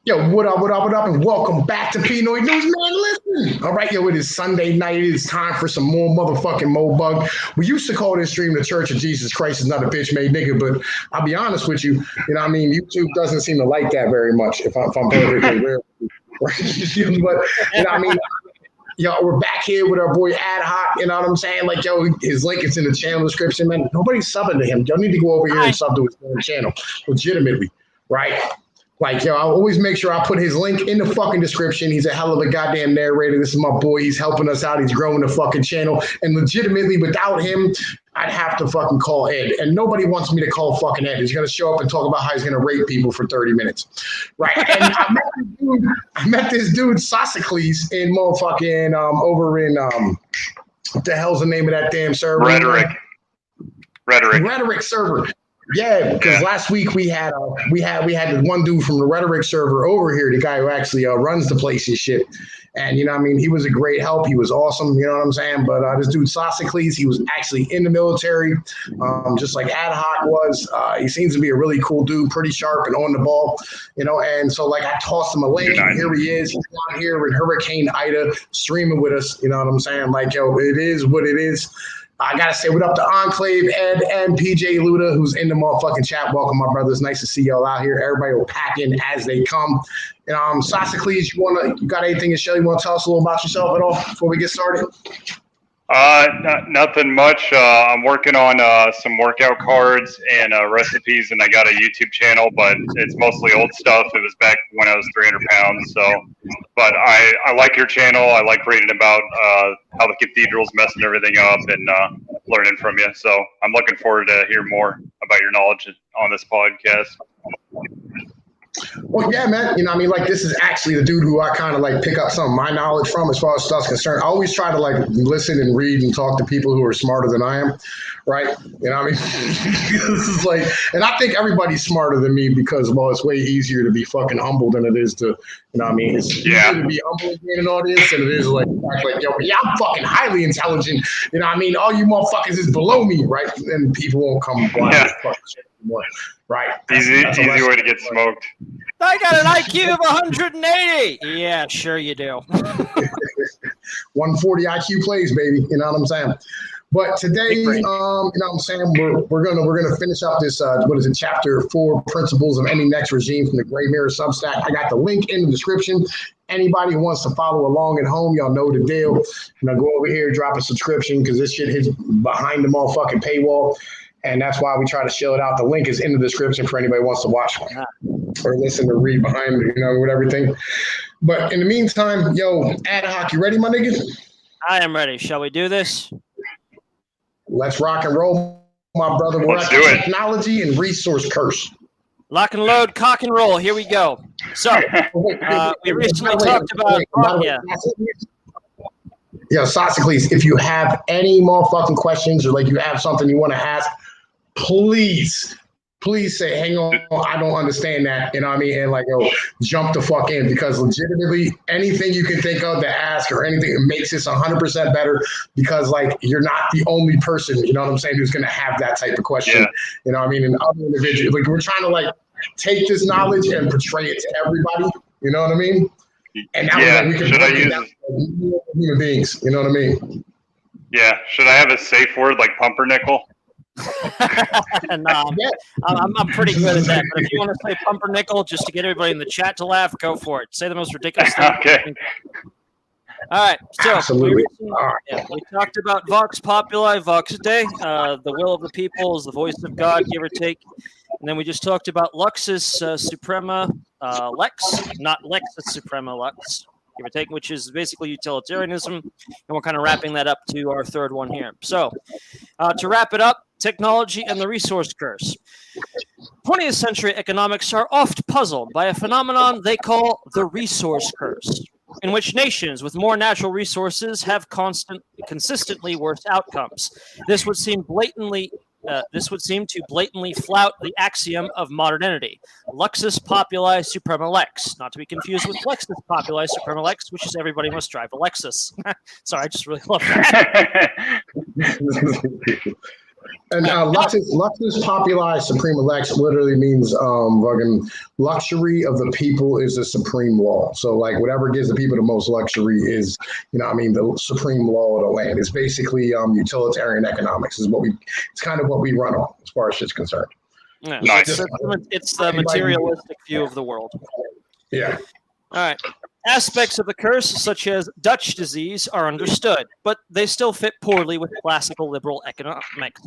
Yo, what up, what up, what up, and welcome back to Pinoy News, man. Listen. All right, yo, it is Sunday night. It is time for some more motherfucking Moldbug. We used to call this stream the Church of Jesus Christ is not a bitch made nigga, but I'll be honest with you, you know what I mean? YouTube doesn't seem to like that very much, if I'm perfectly real. But, you know what I mean? Yo, we're back here with our boy Ad Hoc, you know what I'm saying? Like, yo, his link is in the channel description, man. Nobody's subbing to him. Y'all need to go over here and sub to his channel, legitimately, right? Like, yo, I always make sure I put his link in the fucking description. He's a hell of a goddamn narrator. This is my boy. He's helping us out. He's growing the fucking channel. And legitimately, without him, I'd have to fucking call Ed. And nobody wants me to call fucking Ed. He's going to show up and talk about how he's going to rape people for 30 minutes. Right. And I met this dude, Sosicles, in motherfucking, over in, what the hell's the name of that damn server? Rhetoric server. Yeah, because last week we had the one dude from the Rhetoric server over here, the guy who actually runs the place and shit. And, you know what I mean? He was a great help. He was awesome. You know what I'm saying? But this dude, Sosicles, he was actually in the military, just like Ad Hoc was. He seems to be a really cool dude, pretty sharp and on the ball, you know? And so, like, I tossed him a link. Here he is. He's down here in Hurricane Ida streaming with us. You know what I'm saying? Like, yo, it is what it is. I got to say what up to Enclave, Ed, and PJ Luda, who's in the motherfucking chat. Welcome, my brothers. Nice to see y'all out here. Everybody will pack in as they come. Sosicles, you got anything to show? You want to tell us a little about yourself at all before we get started? Nothing much. I'm working on some workout cards and recipes, and I got a YouTube channel, but it's mostly old stuff. It was back when I was 300 pounds. So, but I like your channel. I like reading about how the cathedral's messing everything up and learning from you. So I'm looking forward to hear more about your knowledge on this podcast. Well, yeah, man. You know what I mean? Like, this is actually the dude who I kind of like pick up some of my knowledge from as far as stuff's concerned. I always try to like listen and read and talk to people who are smarter than I am, right? You know what I mean? This is like, and I think everybody's smarter than me because, well, it's way easier to be fucking humble than it is to, you know what I mean? It's easier to be humble in an audience than it is like, yo, yeah, I'm fucking highly intelligent. You know what I mean? All you motherfuckers is below me, right? And people won't come blind as fucking shit anymore. Right. Easy way to get smoked. I got an IQ of 180. Yeah, sure you do. 140 IQ plays, baby. You know what I'm saying? But today, you know what I'm saying, we're gonna finish up this chapter 4, Principles of Any Next Regime from the Gray Mirror Substack. I got the link in the description. Anybody who wants to follow along at home, y'all know the deal. You know, go over here, drop a subscription because this shit hits behind the motherfucking paywall. And that's why we try to show it out. The link is in the description for anybody who wants to watch or listen or read behind, you know, with everything. But in the meantime, yo, Ad Hoc, you ready, my nigga? I am ready. Shall we do this? Let's rock and roll, my brother. We're at the technology and resource curse. Lock and load, cock and roll. Here we go. So, we recently talked about... Yeah, Sosicles, if you have any motherfucking questions or like you have something you want to ask, please say, hang on, I don't understand that. You know what I mean? And like, yo, jump the fuck in because legitimately anything you can think of to ask or anything that makes this 100% better because like you're not the only person, you know what I'm saying, who's going to have that type of question. Yeah. You know what I mean? And other individuals, like we're trying to like take this knowledge and portray it to everybody. You know what I mean? And that way we can break it down to human beings. You know what I mean? Yeah. Should I have a safe word like pumpernickel? No, I'm pretty good at that. But if you want to say pumpernickel just to get everybody in the chat to laugh, go for it. Say the most ridiculous thing. Okay. All right. So we talked about Vox Populi, Vox Dei. The will of the people is the voice of God, give or take. And then we just talked about Luxus Suprema Lex, not Lexus Suprema Lux, give or take, which is basically utilitarianism. And we're kind of wrapping that up to our third one here. So to wrap it up, technology and the resource curse. 20th century economics are oft puzzled by a phenomenon they call the resource curse, in which nations with more natural resources have consistently worse outcomes. This would seem to blatantly flout the axiom of modernity, Luxus Populi Suprema Lex, not to be confused with Lexus Populi Suprema Lex, which is everybody must drive a Lexus. Sorry, I just really love that. And Luxus Populi Supreme Lex literally means fucking luxury of the people is the supreme law. So like whatever gives the people the most luxury is, the supreme law of the land. It's basically utilitarian economics is it's kind of what we run on as far as shit's concerned. Yeah, nice. It's the materialistic view of the world. Yeah. All right. Aspects of the curse, such as Dutch disease, are understood, but they still fit poorly with classical liberal economics.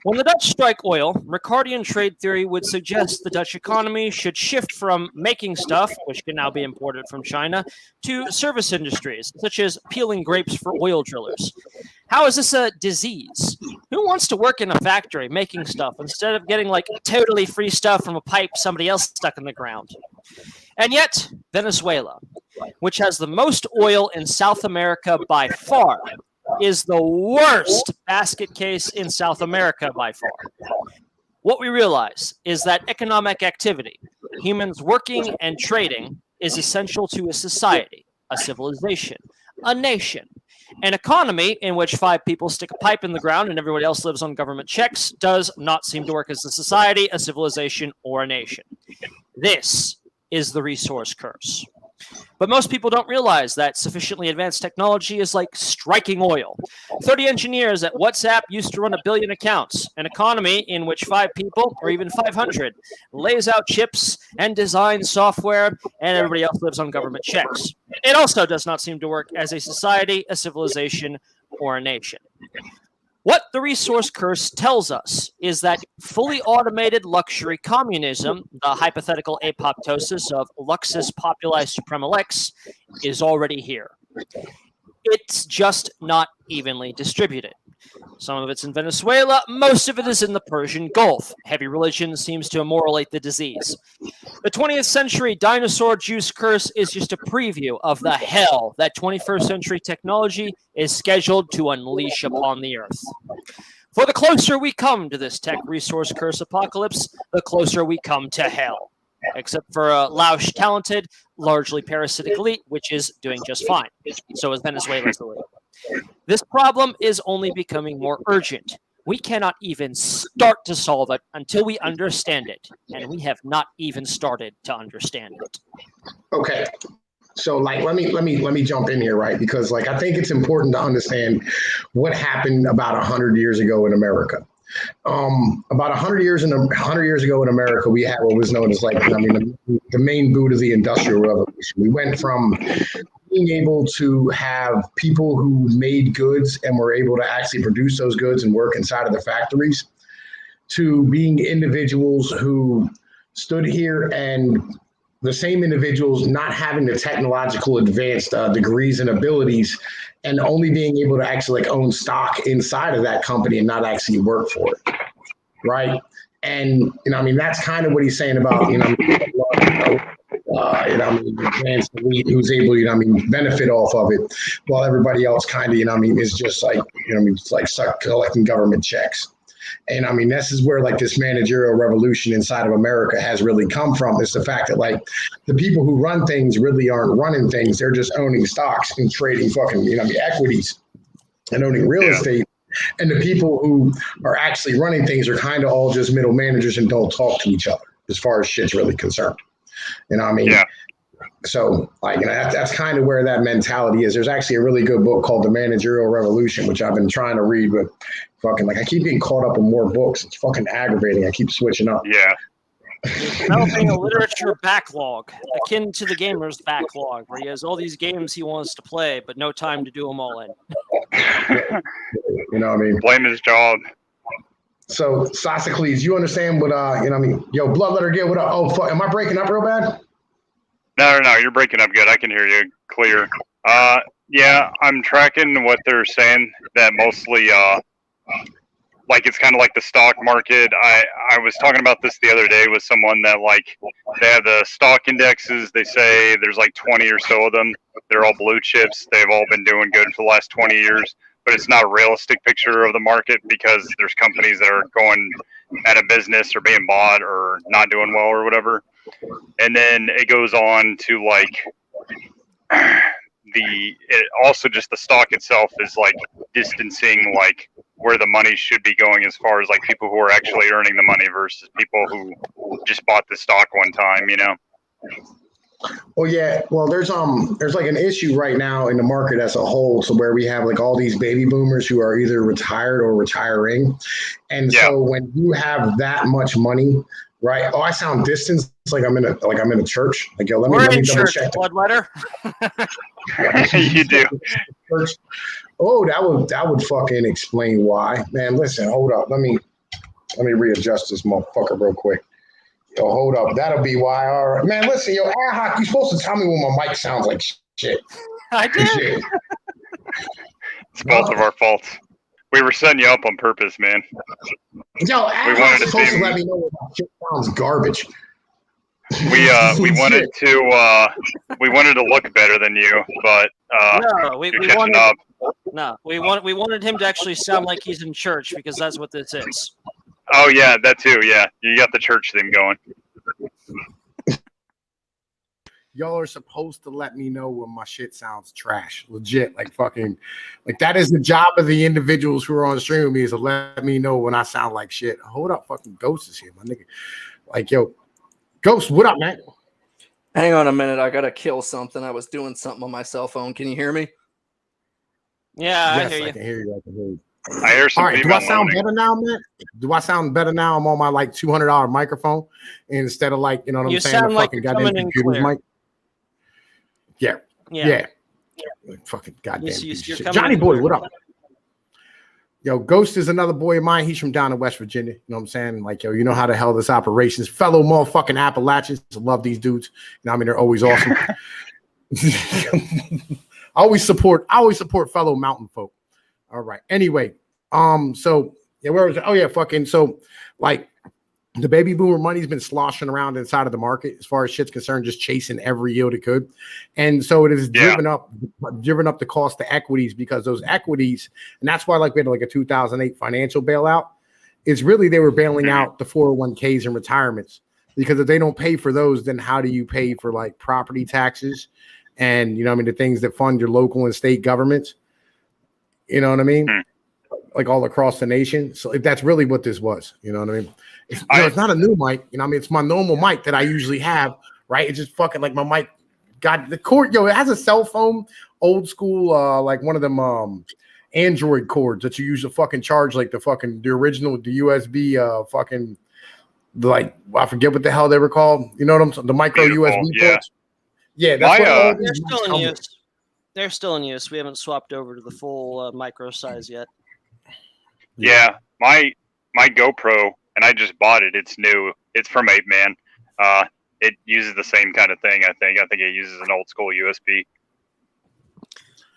When the Dutch strike oil, Ricardian trade theory would suggest the Dutch economy should shift from making stuff, which can now be imported from China, to service industries, such as peeling grapes for oil drillers. How is this a disease? Who wants to work in a factory making stuff instead of getting like totally free stuff from a pipe somebody else stuck in the ground? And yet, Venezuela, which has the most oil in South America by far, is the worst basket case in South America by far. What we realize is that economic activity, humans working and trading, is essential to a society, a civilization, a nation. An economy in which 5 people stick a pipe in the ground and everybody else lives on government checks does not seem to work as a society, a civilization, or a nation. This is the resource curse. But most people don't realize that sufficiently advanced technology is like striking oil. 30 engineers at WhatsApp used to run 1 billion accounts, an economy in which 5 people, or even 500, lays out chips and designs software, and everybody else lives on government checks. It also does not seem to work as a society, a civilization, or a nation. What the resource curse tells us is that fully automated luxury communism, the hypothetical apoptosis of Luxus Populi Suprema Lex, is already here. It's just not evenly distributed. Some of it's in Venezuela, most of it is in the Persian Gulf. Heavy religion seems to immolate the disease. The 20th century dinosaur juice curse is just a preview of the hell that 21st century technology is scheduled to unleash upon the earth. For the closer we come to this tech resource curse apocalypse, the closer we come to hell. Except for a Lausch talented, largely parasitic elite, which is doing just fine. So is Venezuela's elite. This problem is only becoming more urgent. We cannot even start to solve it until we understand it, and we have not even started to understand it. Okay. So let me jump in here, right? Because I think it's important to understand what happened about 100 years ago in America. About 100 years ago in America, we had what was known as the main boot of the Industrial Revolution. We went from being able to have people who made goods and were able to actually produce those goods and work inside of the factories to being individuals who stood here and the same individuals not having the technological advanced degrees and abilities and only being able to actually own stock inside of that company and not actually work for it, right? And that's kind of what he's saying about advanced elite who's able benefit off of it, while everybody else kind of is just collecting government checks. And this is where this managerial revolution inside of America has really come from. It's the fact that the people who run things really aren't running things. They're just owning stocks and trading fucking, equities and owning real estate. And the people who are actually running things are kind of all just middle managers and don't talk to each other as far as shit's really concerned. Yeah. So that's kind of where that mentality is. There's actually a really good book called The Managerial Revolution, which I've been trying to read, but I keep getting caught up in more books. It's fucking aggravating. I keep switching up. Yeah. Developing a literature backlog, akin to the gamer's backlog, where he has all these games he wants to play, but no time to do them all in. Blame his job. So, Sophocles, you understand what, Yo, Bloodletter Gill, what up? Oh, fuck, am I breaking up real bad? No, you're breaking up good. I can hear you clear. Yeah, I'm tracking what they're saying, that mostly, it's kind of like the stock market. I was talking about this the other day with someone that, they have the stock indexes. They say there's 20 or so of them. They're all blue chips. They've all been doing good for the last 20 years. But it's not a realistic picture of the market because there's companies that are going out of business or being bought or not doing well or whatever. And then it goes on to also just the stock itself is like distancing like where the money should be going as far as like people who are actually earning the money versus people who just bought the stock one time, you know. Well, yeah. Well, there's like an issue right now in the market as a whole, so where we have like all these baby boomers who are either retired or retiring, and so when you have that much money, right? Oh, I sound distanced, like I'm in a church. Like, yo, let me double check. Bloodletter. You do. Oh, that would fucking explain why. Man, listen, hold up. Let me readjust this motherfucker real quick. Yo, hold up. That'll be why. All right. Man, listen, yo, ad hoc, you're supposed to tell me when my mic sounds like shit. I did. It's both of our faults. We were setting you up on purpose, man. Yo, ad hoc's supposed to let me know when my shit sounds garbage. We wanted to look better than you, but no, we wanted up. No, we wanted him to actually sound like he's in church, because that's what this is. Oh yeah, that too. Yeah, you got the church thing going. Y'all are supposed to let me know when my shit sounds trash. Legit, like fucking, like that is the job of the individuals who are on the stream with me, is to let me know when I sound like shit. Hold up, fucking Ghost is here, my nigga. Like, yo, Ghost, what up, man? Hang on a minute, I gotta kill something. I was doing something on my cell phone. Can you hear me? Yeah, yes, I hear you. I can hear you. I hear some. All right, do I sound better now, man? Do I sound better now? I'm on my like $200 microphone instead of like, you know what I'm saying, the like fucking goddamn computer's mic. Yeah. Fucking goddamn shit. Johnny Boy, what up? Yo, Ghost is another boy of mine. He's from down in West Virginia. You know what I'm saying? Like, yo, you know how the hell this operations. Fellow motherfucking Appalachians. Love these dudes. You know, I mean, they're always awesome. I always support fellow mountain folk. All right. Anyway, so yeah, where was it? Oh yeah, fucking so like the baby boomer money's been sloshing around inside of the market as far as shit's concerned, just chasing every yield it could. And so it has driven up the cost to equities, because those equities, and that's why like we had like a 2008 financial bailout, is really they were bailing out the 401ks and retirements, because if they don't pay for those, then how do you pay for like property taxes and, you know what I mean, the things that fund your local and state governments? You know what I mean? Like all across the nation. So that's really what this was. You know what I mean? It's not a new mic. You know what I mean? It's my normal mic that I usually have, right? It's just fucking like my mic got the cord. Yo, it has a cell phone, old school, like one of them Android cords that you use to fucking charge, like the original, the USB fucking, like, I forget what the hell they were called. You know what I'm saying? The micro USB ports. Yeah, that's what they're still in use. They're still in use. We haven't swapped over to the full micro size yet. Yeah, my GoPro, and I just bought it. It's new. It's from 8man. It uses the same kind of thing. I think it uses an old school USB.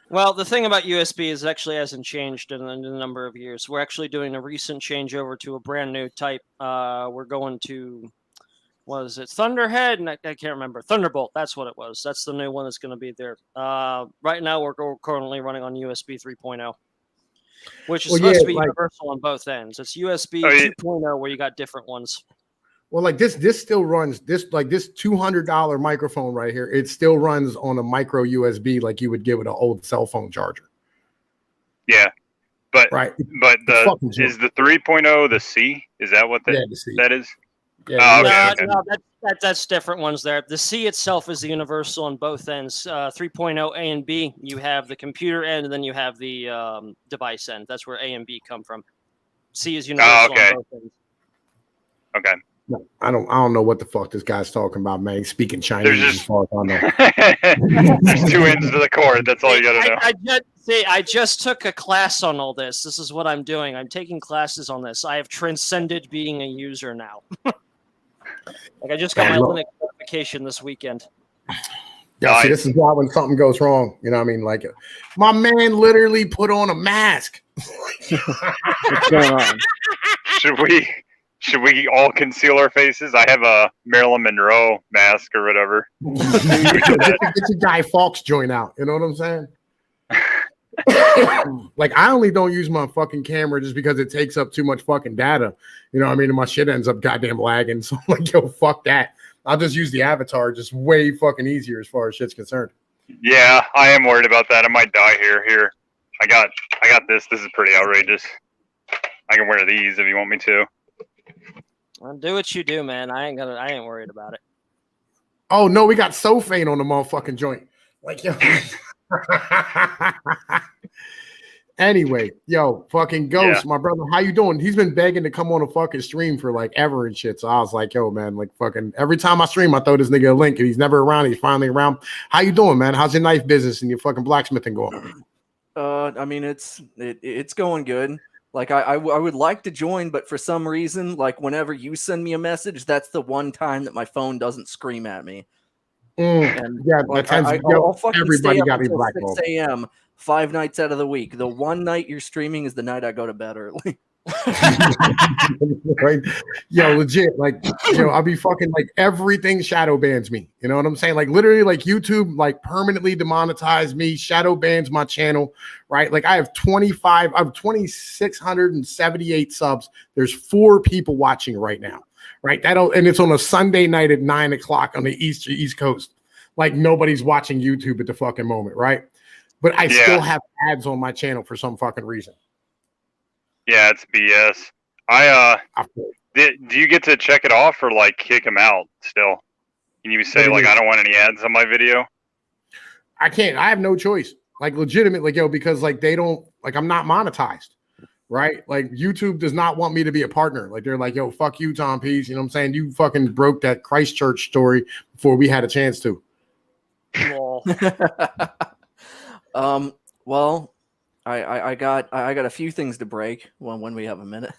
Well, the thing about USB is it actually hasn't changed in a number of years. We're actually doing a recent changeover to a brand new type. We're going to, what is it, Thunderhead? And I can't remember. Thunderbolt, that's what it was. That's the new one that's going to be there. Right now, we're currently running on USB 3.0, which is supposed to be universal on both ends. It's USB 2.0 where you got different ones. Well, like this still runs, this $200 microphone right here, it still runs on a micro USB like you would get with an old cell phone charger. Yeah. But right. But is the 3.0 the C? Is that what that is? Yeah. No, that's different ones there. The C itself is the universal on both ends. 3.0 A and B, you have the computer end, and then you have the device end. That's where A and B come from. C is universal on both ends. Okay. No, I don't know what the fuck this guy's talking about, man. He's speaking Chinese as far as I know. There's two ends to the cord. That's all you gotta know. I just took a class on all this. This is what I'm doing. I'm taking classes on this. I have transcended being a user now. Like I just got my Linux certification this weekend. Yeah, see, this is why when something goes wrong, you know what I mean? Like, my man literally put on a mask. What's going on? Should we all conceal our faces? I have a Marilyn Monroe mask or whatever. Get your Guy Fawkes joint out. You know what I'm saying? Like, I only don't use my fucking camera just because it takes up too much fucking data. You know what I mean? And my shit ends up goddamn lagging. So I'm like, yo, fuck that. I'll just use the avatar. Just way fucking easier as far as shit's concerned. Yeah, I am worried about that. I might die here. Here, I got this. This is pretty outrageous. I can wear these if you want me to. Well, do what you do, man. I ain't worried about it. Oh no, we got Sophane on the motherfucking joint. Like yo. Anyway, yo, fucking Ghost, my brother, how you doing? He's been begging to come on a fucking stream for like ever and shit. So I was like, yo, man, like fucking every time I stream, I throw this nigga a link and he's never around. He's finally around. How you doing, man? How's your knife business and your fucking blacksmithing going? I mean, it's going good. Like I would like to join, but for some reason, like whenever you send me a message, that's the one time that my phone doesn't scream at me. And yeah, like, I'll fucking everybody got me until blackballed. 6 a.m. 5 nights out of the week. The one night you're streaming is the night I go to bed early. Right? Yo, legit, like, I'll be fucking like everything shadow bans me. You know what I'm saying? Like literally, like YouTube, like permanently demonetized me, shadow bans my channel, right? Like I have 2,678 subs. There's 4 people watching right now, right? And it's on a Sunday night at 9 o'clock on the East Coast. Like nobody's watching YouTube at the fucking moment, right? But I still have ads on my channel for some fucking reason. Yeah, it's BS. Do you get to check it off or like kick them out still? Can you say like, I don't want any ads on my video? I can't. I have no choice. Like legitimate, like because like they don't like I'm not monetized, right? Like YouTube does not want me to be a partner. Like they're like, yo, fuck you, Tom Pease. You know what I'm saying? You fucking broke that Christchurch story before we had a chance to. Well, I got a few things to break when we have a minute.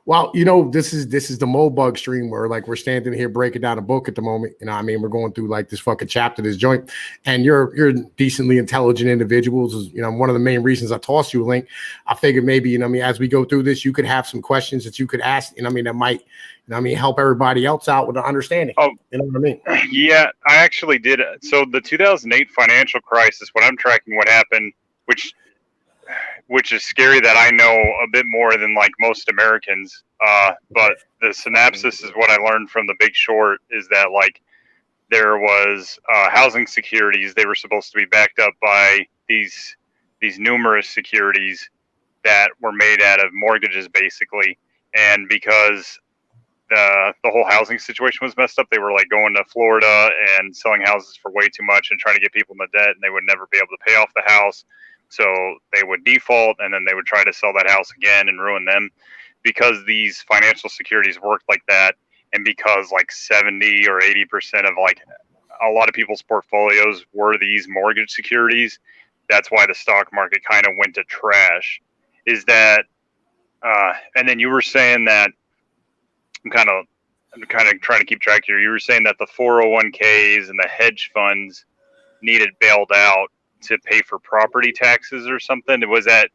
Well, this is the Moldbug stream where like we're standing here breaking down a book at the moment. You know what I mean? We're going through like this fucking chapter, this joint, and you're decently intelligent individuals. One of the main reasons I tossed you a link. I figured maybe, as we go through this, you could have some questions that you could ask, that might, help everybody else out with the understanding. Oh, you know what I mean? Yeah, I actually did. So the 2008 financial crisis, when I'm tracking what happened, which is scary that I know a bit more than like most Americans. But the synopsis is what I learned from The Big Short is that like there was housing securities. They were supposed to be backed up by these numerous securities that were made out of mortgages basically. And because the whole housing situation was messed up, they were like going to Florida and selling houses for way too much and trying to get people into debt, and they would never be able to pay off the house. So they would default, and then they would try to sell that house again and ruin them. Because these financial securities worked like that, and because like 70 or 80% of like a lot of people's portfolios were these mortgage securities, that's why the stock market kind of went to trash. Is that, and then you were saying that, I'm kind of trying to keep track here. You were saying that the 401ks and the hedge funds needed bailed out to pay for property taxes or something. Was that?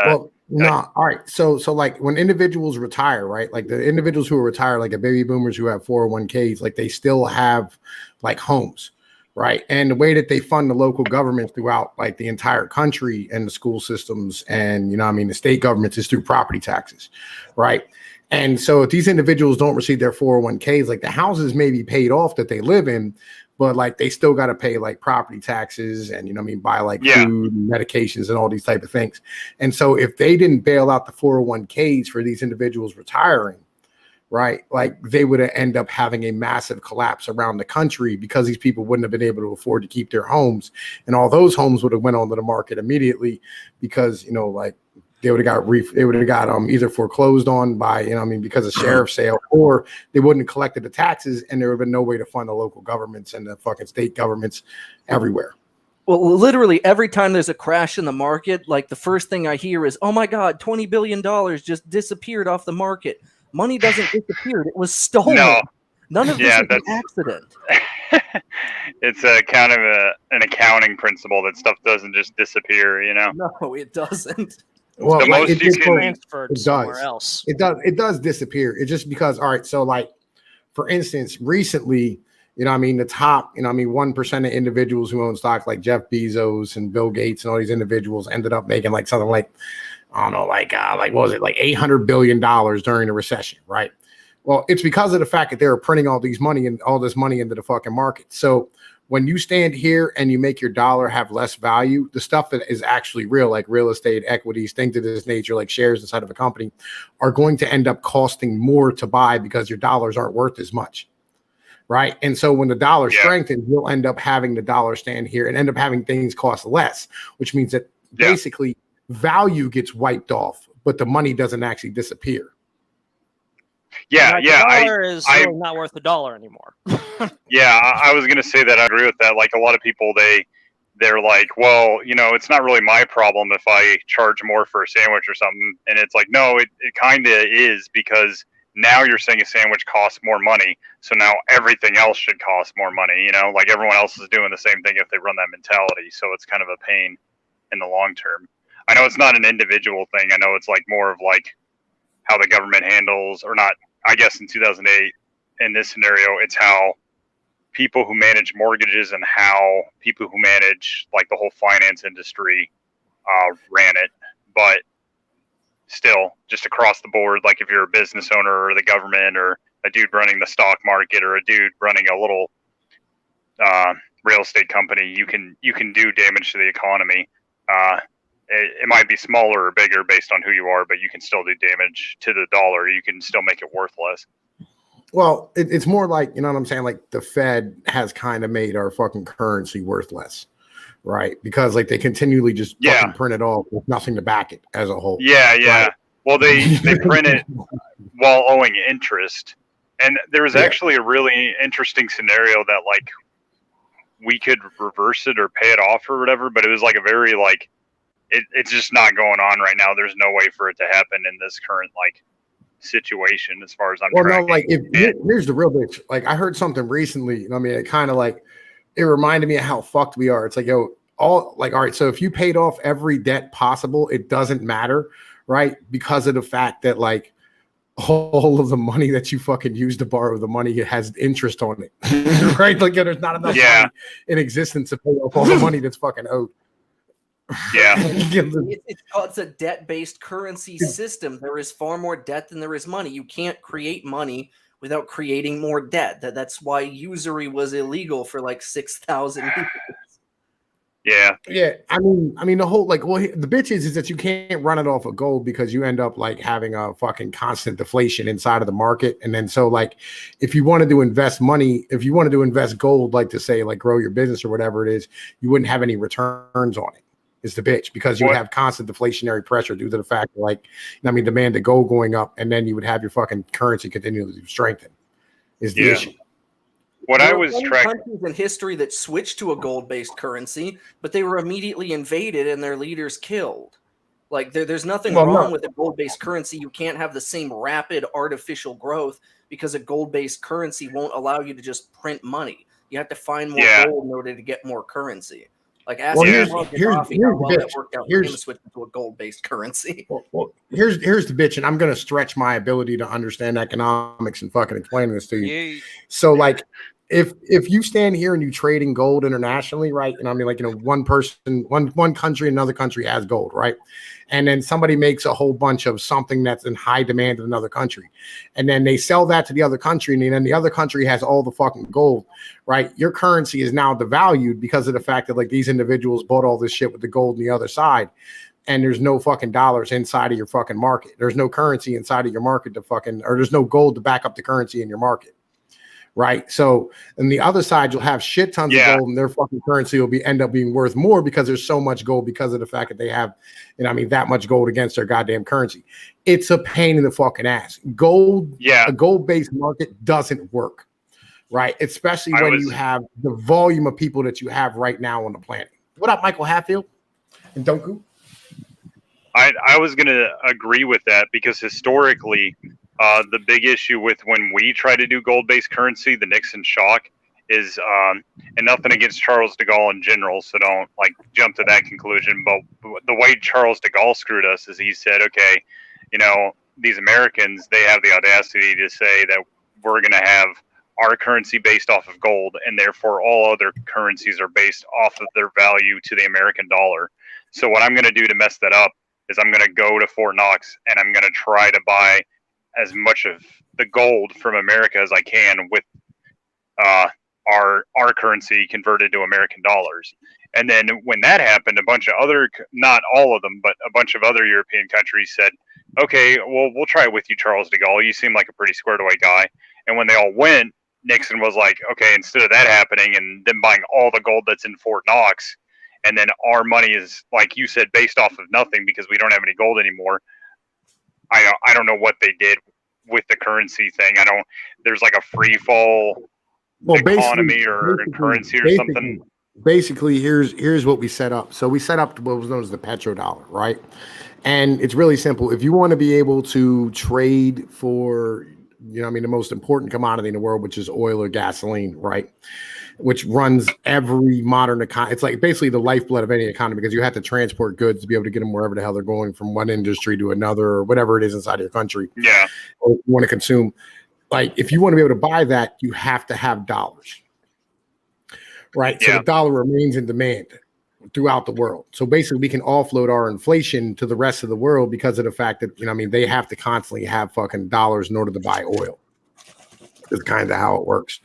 Well, no. All right. So like when individuals retire, right? Like the individuals who are retired, like the baby boomers who have 401ks, like they still have like homes, right? And the way that they fund the local government throughout like the entire country and the school systems and, the state governments is through property taxes, right? And so if these individuals don't receive their 401ks, like the houses may be paid off that they live in, but like they still got to pay like property taxes and buy like food and medications and all these type of things. And so if they didn't bail out the 401ks for these individuals retiring, right, like they would end up having a massive collapse around the country because these people wouldn't have been able to afford to keep their homes, and all those homes would have went onto the market immediately because like they would have got either foreclosed on by because of sheriff sale, or they wouldn't have collected the taxes, and there would have been no way to fund the local governments and the fucking state governments everywhere. Well, literally every time there's a crash in the market, like the first thing I hear is, "Oh my God, $20 billion just disappeared off the market." Money doesn't disappear; it was stolen. No. None of this is an accident. It's a kind of an accounting principle that stuff doesn't just disappear. No, it doesn't. Well, the like most you can transferred somewhere else. It does disappear. It's just because, all right, so like for instance, recently, the top, 1% of individuals who own stock like Jeff Bezos and Bill Gates and all these individuals ended up making like something like, I don't know, like what was it, like $800 billion during the recession, right? Well, it's because of the fact that they're printing all this money into the fucking market. So when you stand here and you make your dollar have less value, the stuff that is actually real, like real estate, equities, things of this nature, like shares inside of a company, are going to end up costing more to buy because your dollars aren't worth as much. Right. And so when the dollar strengthens, you'll end up having the dollar stand here and end up having things cost less, which means that basically value gets wiped off, but the money doesn't actually disappear. The dollar is really not worth $1 anymore. I was gonna say that I agree with that. Like a lot of people, they're like, well, it's not really my problem if I charge more for a sandwich or something. And it's like, no, it kind of is, because now you're saying a sandwich costs more money, so now everything else should cost more money. Like everyone else is doing the same thing if they run that mentality. So it's kind of a pain in the long term. I know it's not an individual thing. I know it's like more of like how the government handles, or not. I guess in 2008, in this scenario, it's how people who manage mortgages and how people who manage like the whole finance industry ran it. But still, just across the board, like if you're a business owner or the government or a dude running the stock market or a dude running a little real estate company, you can do damage to the economy. It might be smaller or bigger based on who you are, but you can still do damage to the dollar. You can still make it worthless. Well, it's more like, you know what I'm saying? Like the Fed has kind of made our fucking currency worthless, right? Because like they continually just fucking print it off with nothing to back it as a whole. Right? Well, they print it while owing interest. And there was actually a really interesting scenario that like we could reverse it or pay it off or whatever, but it was like a very like, it's just not going on right now. There's no way for it to happen in this current like situation as far as I'm tracking. No, like here's the real bitch. Like I heard something recently, I mean, it kind of like, it reminded me of how fucked we are. It's like, all right, so if you paid off every debt possible, it doesn't matter, right? Because of the fact that like all of the money that you fucking use to borrow the money, it has interest on it, right? Like there's not enough money in existence to pay off all the money that's fucking owed. It's a debt-based currency system. There is far more debt than there is money. You can't create money without creating more debt. That's why usury was illegal for like 6,000 years. Yeah. I mean, the whole like, well, the bitch is that you can't run it off of gold because you end up like having a fucking constant deflation inside of the market. And then so like, if you wanted to invest money, if you wanted to invest gold, like to say like grow your business or whatever it is, you wouldn't have any returns on it. Is the bitch, because you would have constant deflationary pressure due to the fact that like, demand of gold going up, and then you would have your fucking currency continually strengthen. Is the issue. What I was tracking countries in history that switched to a gold-based currency, but they were immediately invaded and their leaders killed. Like there's nothing wrong with a gold-based currency. You can't have the same rapid artificial growth because a gold-based currency won't allow you to just print money. You have to find more gold in order to get more currency. Like here's how well that worked out for him to switch to a gold-based currency. Well, here's the bitch, and I'm gonna stretch my ability to understand economics and fucking explain this to you. So like, if you stand here and you trade in gold internationally, right? And I mean, like, one person, one country, another country has gold, right? And then somebody makes a whole bunch of something that's in high demand in another country, and then they sell that to the other country, and then the other country has all the fucking gold, right? Your currency is now devalued because of the fact that like these individuals bought all this shit with the gold on the other side, and there's no fucking dollars inside of your fucking market. There's no currency inside of your market to fucking, or there's no gold to back up the currency in your market. Right. So on the other side, you'll have shit tons of gold, and their fucking currency will end up being worth more because there's so much gold because of the fact that they have, that much gold against their goddamn currency. It's a pain in the fucking ass. Gold, a gold-based market doesn't work. Right. Especially when you have the volume of people that you have right now on the planet. What up, Michael Hatfield and Dunku? I was going to agree with that because historically, the big issue with when we try to do gold-based currency, the Nixon shock, is, and nothing against Charles de Gaulle in general, so don't like jump to that conclusion. But the way Charles de Gaulle screwed us is he said, okay, these Americans, they have the audacity to say that we're going to have our currency based off of gold, and therefore all other currencies are based off of their value to the American dollar. So what I'm going to do to mess that up is I'm going to go to Fort Knox and I'm going to try to buy as much of the gold from America as I can with our currency converted to American dollars. And then when that happened, a bunch of other, not all of them, but a bunch of other European countries said, okay, well, we'll try it with you, Charles de Gaulle. You seem like a pretty squared away guy. And when they all went, Nixon was like, okay, instead of that happening and them buying all the gold that's in Fort Knox, and then our money is, like you said, based off of nothing because we don't have any gold anymore. I don't know what they did with the currency thing. There's like a free fall economy or currency or something. Basically, here's what we set up. So we set up what was known as the petrodollar, right? And it's really simple. If you want to be able to trade for, the most important commodity in the world, which is oil or gasoline, right? Which runs every modern economy. It's like basically the lifeblood of any economy because you have to transport goods to be able to get them wherever the hell they're going from one industry to another or whatever it is inside of your country. Yeah. Or you want to consume. Like if you want to be able to buy that, you have to have dollars. Right. So the dollar remains in demand throughout the world. So basically we can offload our inflation to the rest of the world because of the fact that, they have to constantly have fucking dollars in order to buy oil. It's kind of how it works,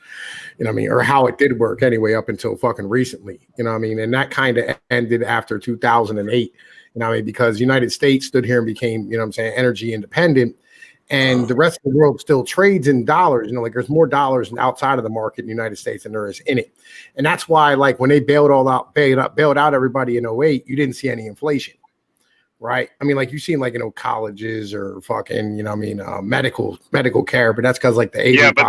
or how it did work anyway, up until fucking recently, and that kind of ended after 2008, because the United States stood here and became, energy independent. And the rest of the world still trades in dollars. Like there's more dollars outside of the market in the United States than there is in it. And that's why, like when they bailed out everybody in 2008, you didn't see any inflation, right? Like you've seen like, colleges or fucking, medical care, but that's because like the Asian but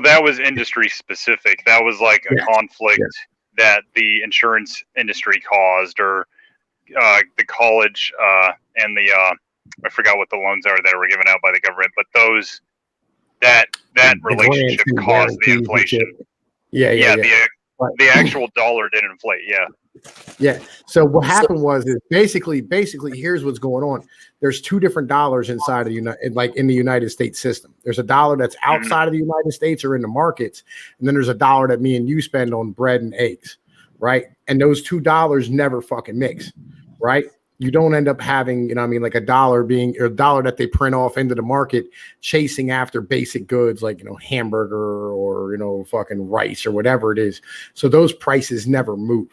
that was industry specific. That was like a conflict that the insurance industry caused or the college and the I forgot what the loans are that were given out by the government, but that relationship caused the inflation. The actual dollar didn't inflate. Yeah. So what happened was basically here's what's going on. There's two different dollars inside of in the United States system. There's a dollar that's outside of the United States or in the markets, and then there's a dollar that me and you spend on bread and eggs, right? And those $2 never fucking mix, right? You don't end up having, like a dollar being or a dollar that they print off into the market chasing after basic goods like, hamburger or, fucking rice or whatever it is. So those prices never move.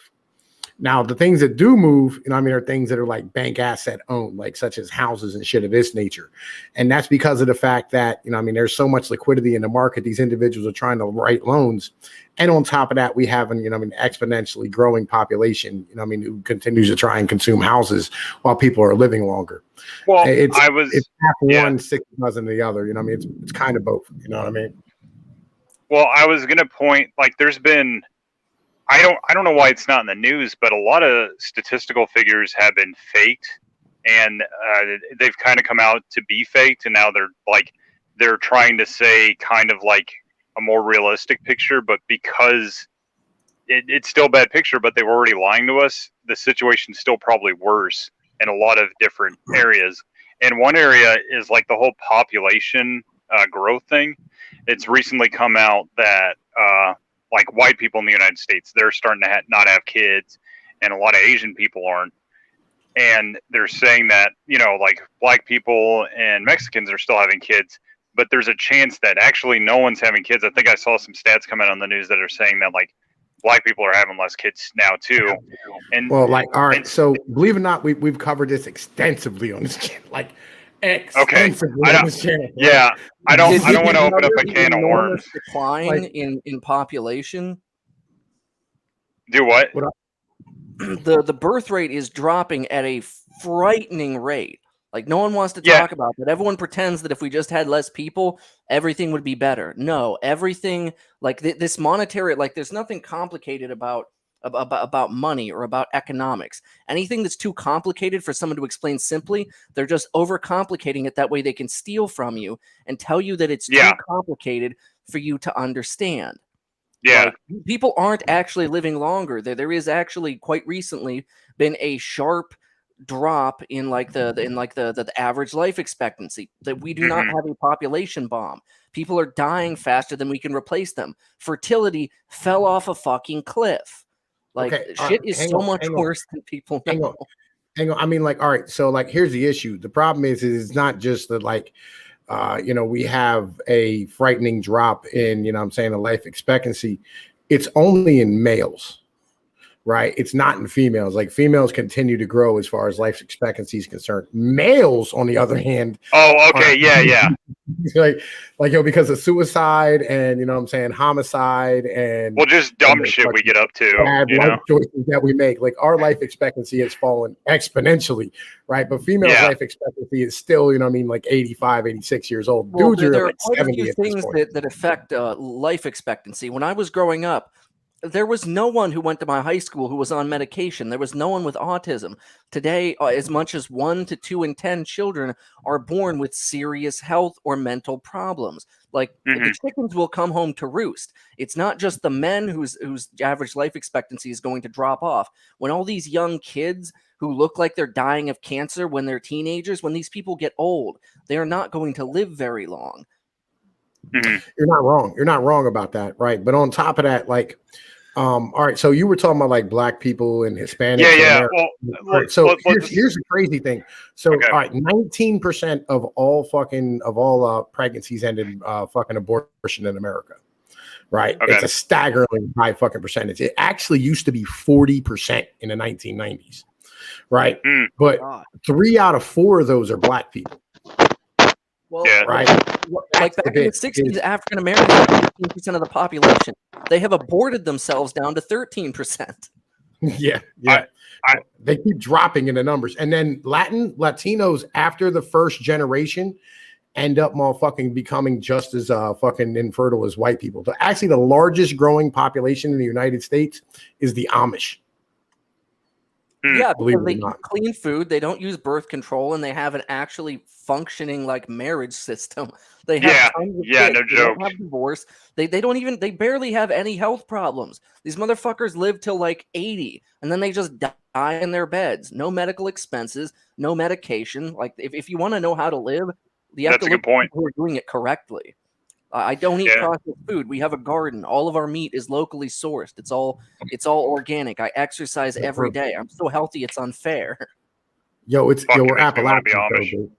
Now, the things that do move, are things that are like bank asset owned, like such as houses and shit of this nature. And that's because of the fact that, there's so much liquidity in the market. These individuals are trying to write loans. And on top of that, we have an exponentially growing population, who continues to try and consume houses while people are living longer. Well, it's half one, 6 dozen the other, it's kind of both, Well, I was going to point, like there's been, I don't know why it's not in the news, but a lot of statistical figures have been faked, and they've kind of come out to be faked, and now they're trying to say kind of like a more realistic picture, but because it's still a bad picture, but they were already lying to us, the situation's still probably worse in a lot of different areas. And one area is like the whole population growth thing. It's recently come out that like white people in the United States, they're starting to not have kids, and a lot of Asian people aren't. And they're saying that, like black people and Mexicans are still having kids, but there's a chance that actually no one's having kids. I think I saw some stats come out on the news that are saying that like black people are having less kids now too. And well, like, all right. So believe it or not, we've covered this extensively on this channel. Like, extensively on this channel. Yeah. I don't want to open up a can of worms. Decline in population. Do what? The birth rate is dropping at a frightening rate. Like no one wants to talk about that. Everyone pretends that if we just had less people, everything would be better. No, everything like this monetary, like there's nothing complicated about money or about economics. Anything that's too complicated for someone to explain simply, they're just overcomplicating it. That way they can steal from you and tell you that it's too complicated for you to understand. Yeah. Like, people aren't actually living longer. There is actually quite recently been a sharp drop in the average life expectancy, that we do not have a population bomb. People are dying faster than we can replace them. Fertility fell off a fucking cliff. Like shit is so much worse than people know. hang on. I mean, like, all right. So, like, here's the issue. The problem is it's not just that, like, we have a frightening drop in, what I'm saying, the life expectancy. It's only in males. Right, it's not in females. Like females continue to grow as far as life expectancy is concerned. Males, on the other hand, yeah. Because of suicide and what I'm saying, homicide and just dumb shit we get up to, bad life choices that we make. Like our life expectancy has fallen exponentially, right? But females' life expectancy is still, like 85, 86 years old. Well, Dudes there are are like quite a 70 few at this things point. that affect life expectancy. When I was growing up, there was no one who went to my high school who was on medication. There was no one with autism. Today, as much as 1 to 2 in 10 children are born with serious health or mental problems. Like the chickens will come home to roost. It's not just the men whose average life expectancy is going to drop off. When all these young kids who look like they're dying of cancer when they're teenagers, when these people get old, they are not going to live very long. You're not wrong. You're not wrong about that, right? But on top of that, like, all right. So you were talking about like black people and Hispanics. Yeah. So here's the crazy thing. So all right, 19% of all pregnancies end in fucking abortion in America. Right. Okay. It's a staggeringly high fucking percentage. It actually used to be 40% in the 1990s. Right. But 3 out of 4 of those are black people. Well, right. Like back in the 60s, African Americans are 15% of the population. They have aborted themselves down to 13%. Yeah. They keep dropping in the numbers. And then Latinos after the first generation end up motherfucking becoming just as fucking infertile as white people. So actually, the largest growing population in the United States is the Amish. Yeah, because they eat clean food, they don't use birth control, and they have an actually functioning like marriage system. They have no they joke. don't have divorce. They barely have any health problems. These motherfuckers live till like 80, and then they just die in their beds. No medical expenses, no medication. Like if you want to know how to live, you have to look at people who are doing it correctly. I don't eat processed food. We have a garden. All of our meat is locally sourced. It's all organic. I exercise every day. I'm so healthy. It's unfair. We're Appalachians.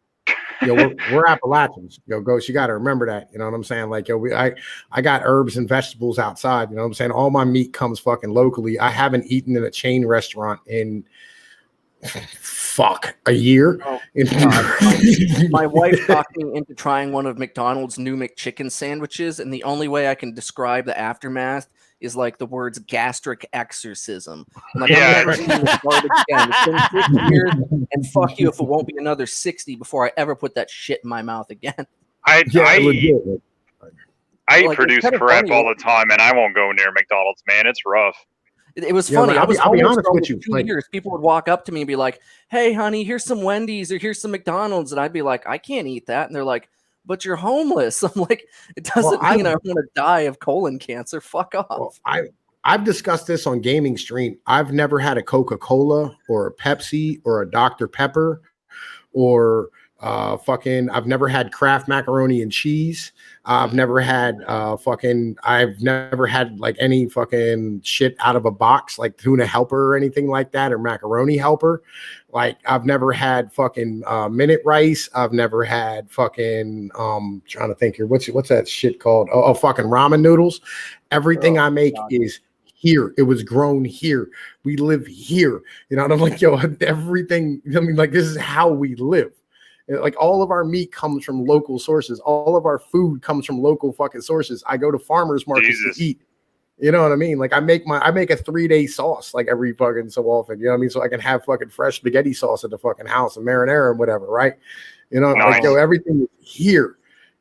We're Appalachians. Ghost, you got to remember that. You know what I'm saying? Like, I got herbs and vegetables outside. You know what I'm saying? All my meat comes fucking locally. I haven't eaten in a chain restaurant in a year. My wife talked me into trying one of McDonald's new McChicken sandwiches, and the only way I can describe the aftermath is like the words gastric exorcism. I'm like, I'm never eating this garbage again. It's been 6 years, and fuck you if it won't be another 60 before I ever put that shit in my mouth again. I eat produced crap all the time, and I won't go near McDonald's, man. It's rough. It was funny. I'll be honest with you. 2 years, people would walk up to me and be like, "Hey, honey, here's some Wendy's or here's some McDonald's," and I'd be like, "I can't eat that," and they're like, "But you're homeless." I'm like, "It doesn't mean I want to die of colon cancer. Fuck off." Well, I've discussed this on Gaming Stream. I've never had a Coca-Cola or a Pepsi or a Dr. Pepper or I've never had Kraft macaroni and cheese. I've never had like any fucking shit out of a box, like tuna helper or anything like that, or macaroni helper. Like I've never had fucking minute rice. I've never had fucking trying to think here. What's that shit called? Oh, fucking ramen noodles. Everything I make is here. It was grown here. We live here. You know, and I'm like, everything. I mean, like, this is how we live. Like all of our meat comes from local sources. All of our food comes from local fucking sources. I go to farmers markets to eat. You know what I mean? Like I make a 3-day sauce like every fucking so often. You know what I mean? So I can have fucking fresh spaghetti sauce at the fucking house and marinara and whatever, right? You know, like everything is here.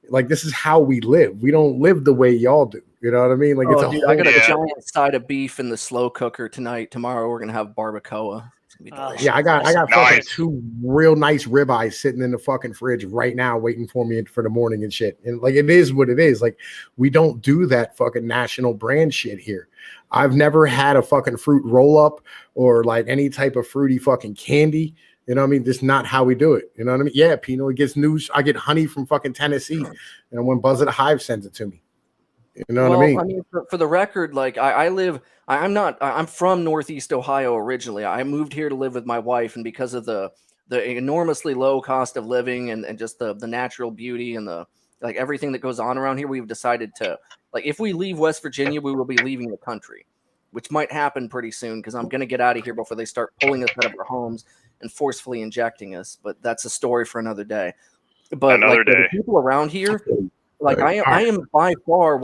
Like this is how we live. We don't live the way y'all do. You know what I mean? Like I got a giant side of beef in the slow cooker tonight. Tomorrow we're gonna have barbacoa. I got fucking 2 real nice ribeyes sitting in the fucking fridge right now waiting for me for the morning and shit. And like, it is what it is. Like, we don't do that fucking national brand shit here. I've never had a fucking fruit roll up or like any type of fruity fucking candy. You know what I mean? That's not how we do it. You know what I mean? Yeah, Pino, it gets news. I get honey from fucking Tennessee. And when Buzz at the Hive sends it to me. You know what I mean? I mean, for the record, like I'm from Northeast Ohio originally. I moved here to live with my wife, and because of the enormously low cost of living and just the natural beauty and the like everything that goes on around here, we've decided to, like, if we leave West Virginia, we will be leaving the country, which might happen pretty soon because I'm going to get out of here before they start pulling us out of our homes and forcefully injecting us. But that's a story for another day. But Another day. the people around here, like I am by far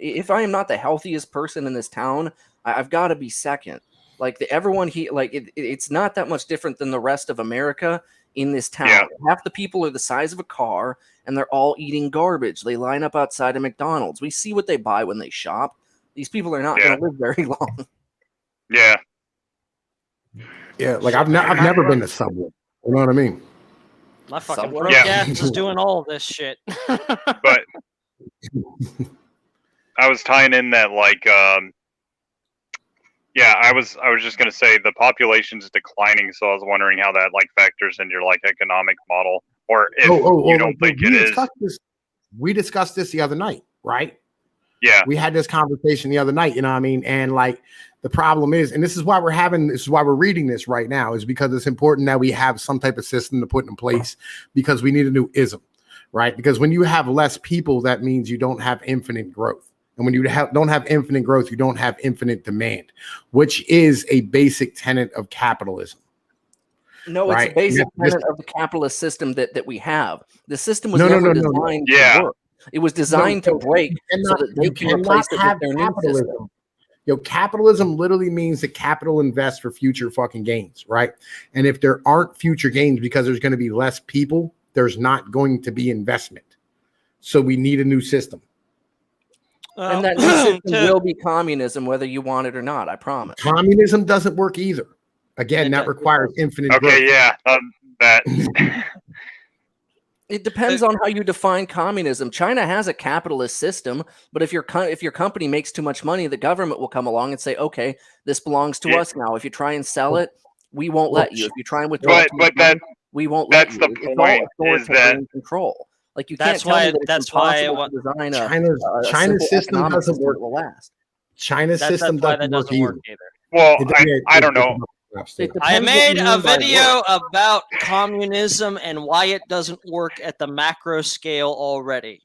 if I am not the healthiest person in this town, I've got to be second. Like everyone here, like it's not that much different than the rest of America in this town. Yeah. Half the people are the size of a car, and they're all eating garbage. They line up outside of McDonald's. We see what they buy when they shop. These people are not going to live very long. Yeah. Yeah, like I've never been to Subway. You know what I mean? My fucking Subway? broke ass is doing all this shit. But I was tying in that, like, I was just gonna say the population's declining, so I was wondering how that like factors into your like economic model, or if you don't think it is. We discussed this the other night, right? Yeah, we had this conversation the other night. You know what I mean? And like the problem is, and this is why we're reading this right now, is because it's important that we have some type of system to put in place because we need a new ism, right? Because when you have less people, that means you don't have infinite growth. And when you don't have infinite growth, you don't have infinite demand, which is a basic tenet of capitalism. No, it's a basic tenet of the capitalist system that we have. The system was never designed to work. It was designed to break so that they can replace it with their new system. Capitalism literally means that capital invests for future fucking gains, right? And if there aren't future gains because there's going to be less people, there's not going to be investment. So we need a new system. And that new system will be communism, whether you want it or not. I promise. Communism doesn't work either. Again, that requires infinite growth. Okay, yeah, that. It depends on how you define communism. China has a capitalist system, but if your company makes too much money, the government will come along and say, "Okay, this belongs to us now. If you try and sell it, we won't let you. If you try and withdraw, we won't let you." That's the point. Is that control? Like you that's can't tell me that that's why I want to design China's system doesn't work. Will last. China's system doesn't work either. Well, I don't know. I made a video about communism and why it doesn't work at the macro scale already.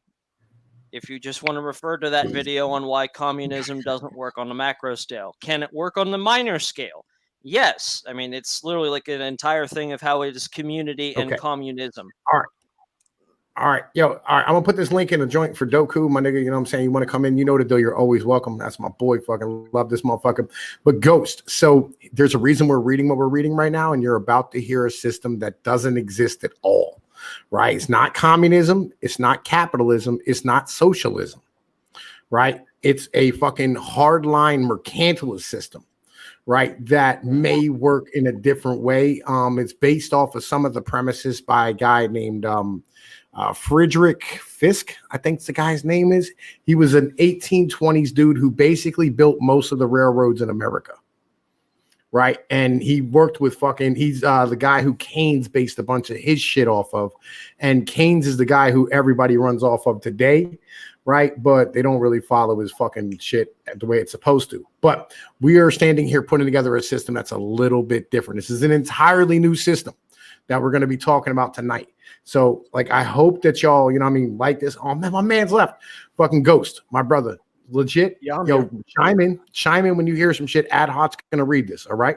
If you just want to refer to that video on why communism doesn't work on the macro scale, can it work on the minor scale? Yes. I mean, it's literally like an entire thing of how it is community and communism. All right. I'm going to put this link in the joint for Doku, my nigga. You know what I'm saying? You want to come in, you know the deal. You're always welcome. That's my boy. Fucking love this motherfucker. But Ghost. So there's a reason we're reading what we're reading right now, and you're about to hear a system that doesn't exist at all, right? It's not communism. It's not capitalism. It's not socialism, right? It's a fucking hardline mercantilist system, right? That may work in a different way. It's based off of some of the premises by a guy named Friedrich Fisk, I think the guy's name is. He was an 1820s dude who basically built most of the railroads in America, right? And he worked with he's the guy who Keynes based a bunch of his shit off of. And Keynes is the guy who everybody runs off of today, right? But they don't really follow his fucking shit the way it's supposed to. But we are standing here putting together a system that's a little bit different. This is an entirely new system that we're going to be talking about tonight. So, like, I hope that y'all, you know what I mean, like this. Oh, man, my man's left. Fucking Ghost, my brother. Legit. Yeah, chime in when you hear some shit. Ad hoc's going to read this, all right?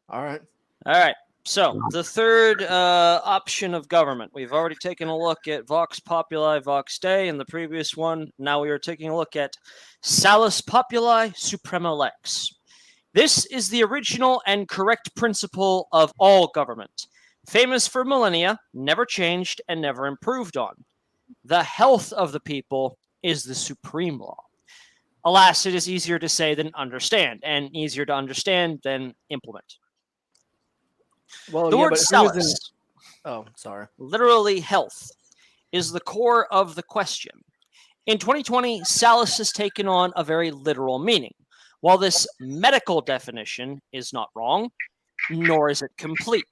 All right. So, the third option of government. We've already taken a look at Vox Populi, Vox Dei in the previous one. Now we are taking a look at Salus Populi, Suprema Lex. This is the original and correct principle of all government. Famous for millennia, never changed, and never improved on. The health of the people is the supreme law. Alas, it is easier to say than understand, and easier to understand than implement. Well, the word salus, literally health, is the core of the question. In 2020, salus has taken on a very literal meaning. While this medical definition is not wrong, nor is it complete.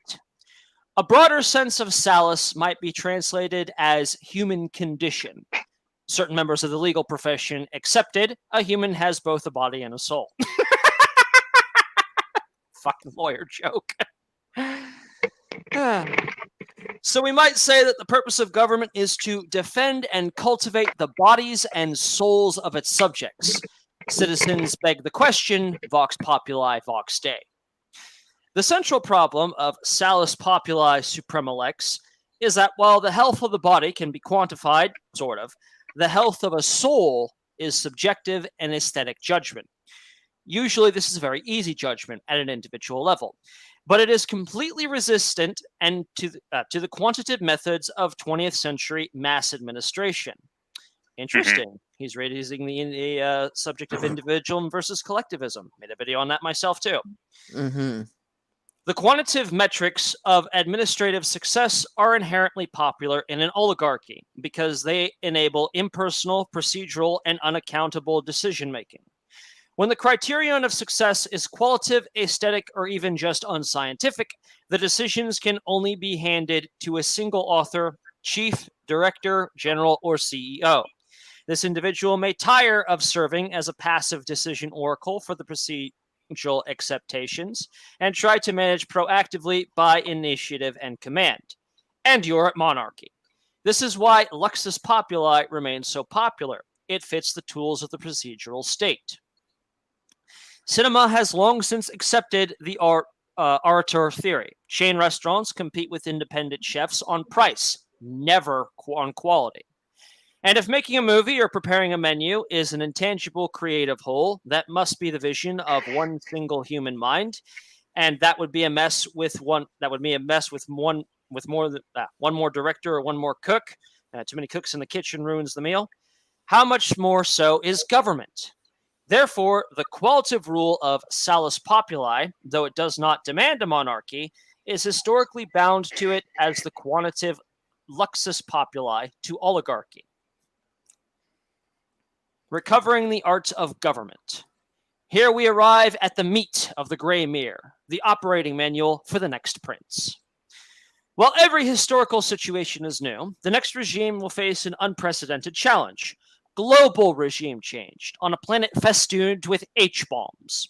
A broader sense of salus might be translated as human condition. certain members of the legal profession accepted a human has both a body and a soul. Fucking lawyer joke. So we might say that the purpose of government is to defend and cultivate the bodies and souls of its subjects. Citizens beg the question, vox populi, vox Dei. The central problem of salus populi suprema lex is that while the health of the body can be quantified, sort of, the health of a soul is subjective and aesthetic judgment. Usually this is a very easy judgment at an individual level, but it is completely resistant and to the quantitative methods of 20th century mass administration. Interesting. He's raising the subject of individualism versus collectivism. Made a video on that myself too. The quantitative metrics of administrative success are inherently popular in an oligarchy because they enable impersonal, procedural, and unaccountable decision-making. When the criterion of success is qualitative, aesthetic, or even just unscientific, the decisions can only be handed to a single author, chief, director, general, or CEO. This individual may tire of serving as a passive decision oracle for the procedural acceptations and try to manage proactively by initiative and command. And you're at monarchy. This is why Luxus Populi remains so popular. It fits the tools of the procedural state. Cinema has long since accepted the auteur theory. Chain restaurants compete with independent chefs on price, never on quality. And if making a movie or preparing a menu is an intangible creative whole, that must be the vision of one single human mind, and that would be a mess with one more director or one more cook. Too many cooks in the kitchen ruins the meal. How much more so is government? Therefore, the qualitative rule of salus populi, though it does not demand a monarchy, is historically bound to it as the quantitative luxus populi to oligarchy. Recovering the art of government. Here we arrive at the meat of the gray mirror, the operating manual for the next prince. While every historical situation is new, the next regime will face an unprecedented challenge. Global regime change on a planet festooned with H-bombs.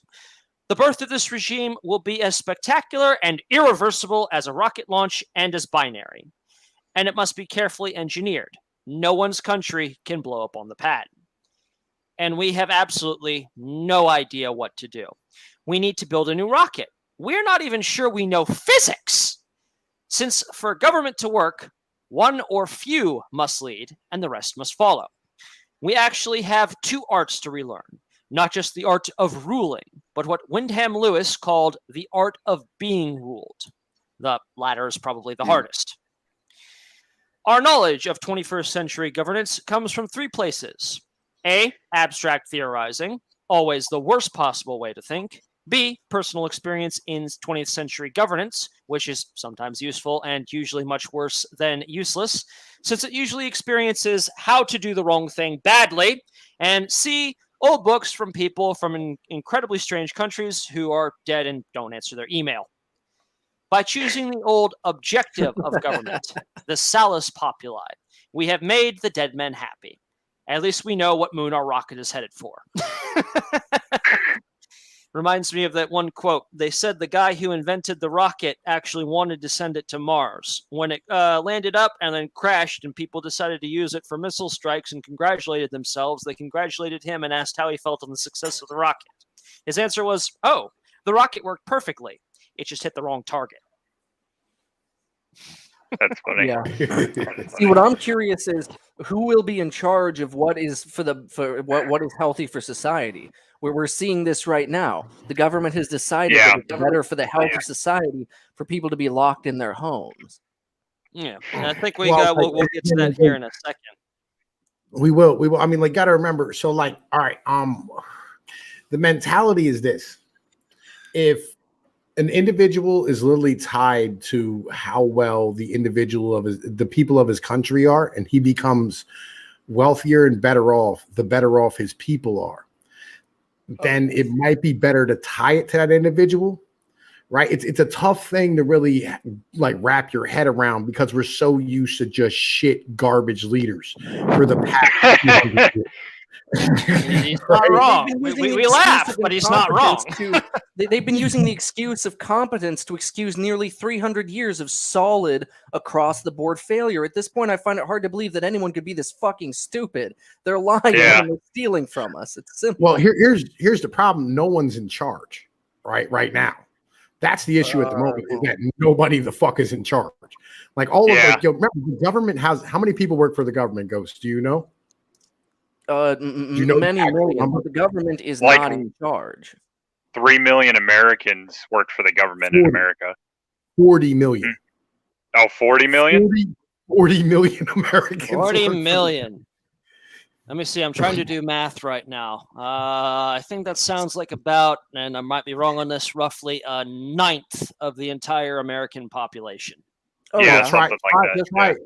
The birth of this regime will be as spectacular and irreversible as a rocket launch and as binary. And it must be carefully engineered. No one's country can blow up on the pad. And we have absolutely no idea what to do. We need to build a new rocket. We're not even sure we know physics. Since for government to work, one or few must lead and the rest must follow. We actually have two arts to relearn, not just the art of ruling, but what Wyndham Lewis called the art of being ruled. The latter is probably the hardest. Our knowledge of 21st century governance comes from three places. A, abstract theorizing, always the worst possible way to think. B, personal experience in 20th century governance, which is sometimes useful and usually much worse than useless, since it usually experiences how to do the wrong thing badly. And C, old books from people from incredibly strange countries who are dead and don't answer their email. By choosing the old objective of government, the salus populi, we have made the dead men happy. At least we know what moon our rocket is headed for. Reminds me of that one quote. They said the guy who invented the rocket actually wanted to send it to Mars. When it landed up and then crashed and people decided to use it for missile strikes and congratulated themselves, they congratulated him and asked how he felt on the success of the rocket. His answer was, oh, the rocket worked perfectly. It just hit the wrong target. That's funny. Yeah. See, what I'm curious is who will be in charge of what is what is healthy for society. Where we're seeing this right now, the government has decided that it's better for the health of society for people to be locked in their homes. Yeah, and I think we'll get to that here in a second. We will. I mean, like, gotta remember. So, like, all right. The mentality is this: if an individual is literally tied to how well the people of his country are, and he becomes wealthier and better off, the better off his people are, then it might be better to tie it to that individual right? It's a tough thing to really like wrap your head around because we're so used to just shit garbage leaders for the past. He's not wrong. We laugh, but he's not wrong. They've been using the excuse of competence to excuse nearly 300 years of solid across-the-board failure. At this point, I find it hard to believe that anyone could be this fucking stupid. They're lying and they're stealing from us. It's simple. Well, here's the problem. No one's in charge, right now. That's the issue at the moment, is that nobody the fuck is in charge. Like all of remember, the government has, how many people work for the government, Ghost? Do you know? Many millions, but the government is not in charge. 3 million Americans worked for the government in America. 40 million. Oh, 40 million? 40 million Americans. 40 million. Let me see. I'm trying to do math right now. I think that sounds like about, and I might be wrong on this, roughly a ninth of the entire American population. Oh, yeah, something like that. That's right.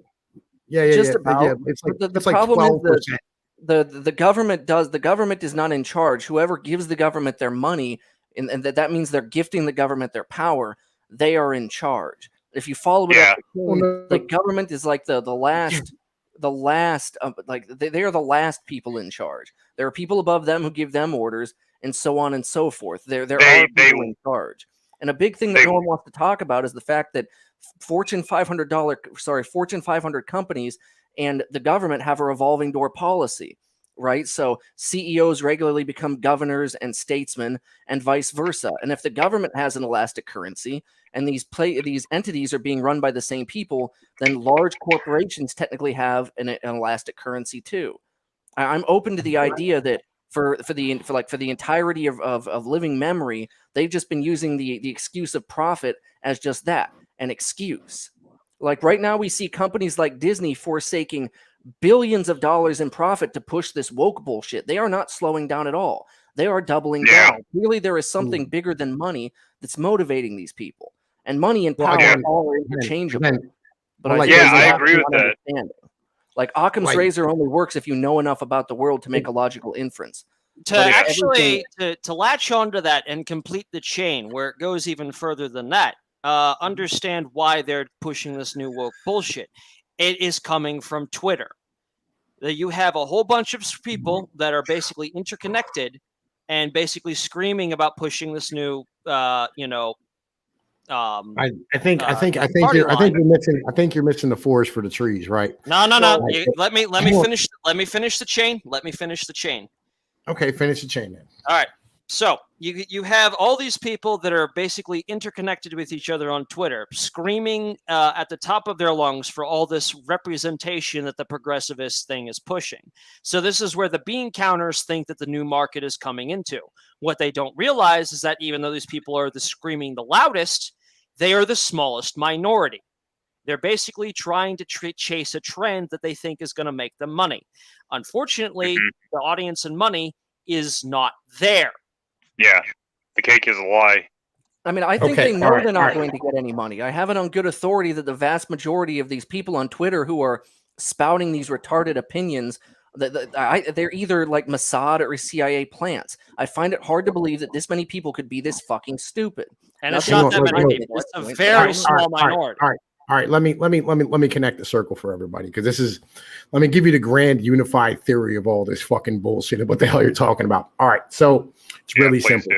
Yeah. Just about. Yeah. It's like, the problem is that the government is not in charge. Whoever gives the government their money, and that means they're gifting the government their power, they are in charge. If you follow it up, the government is like the last like they are the last people in charge. There are people above them who give them orders, and so on and so forth. There are people in charge. And a big thing that no one wants to talk about is the fact that Fortune 500 companies and the government have a revolving door policy, right? So CEOs regularly become governors and statesmen, and vice versa. And if the government has an elastic currency, and these entities are being run by the same people, then large corporations technically have an elastic currency too. I'm open to the idea that for the entirety of living memory, they've just been using the excuse of profit as just that, an excuse. Like right now, we see companies like Disney forsaking billions of dollars in profit to push this woke bullshit. They are not slowing down at all. They are doubling down. Clearly, there is something bigger than money that's motivating these people. And money and power are all interchangeable. But I agree with that. Like Occam's razor only works if you know enough about the world to make a logical inference. To latch onto that and complete the chain where it goes even further than that, understand why they're pushing this new woke bullshit. It is coming from Twitter. That you have a whole bunch of people that are basically interconnected and basically screaming about pushing this new, I think you're missing the forest for the trees, right? No. Let me finish. Let me finish the chain. Okay, finish the chain then. All right. So you have all these people that are basically interconnected with each other on Twitter, screaming at the top of their lungs for all this representation that the progressivist thing is pushing. So this is where the bean counters think that the new market is coming into. What they don't realize is that even though these people are the screaming the loudest, they are the smallest minority. They're basically trying to chase a trend that they think is going to make them money. Unfortunately, the audience and money is not there. Yeah, the cake is a lie. I mean, I think they know they're not going to get any money. I have it on good authority that the vast majority of these people on Twitter who are spouting these retarded opinions, they're either like Mossad or CIA plants. I find it hard to believe that this many people could be this fucking stupid. And it's not that many people. It's a very small minority. All right, let me connect the circle for everybody, because this is, let me give you the grand unified theory of all this fucking bullshit and what the hell you're talking about. All right, so it's really simple.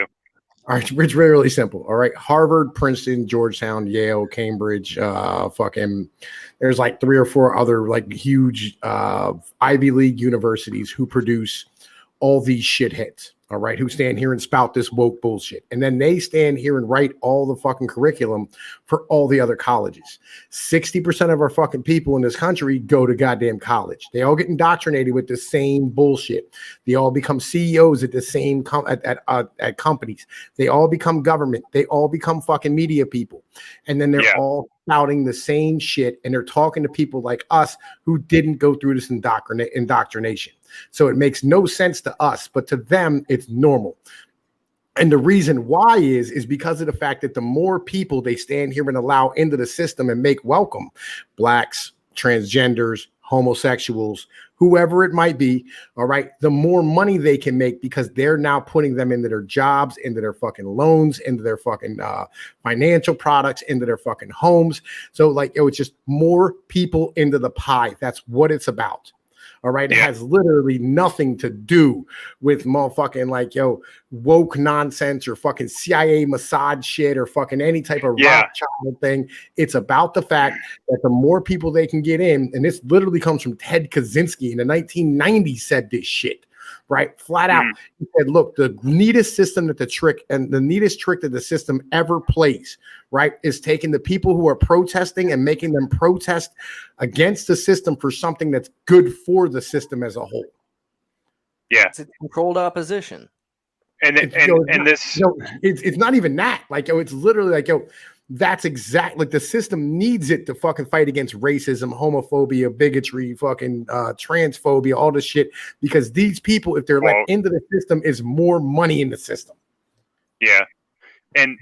All right, it's really, really simple. All right, Harvard, Princeton, Georgetown, Yale, Cambridge, there's like 3 or 4 other like huge Ivy League universities who produce all these shitheads. All right, who stand here and spout this woke bullshit. And then they stand here and write all the fucking curriculum for all the other colleges. 60% of our fucking people in this country go to goddamn college. They all get indoctrinated with the same bullshit. They all become CEOs at the same at companies. They all become government. They all become fucking media people. And then they're all spouting the same shit, and they're talking to people like us who didn't go through this indoctrination. So it makes no sense to us, but to them, it's normal. And the reason why is because of the fact that the more people they stand here and allow into the system and make welcome, blacks, transgenders, homosexuals, whoever it might be, all right, the more money they can make because they're now putting them into their jobs, into their fucking loans, into their fucking financial products, into their fucking homes. So like, it was just more people into the pie. That's what it's about. All right. It has literally nothing to do with motherfucking like, woke nonsense or fucking CIA Mossad shit or fucking any type of Rothschild thing. It's about the fact that the more people they can get in, and this literally comes from Ted Kaczynski in the 1990s said this shit. Right, flat out. He said, "Look, the neatest system that the neatest trick that the system ever plays, right, is taking the people who are protesting and making them protest against the system for something that's good for the system as a whole." Yeah, it's a controlled opposition, and it's not even that. Like, it's literally like, that's exactly like the system needs it to fucking fight against racism, homophobia, bigotry, fucking transphobia, all this shit. Because these people, if they're let into the system, is more money in the system. Yeah, and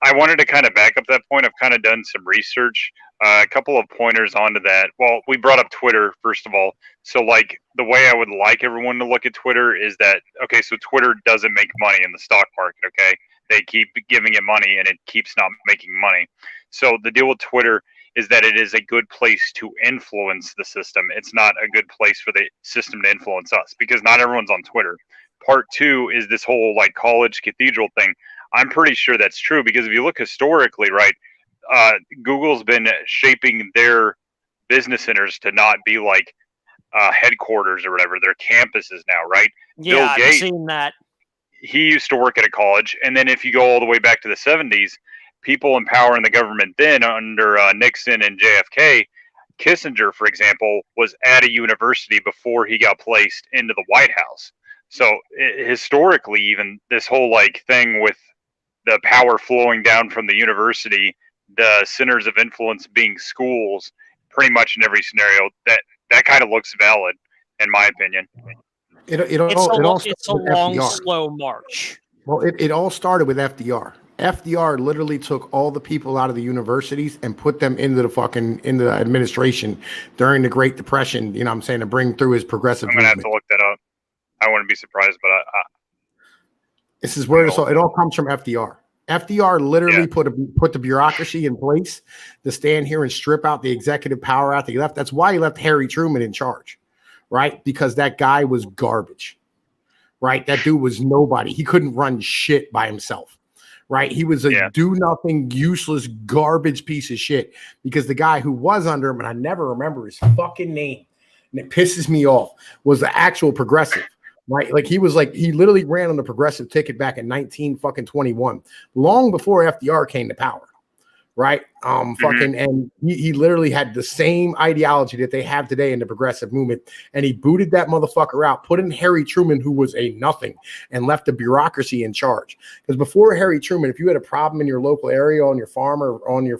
I wanted to kind of back up that point. I've kind of done some research, a couple of pointers onto that. Well, we brought up Twitter first of all. So like the way I would like everyone to look at Twitter is that, okay, so Twitter doesn't make money in the stock market, okay? They keep giving it money and it keeps not making money. So the deal with Twitter is that it is a good place to influence the system. It's not a good place for the system to influence us because not everyone's on Twitter. Part two is this whole like college cathedral thing. I'm pretty sure that's true because if you look historically, right, Google's been shaping their business centers to not be like headquarters or whatever, their campuses now, right? Yeah, I've seen that. He used to work at a college, and then if you go all the way back to the 70s, people in power in the government then under Nixon and JFK, Kissinger, for example, was at a university before he got placed into the White House. So historically, even this whole like thing with the power flowing down from the university, the centers of influence being schools, pretty much in every scenario, that kind of looks valid, in my opinion. It's a long, slow march. Well, it all started with FDR. FDR literally took all the people out of the universities and put them into the administration during the Great Depression. You know what I'm saying, to bring through his progressive movement. I'm gonna have to look that up. I wouldn't be surprised, but this is where it all comes from. FDR. FDR literally put the bureaucracy in place to stand here and strip out the executive power out that he left. That's why he left Harry Truman in charge. Right? Because that guy was garbage, right? That dude was nobody. He couldn't run shit by himself, right? He was a do-nothing, useless, garbage piece of shit because the guy who was under him, and I never remember his fucking name, and it pisses me off, was the actual progressive, right? Like he literally ran on the progressive ticket back in 1921, long before FDR came to power. Right. And he literally had the same ideology that they have today in the progressive movement. And he booted that motherfucker out, put in Harry Truman, who was a nothing, and left the bureaucracy in charge. Because before Harry Truman, if you had a problem in your local area, on your farm or on your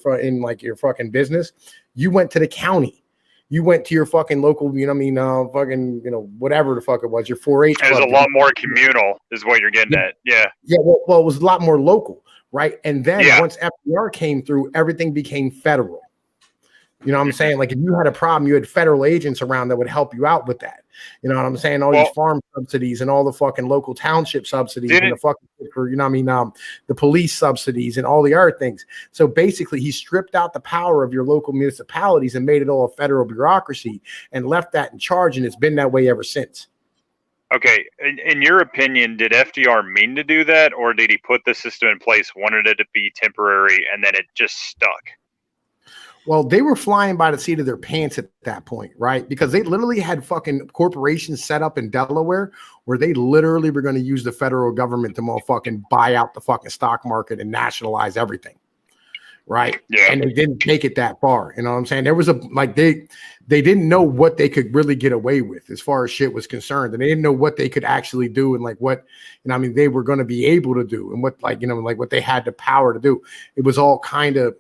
your fucking business, you went to the county. You went to your fucking local, whatever the fuck it was, your 4-H. It was a lot more communal, is what you're getting at. Yeah. Yeah. Well, it was a lot more local. Right. And then once FDR came through, everything became federal. You know what I'm saying? Like if you had a problem, you had federal agents around that would help you out with that. You know what I'm saying? All these farm subsidies and all the fucking local township subsidies and the fucking, the police subsidies and all the other things. So basically he stripped out the power of your local municipalities and made it all a federal bureaucracy and left that in charge. And it's been that way ever since. Okay, in your opinion, did FDR mean to do that, or did he put the system in place, wanted it to be temporary, and then it just stuck? Well, they were flying by the seat of their pants at that point, right? Because they literally had fucking corporations set up in Delaware where they literally were going to use the federal government to motherfucking buy out the fucking stock market and nationalize everything. Right. Yeah. And they didn't take it that far. You know what I'm saying? There was they didn't know what they could really get away with as far as shit was concerned. And they didn't know what they could actually do and like what, they were going to be able to do and what, what they had the power to do. It was all kind of,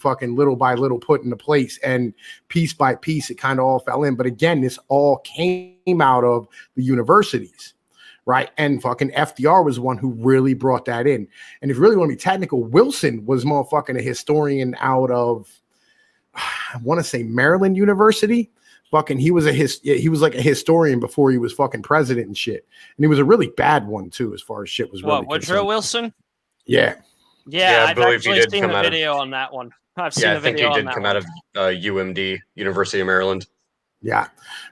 fucking little by little put into place, and piece by piece, it kind of all fell in. But again, this all came out of the universities. Right. And fucking FDR was the one who really brought that in. And if you really want to be technical, Wilson was motherfucking a historian out of, I want to say Maryland University, fucking he was like a historian before he was fucking president and shit. And he was a really bad one too, as far as shit was really Woodrow concerned. Wilson? Yeah. Yeah, I've actually seen the video on that one. I've seen the video on that one. I think he did come out of UMD, University of Maryland. Yeah,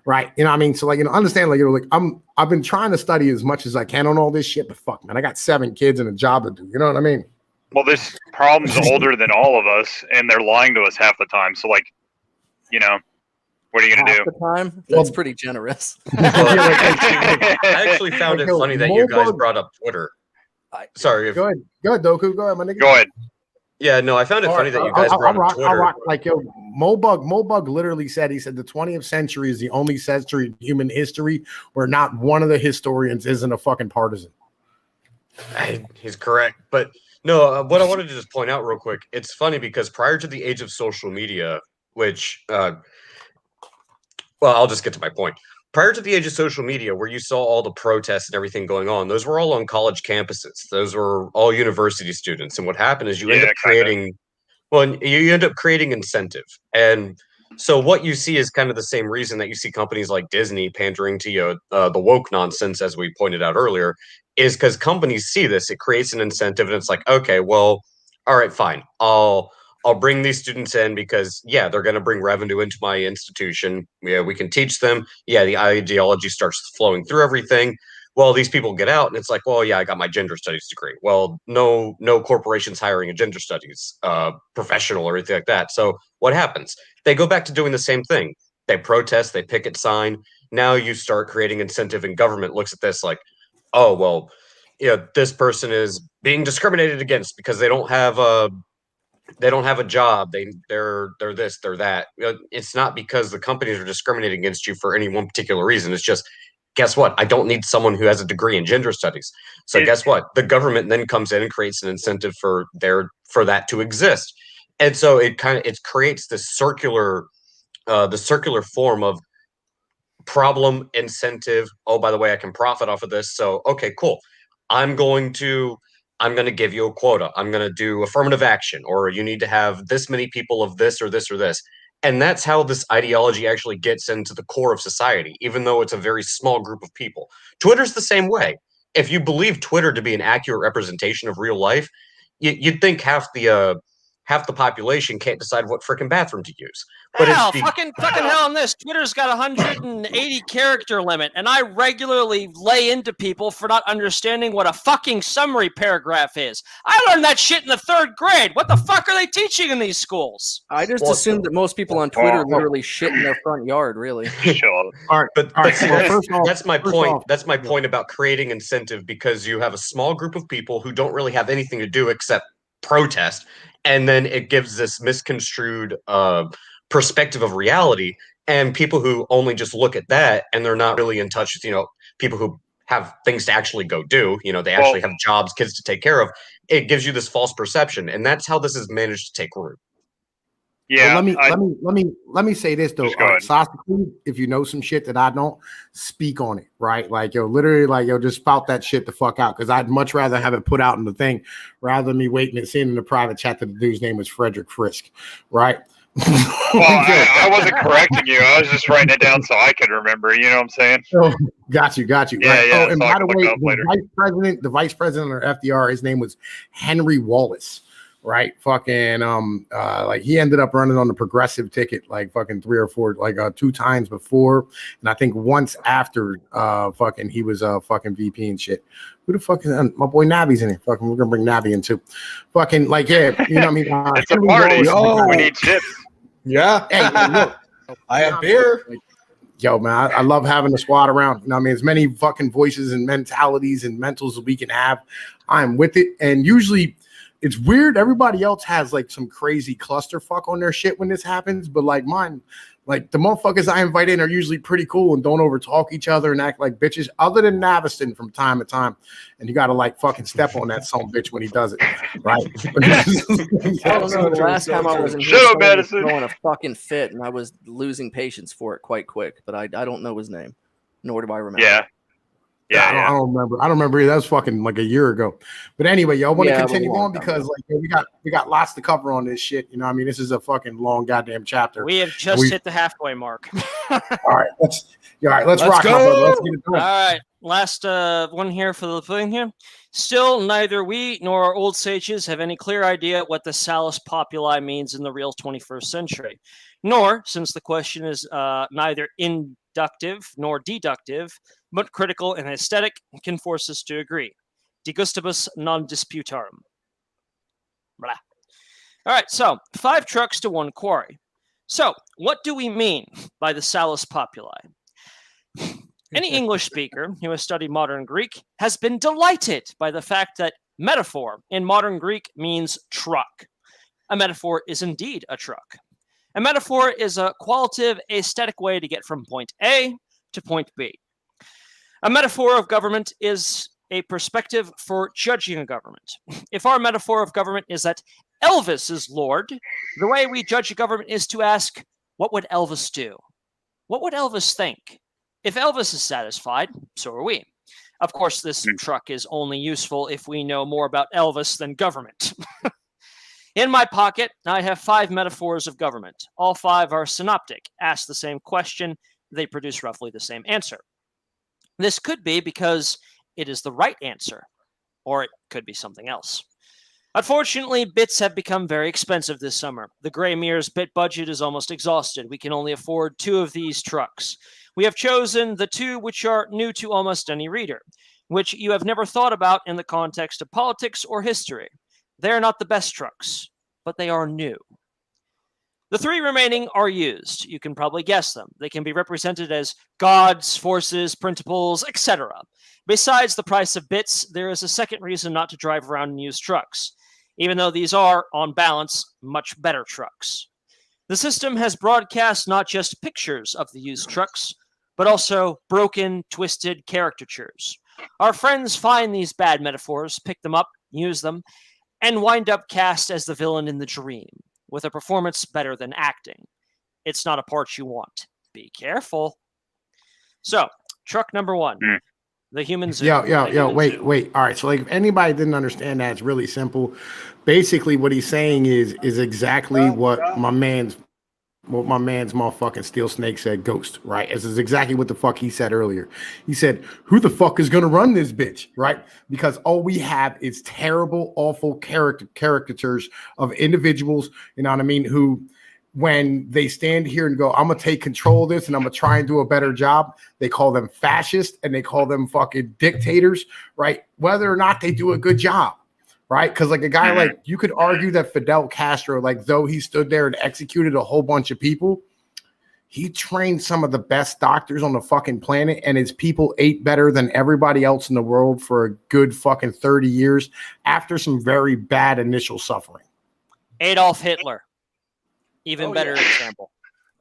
right. You know what I mean? So like, understand, like, like I've been trying to study as much as I can on all this shit, but fuck, man, I got 7 kids and a job to do. You know what I mean? Well, this problem's older than all of us, and they're lying to us half the time. So like, what are you gonna do? Half the time? That's pretty generous. I actually found it funny that you guys brought up Twitter. Sorry. Go ahead, Doku. Go ahead, my nigga. Go ahead. Yeah, no, I found it funny that you guys brought up Twitter. Like, Moldbug literally said, he said the 20th century is the only century in human history where not one of the historians isn't a fucking partisan. He's correct. But no, what I wanted to just point out real quick, it's funny because prior to the age of social media, which, well, I'll just get to my point. Prior to the age of social media, where you saw all the protests and everything going on, those were all on college campuses. Those were all university students. And what happened is you end up creating, you end up creating incentive. And so what you see is kind of the same reason that you see companies like Disney pandering to the woke nonsense, as we pointed out earlier, is because companies see this. It creates an incentive, and it's like, okay, well, all right, fine. I'll bring these students in because, yeah, they're going to bring revenue into my institution. Yeah, we can teach them. Yeah, the ideology starts flowing through everything. Well, these people get out, and it's like, well, yeah, I got my gender studies degree. Well, no corporation's hiring a gender studies professional or anything like that. So what happens? They go back to doing the same thing. They protest. They picket sign. Now you start creating incentive, and government looks at this like, oh, well, this person is being discriminated against because they don't have a job. They're this, they're that. It's not because the companies are discriminating against you for any one particular reason. It's just, guess what? I don't need someone who has a degree in gender studies. So guess what? The government then comes in and creates an incentive for that to exist. And so it creates this circular form of problem, incentive. Oh, by the way, I can profit off of this. So, okay, cool. I'm going to give you a quota. I'm going to do affirmative action, or you need to have this many people of this or this or this. And that's how this ideology actually gets into the core of society, even though it's a very small group of people. Twitter's the same way. If you believe Twitter to be an accurate representation of real life, you'd think half the population can't decide what freaking bathroom to use. But fucking hell on this. Twitter's got 180 character limit, and I regularly lay into people for not understanding what a fucking summary paragraph is. I learned that shit in the 3rd grade. What the fuck are they teaching in these schools? I just assumed that most people on Twitter literally shit in their front yard, really. All right, see, that's my point. That's my point about creating incentive, because you have a small group of people who don't really have anything to do except protest, and then it gives this misconstrued perspective of reality, and people who only just look at that and they're not really in touch with people who have things to actually go do, they actually have jobs, kids to take care of. It gives you this false perception, and that's how this has managed to take root. Yeah. Well, let me say this though. Sasuke, if you know some shit that I don't, speak on it, right? Like, literally, like, just spout that shit the fuck out, because I'd much rather have it put out in the thing rather than me waiting and seeing in the private chat that the dude's name was Frederick Frisk, right? Well, I wasn't correcting you. I was just writing it down so I could remember. You know what I'm saying? Oh, got you. Yeah, right. yeah. Oh, and by the way, the vice president or FDR, his name was Henry Wallace. Right, fucking like he ended up running on the progressive ticket like fucking 3 or 4, like 2 times before, and I think once after fucking he was fucking VP and shit. Who the fuck is my boy Navi's in here? Fucking, we're gonna bring Navi in too. Fucking, like, yeah, you know what I mean? It's a party. We need chips. Yeah. Hey, look, I have beer. Yo, man, I love having a squad around. You know what I mean? As many fucking voices and mentalities and mentals as we can have, I'm with it. And usually it's weird. Everybody else has like some crazy clusterfuck on their shit when this happens, but like mine, like the motherfuckers I invite in are usually pretty cool and don't overtalk each other and act like bitches, other than Naviston from time to time. And you got to like fucking step on that son bitch when he does it, right? I don't know. The last time I was in here, someone was throwing a fucking fit, and I was losing patience for it quite quick. But I don't know his name, nor do I remember. Yeah. I don't remember. I don't remember either. That was fucking like a year ago. But anyway, y'all want to continue on because like we got lots to cover on this shit. You know, I mean, this is a fucking long goddamn chapter. We have just hit the halfway mark. All right, let's rock, go. my brother. Let's get it done. All right, last one here for the thing here. Still, neither we nor our old sages have any clear idea what the salus populi means in the real 21st century. Nor, since the question is neither inductive nor deductive, but critical and aesthetic, can force us to agree. De gustibus non disputarum. Blah. All right, so 5 trucks to 1 quarry. So, what do we mean by the salus populi? Any English speaker who has studied modern Greek has been delighted by the fact that metaphor in modern Greek means truck. A metaphor is indeed a truck. A metaphor is a qualitative, aesthetic way to get from point A to point B. A metaphor of government is a perspective for judging a government. If our metaphor of government is that Elvis is Lord, the way we judge a government is to ask, what would Elvis do? What would Elvis think? If Elvis is satisfied, so are we. Of course, this truck is only useful if we know more about Elvis than government. In my pocket, I have 5 metaphors of government. All 5 are synoptic, ask the same question, they produce roughly the same answer. This could be because it is the right answer, or it could be something else. Unfortunately, bits have become very expensive this summer. The Grey Mirror's bit budget is almost exhausted. We can only afford 2 of these trucks. We have chosen the 2 which are new to almost any reader, which you have never thought about in the context of politics or history. They are not the best trucks, but they are new. The 3 remaining are used. You can probably guess them. They can be represented as gods, forces, principles, etc. Besides the price of bits, there is a second reason not to drive around in used trucks, even though these are, on balance, much better trucks. The system has broadcast not just pictures of the used trucks, but also broken, twisted caricatures. Our friends find these bad metaphors, pick them up, use them, and wind up cast as the villain in the dream, with a performance better than acting. It's not a part you want. Be careful. So, truck number 1. The human zoo. Wait. All right. So, like, if anybody didn't understand that, it's really simple. Basically, what he's saying is exactly what my man's motherfucking Steel Snake said, Ghost, right? This is exactly what the fuck he said earlier. He said, who the fuck is gonna run this bitch, right? Because all we have is terrible, awful caricatures of individuals, you know what I mean, who, when they stand here and go, I'm gonna take control of this and I'm gonna try and do a better job, they call them fascist and they call them fucking dictators, right? Whether or not they do a good job. Right? Because like a guy like, you could argue that Fidel Castro, like though he stood there and executed a whole bunch of people, he trained some of the best doctors on the fucking planet and his people ate better than everybody else in the world for a good fucking 30 years after some very bad initial suffering. Adolf Hitler. Even better example.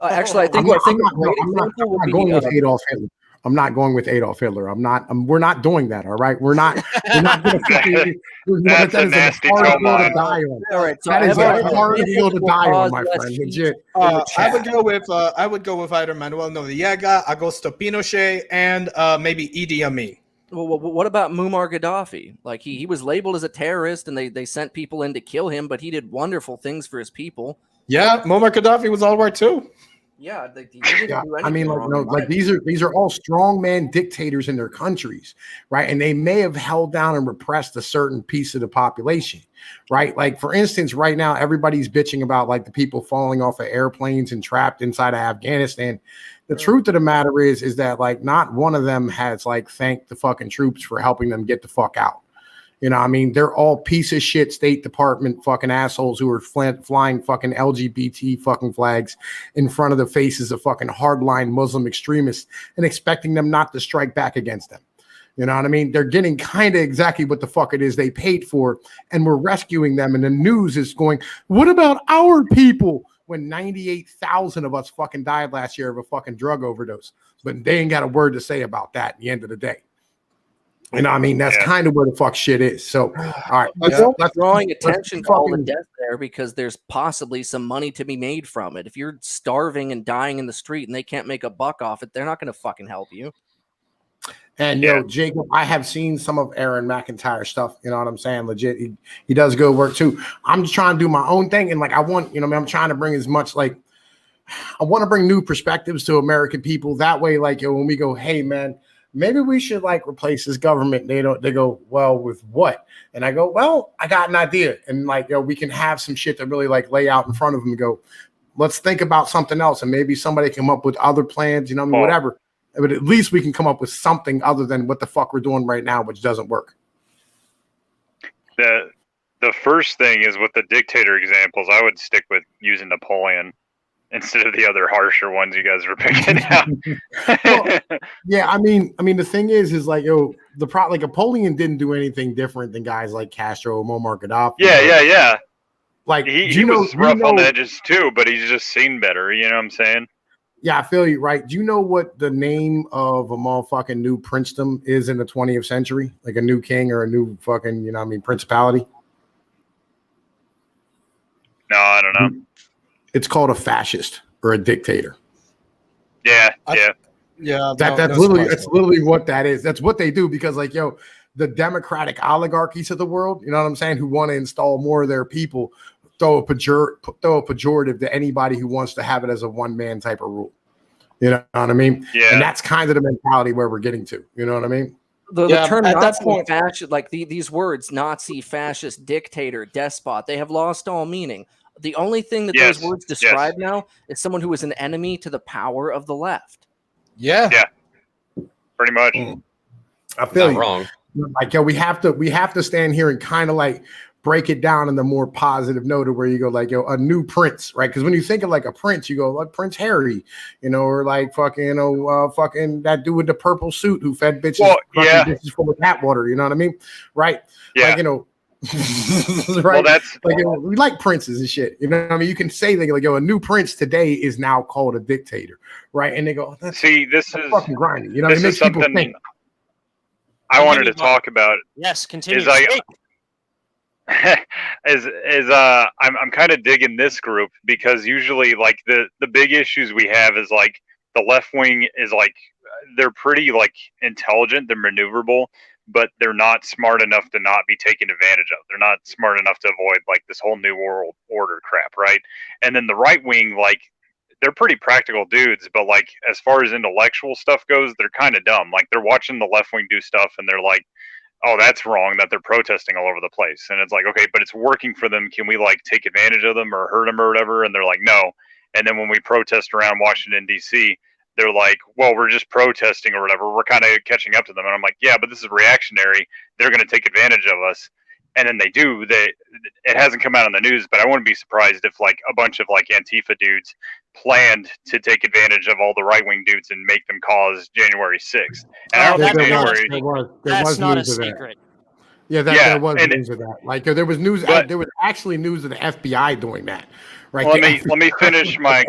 Actually, I think I'm not going with Adolf Hitler. I'm not going with Adolf Hitler. We're not doing that. All right. We're not going to That's a nasty hard hill to die on. All right. So that is a hard hill to die on, my friend. Legit. I would go with either Manuel Noriega, Augusto Pinochet, and maybe Idi Amin. Well, what about Muammar Gaddafi? Like he was labeled as a terrorist, and they sent people in to kill him, but he did wonderful things for his people. Yeah, Muammar Gaddafi was all right too. Yeah, I mean, these are all strongman dictators in their countries, right? And they may have held down and repressed a certain piece of the population, right? Like, for instance, right now, everybody's bitching about like the people falling off of airplanes and trapped inside of Afghanistan. The truth of the matter is that like not one of them has like thanked the fucking troops for helping them get the fuck out. You know, I mean, they're all piece of shit State Department fucking assholes who are flying fucking LGBT fucking flags in front of the faces of fucking hardline Muslim extremists and expecting them not to strike back against them. You know what I mean? They're getting kind of exactly what the fuck it is they paid for, and we're rescuing them. And the news is going, what about our people? When 98,000 of us fucking died last year of a fucking drug overdose. But they ain't got a word to say about that at the end of the day. You know, I mean, that's kind of where the fuck shit is. So, all right, let's drawing attention to all the death there because there's possibly some money to be made from it. If you're starving and dying in the street and they can't make a buck off it, they're not going to fucking help you. And yo, Jacob, I have seen some of Aaron McIntyre's stuff. You know what I'm saying? Legit, he does good work too. I'm just trying to do my own thing, and like I want, I'm trying to bring as much like I want to bring new perspectives to American people. That way, like when we go, hey man, maybe we should like replace this government. They go, well, with what? And I go, well, I got an idea, and like we can have some shit to really like lay out in front of them and go, let's think about something else, and maybe somebody come up with other plans. Whatever. But at least we can come up with something other than what the fuck we're doing right now, which doesn't work. The first thing is with the dictator examples, I would stick with using Napoleon instead of the other harsher ones you guys were picking out. Well, yeah, I mean, the thing is like like Napoleon didn't do anything different than guys like Castro or Muammar Gaddafi. Yeah. Like he was rough on the edges too, but he's just seen better. You know what I'm saying? Yeah, I feel you, right? Do you know what the name of a motherfucking new princedom is in the 20th century? Like a new king or a new fucking, principality? No, I don't know. It's called a fascist or a dictator. Yeah. That's literally what that is. That's what they do because, like, the democratic oligarchies of the world, you know what I'm saying, who want to install more of their people, throw a pejorative to anybody who wants to have it as a one-man type of rule. You know what I mean? Yeah. And that's kind of the mentality where we're getting to. You know what I mean? The term at Nazi, that point, fascist, like these words, Nazi, fascist, dictator, despot, they have lost all meaning. The only thing that those words describe now is someone who is an enemy to the power of the left. Yeah. Pretty much. I feel not wrong. Like, we have to stand here and kind of like break it down in the more positive note of where you go like, a new prince, right? Because when you think of like a prince, you go like Prince Harry, or like fucking, fucking that dude with the purple suit who fed bitches, bitches full of tap water. You know what I mean? Right? Yeah. Like, right. Well, that's like we like princes and shit. You know what I mean? You can say like, a new prince today is now called a dictator, right? And they go, this is fucking grinding. You know what I mean? It makes people think. I wanted to talk about. Yes, continue. I'm kind of digging this group because usually like the big issues we have is like the left wing is like they're pretty like intelligent, they're maneuverable, but they're not smart enough to not be taken advantage of. They're not smart enough to avoid like this whole new world order crap, right? And then the right wing, like they're pretty practical dudes, but like as far as intellectual stuff goes, they're kind of dumb. Like they're watching the left wing do stuff and they're like, oh, that's wrong that they're protesting all over the place. And it's like, okay, but it's working for them. Can we like take advantage of them or hurt them or whatever? And they're like, no. And then when we protest around Washington, D.C., they're like, well, we're just protesting or whatever. We're kind of catching up to them. And I'm like, yeah, but this is reactionary. They're going to take advantage of us. And then they do. It hasn't come out on the news, but I wouldn't be surprised if like a bunch of like Antifa dudes planned to take advantage of all the right-wing dudes and make them cause January 6th. And I don't think January. That's not a secret. Yeah, there was news of that. Like there was news. There was actually news of the FBI doing that. Right. Well, let me finish my.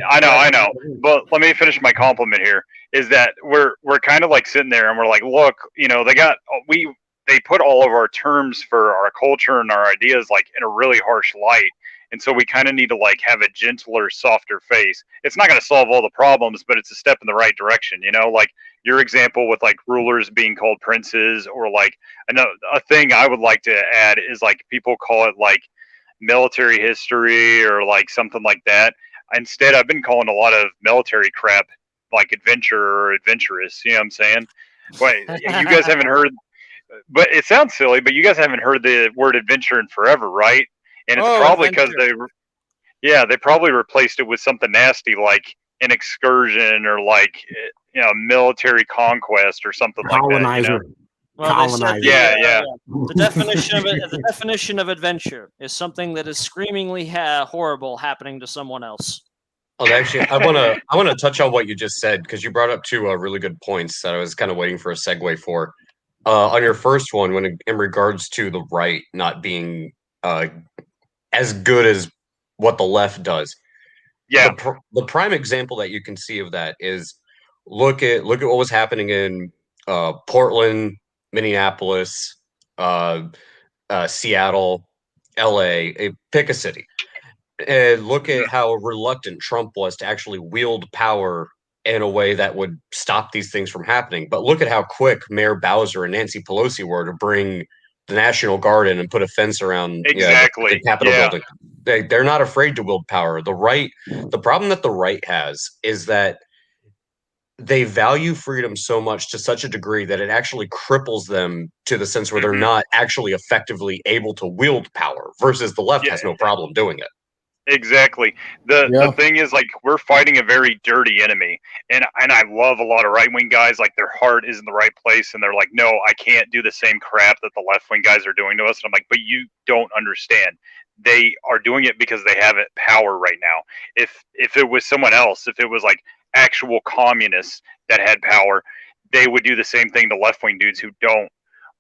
I know. But let me finish my compliment here. Is that we're kind of like sitting there and we're like, look, they put all of our terms for our culture and our ideas like in a really harsh light. And so we kind of need to like have a gentler, softer face. It's not going to solve all the problems, but it's a step in the right direction. Like your example with like rulers being called princes, or like a thing I would like to add is like people call it like military history or like something like that. Instead, I've been calling a lot of military crap like adventure or adventurous. You know what I'm saying? But you guys haven't heard. But it sounds silly, but you guys haven't heard the word adventure in forever, right? And it's probably because they probably replaced it with something nasty like an excursion or like military conquest or something like that. Well, colonizer. Yeah. The definition of adventure is something that is screamingly horrible happening to someone else. Oh, actually, I want to touch on what you just said because you brought up two really good points that I was kind of waiting for a segue for. On your first one, when in regards to the right not being as good as what the left does, the prime example that you can see of that is look at what was happening in Portland, Minneapolis, Seattle, LA, pick a city, and look at how reluctant Trump was to actually wield power in a way that would stop these things from happening. But look at how quick Mayor Bowser and Nancy Pelosi were to bring the National Guard in and put a fence around the Capitol building. They're not afraid to wield power. The problem that the right has is that they value freedom so much to such a degree that it actually cripples them to the sense where they're not actually effectively able to wield power, versus the left has no problem doing it. Exactly. The thing is, like, we're fighting a very dirty enemy, and I love a lot of right wing guys. Like, their heart is in the right place, and they're like, no, I can't do the same crap that the left wing guys are doing to us. And I'm like, but you don't understand. They are doing it because they have power right now. If it was someone else, if it was like actual communists that had power, they would do the same thing to left wing dudes who don't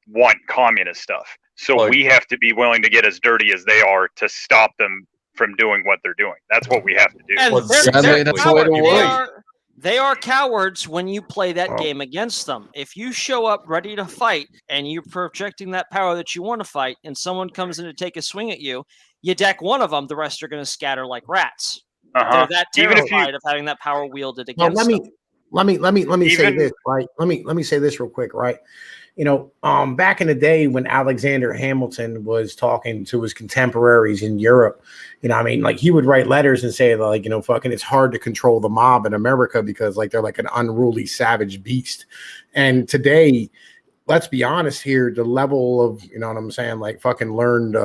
want communist stuff. So we have to be willing to get as dirty as they are to stop them from doing what they're doing. That's what we have to do. And they are cowards when you play that game against them. If you show up ready to fight and you're projecting that power that you want to fight, and someone comes in to take a swing at you, you deck one of them, the rest are going to scatter like rats. They're that terrified of having that power wielded against them. Let me say this, right? Let me say this real quick, right? You know, back in the day when Alexander Hamilton was talking to his contemporaries in Europe, you know, I mean, like, he would write letters and say, like, you know, fucking, it's hard to control the mob in America because, like, they're like an unruly savage beast. And today, let's be honest here, the level of, you know what I'm saying, like, fucking learned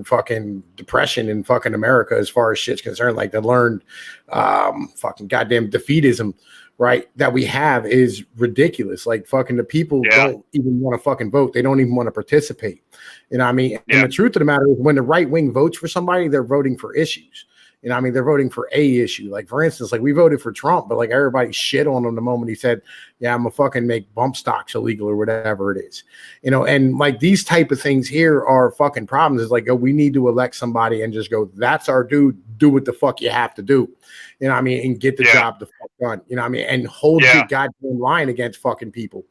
fucking depression in fucking America as far as shit's concerned, like the learned fucking goddamn defeatism, right, that we have is ridiculous. Like, fucking the people don't even want to fucking vote. They don't even want to participate. You know what I mean? And the truth of the matter is, when the right wing votes for somebody, they're voting for issues. You know what I mean? They're voting for a issue. Like, for instance, like, we voted for Trump, but like, everybody shit on him the moment he said, yeah, I'm gonna fucking make bump stocks illegal or whatever it is. You know, and like, these type of things here are fucking problems. It's like, oh, we need to elect somebody and just go, that's our dude, do what the fuck you have to do. You know what I mean? And get the job the fuck done. You know what I mean? And hold your goddamn line against fucking people.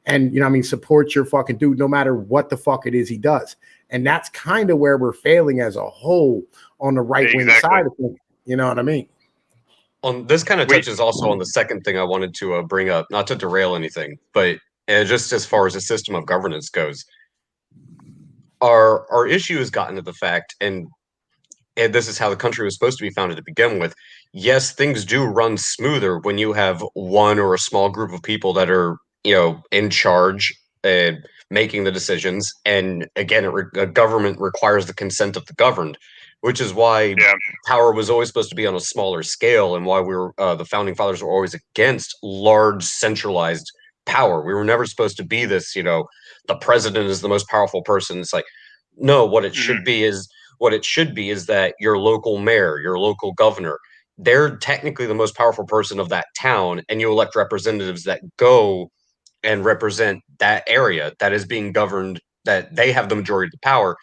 And, you know what I mean? Support your fucking dude no matter what the fuck it is he does. And that's kind of where we're failing as a whole on the right wing side of things. You know what I mean? On this kind of touches also on the second thing I wanted to bring up, not to derail anything, but just as far as the system of governance goes, our issue has gotten to the fact, and this is how the country was supposed to be founded to begin with. Yes, things do run smoother when you have one or a small group of people that are, you know, in charge, making the decisions. And again, a government requires the consent of the governed, which is why power was always supposed to be on a smaller scale, and why we were the founding fathers were always against large centralized power. We were never supposed to be this, you know, the president is the most powerful person. It's like, no, what it should be is that your local mayor, your local governor, they're technically the most powerful person of that town, and you elect representatives that go and represent that area that is being governed, that they have the majority of the power,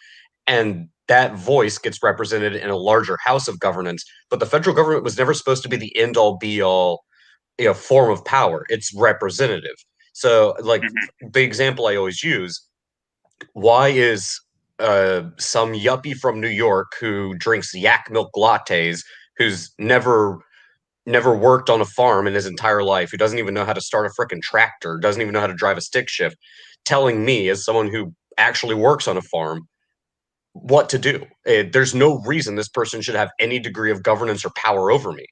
and that voice gets represented in a larger house of governance. But the federal government was never supposed to be the end all be all, you know, form of power. It's representative. So, like, the example I always use, why is some yuppie from New York who drinks yak milk lattes, who's never worked on a farm in his entire life, who doesn't even know how to start a freaking tractor, doesn't even know how to drive a stick shift, telling me, as someone who actually works on a farm, what to do? There's no reason this person should have any degree of governance or power over me.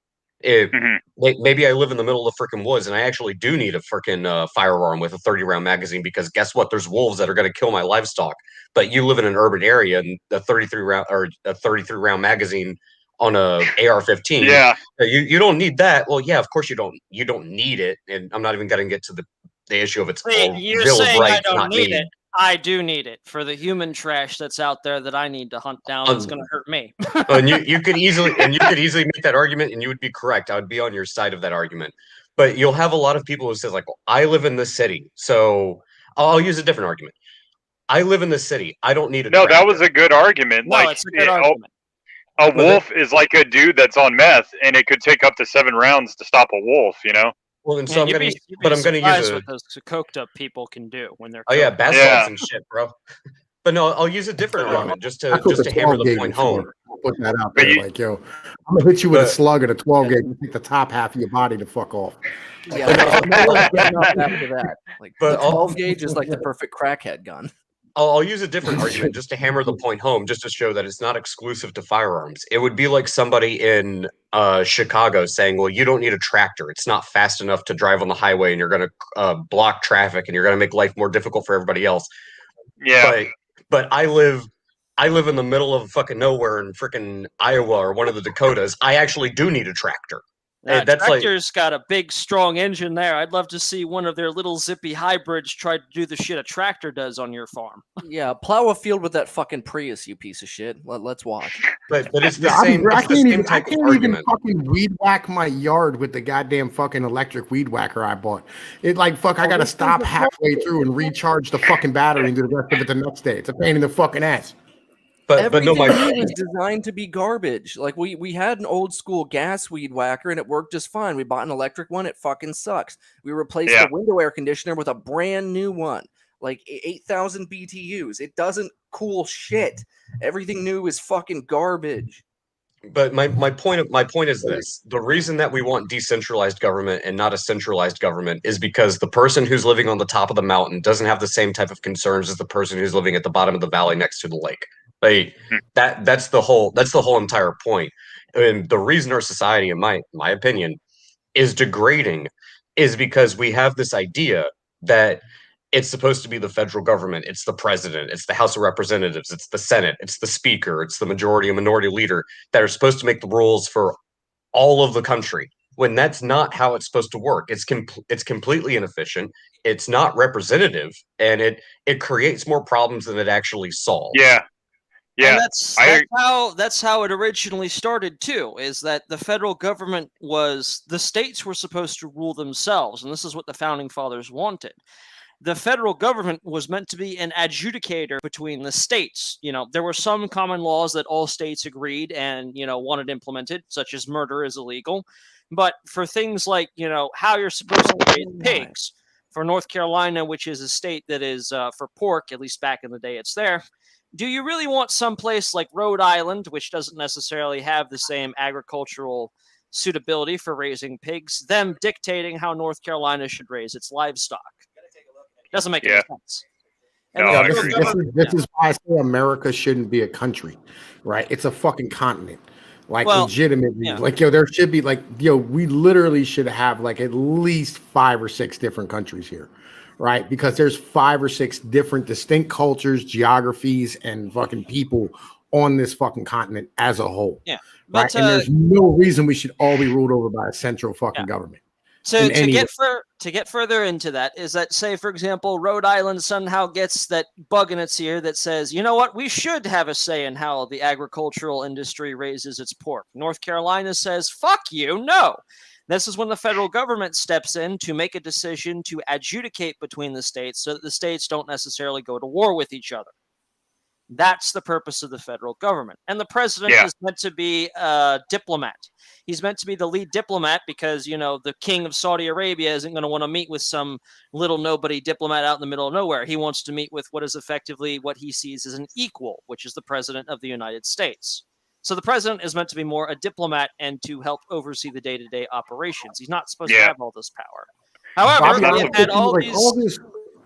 Maybe I live in the middle of the freaking woods, and I actually do need a freaking firearm with a 30-round magazine, because guess what? There's wolves that are going to kill my livestock. But you live in an urban area, and a 33-round magazine on a AR-15. You don't need that. Well, yeah, of course you don't. You don't need it, and I'm not even going to get to the issue of its you're Bill saying of Rights, I don't not need me. it. I do need it for the human trash that's out there that I need to hunt down. That's going to hurt me. And you could easily make that argument, and you would be correct. I would be on your side of that argument. But you'll have a lot of people who say, like, well, I live in this city, so I'll use a different argument. I live in the city. I don't need a tractor. That was a good argument. No, it's a good argument. A wolf is like a dude that's on meth, and it could take up to 7 rounds to stop a wolf, you know? Well, and so I'm going to use what those coked up people can do when they're. Oh yeah, bath salts and shit, bro. But no, I'll use a different argument just to hammer the point home. put that out But there. you- Like, yo, I'm gonna hit you with a But- slug at a 12 gauge and take the top half of your body to fuck off. Yeah, no one's getting up after that. Like But the 12 gauge is like the perfect crackhead gun. I'll use a different argument just to hammer the point home, just to show that it's not exclusive to firearms. It would be like somebody in Chicago saying, well, you don't need a tractor. It's not fast enough to drive on the highway, and you're going to block traffic, and you're going to make life more difficult for everybody else. Yeah. But I live in the middle of fucking nowhere in freaking Iowa or one of the Dakotas. I actually do need a tractor. And that's like, Tractor's got a big, strong engine there. I'd love to see one of their little zippy hybrids try to do the shit a tractor does on your farm. Yeah, plow a field with that fucking Prius, you piece of shit. Let's watch. but it's the I same, mean, I it's the can't same even, I type of can't even argument. fucking weed whack my yard with the goddamn fucking electric weed whacker I bought. It like fuck, I gotta stop halfway through and recharge the fucking battery and do the rest of it the next day. It's a pain in the fucking ass. But no, Everything new is designed to be garbage. Like we had an old school gas weed whacker and it worked just fine. We bought an electric one. It fucking sucks. We replaced Yeah. the window air conditioner with a brand new one, like 8,000 BTUs. It doesn't cool shit. Everything new is fucking garbage. But my point is this: the reason that we want decentralized government and not a centralized government is because the person who's living on the top of the mountain doesn't have the same type of concerns as the person who's living at the bottom of the valley next to the lake. Like that's the whole entire point. And the reason our society, in my opinion, is degrading is because we have this idea that it's supposed to be the federal government, it's the president, it's the House of Representatives, it's the Senate, it's the speaker, it's the majority and minority leader that are supposed to make the rules for all of the country, when that's not how it's supposed to work. It's completely inefficient, it's not representative, and it creates more problems than it actually solves. Yeah. And Yeah. that's how it originally started too, is that the federal government the states were supposed to rule themselves, and this is what the founding fathers wanted. The federal government was meant to be an adjudicator between the states. There were some common laws that all states agreed and, wanted implemented, such as murder is illegal. But for things like, how you're supposed to raise pigs, for North Carolina, which is a state that is for pork, at least back in the day it's there, do you really want someplace like Rhode Island, which doesn't necessarily have the same agricultural suitability for raising pigs, them dictating how North Carolina should raise its livestock? Doesn't make any sense. And No, the I federal agree. government- This is why I say America shouldn't be a country, right? It's a fucking continent. Like, Well, legitimately, yeah. like, yo, there should be like, yo, we literally should have like at least 5 or 6 different countries here, right? Because there's 5 or 6 different distinct cultures, geographies, and fucking people on this fucking continent as a whole. Yeah. Right. But And there's no reason we should all be ruled over by a central fucking government. So in to any get further into that is that, say, for example, Rhode Island somehow gets that bug in its ear that says, you know what, we should have a say in how the agricultural industry raises its pork. North Carolina says, fuck you, no. This is when the federal government steps in to make a decision to adjudicate between the states so that the states don't necessarily go to war with each other. That's the purpose of the federal government. And the president is meant to be a diplomat. He's meant to be the lead diplomat because, the king of Saudi Arabia isn't going to want to meet with some little nobody diplomat out in the middle of nowhere. He wants to meet with what is effectively what he sees as an equal, which is the president of the United States. So the president is meant to be more a diplomat and to help oversee the day-to-day operations. He's not supposed to have all this power. However, Bobby, they've had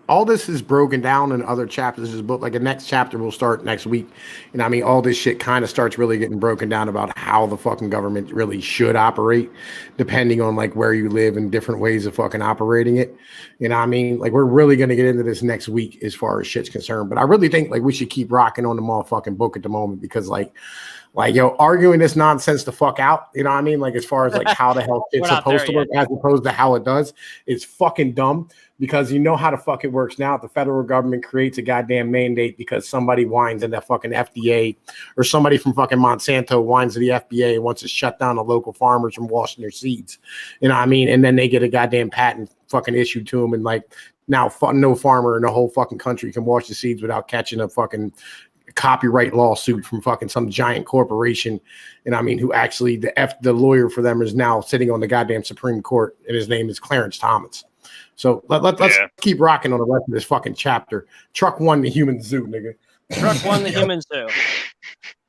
all this is broken down in other chapters of this book. Like the next chapter will start next week. And I mean, all this shit kind of starts really getting broken down about how the fucking government really should operate, depending on like where you live and different ways of fucking operating it. I mean, like we're really going to get into this next week as far as shit's concerned. But I really think like we should keep rocking on the motherfucking book at the moment because like yo, arguing this nonsense the fuck out, you know what I mean? Like as far as like how the hell it's supposed to work as opposed to how it does, it's fucking dumb because you know how the fuck it works now. The federal government creates a goddamn mandate because somebody whines in the fucking FDA or somebody from fucking Monsanto whines to the FBA and wants to shut down the local farmers from washing their seeds. You know what I mean? And then they get a goddamn patent fucking issued to them and like now no farmer in the whole fucking country can wash the seeds without catching a fucking copyright lawsuit from fucking some giant corporation, and I mean, who actually the lawyer for them is now sitting on the goddamn Supreme Court, and his name is Clarence Thomas. So let's keep rocking on the rest of this fucking chapter. Truck won the human zoo, nigga. Truck won the human zoo.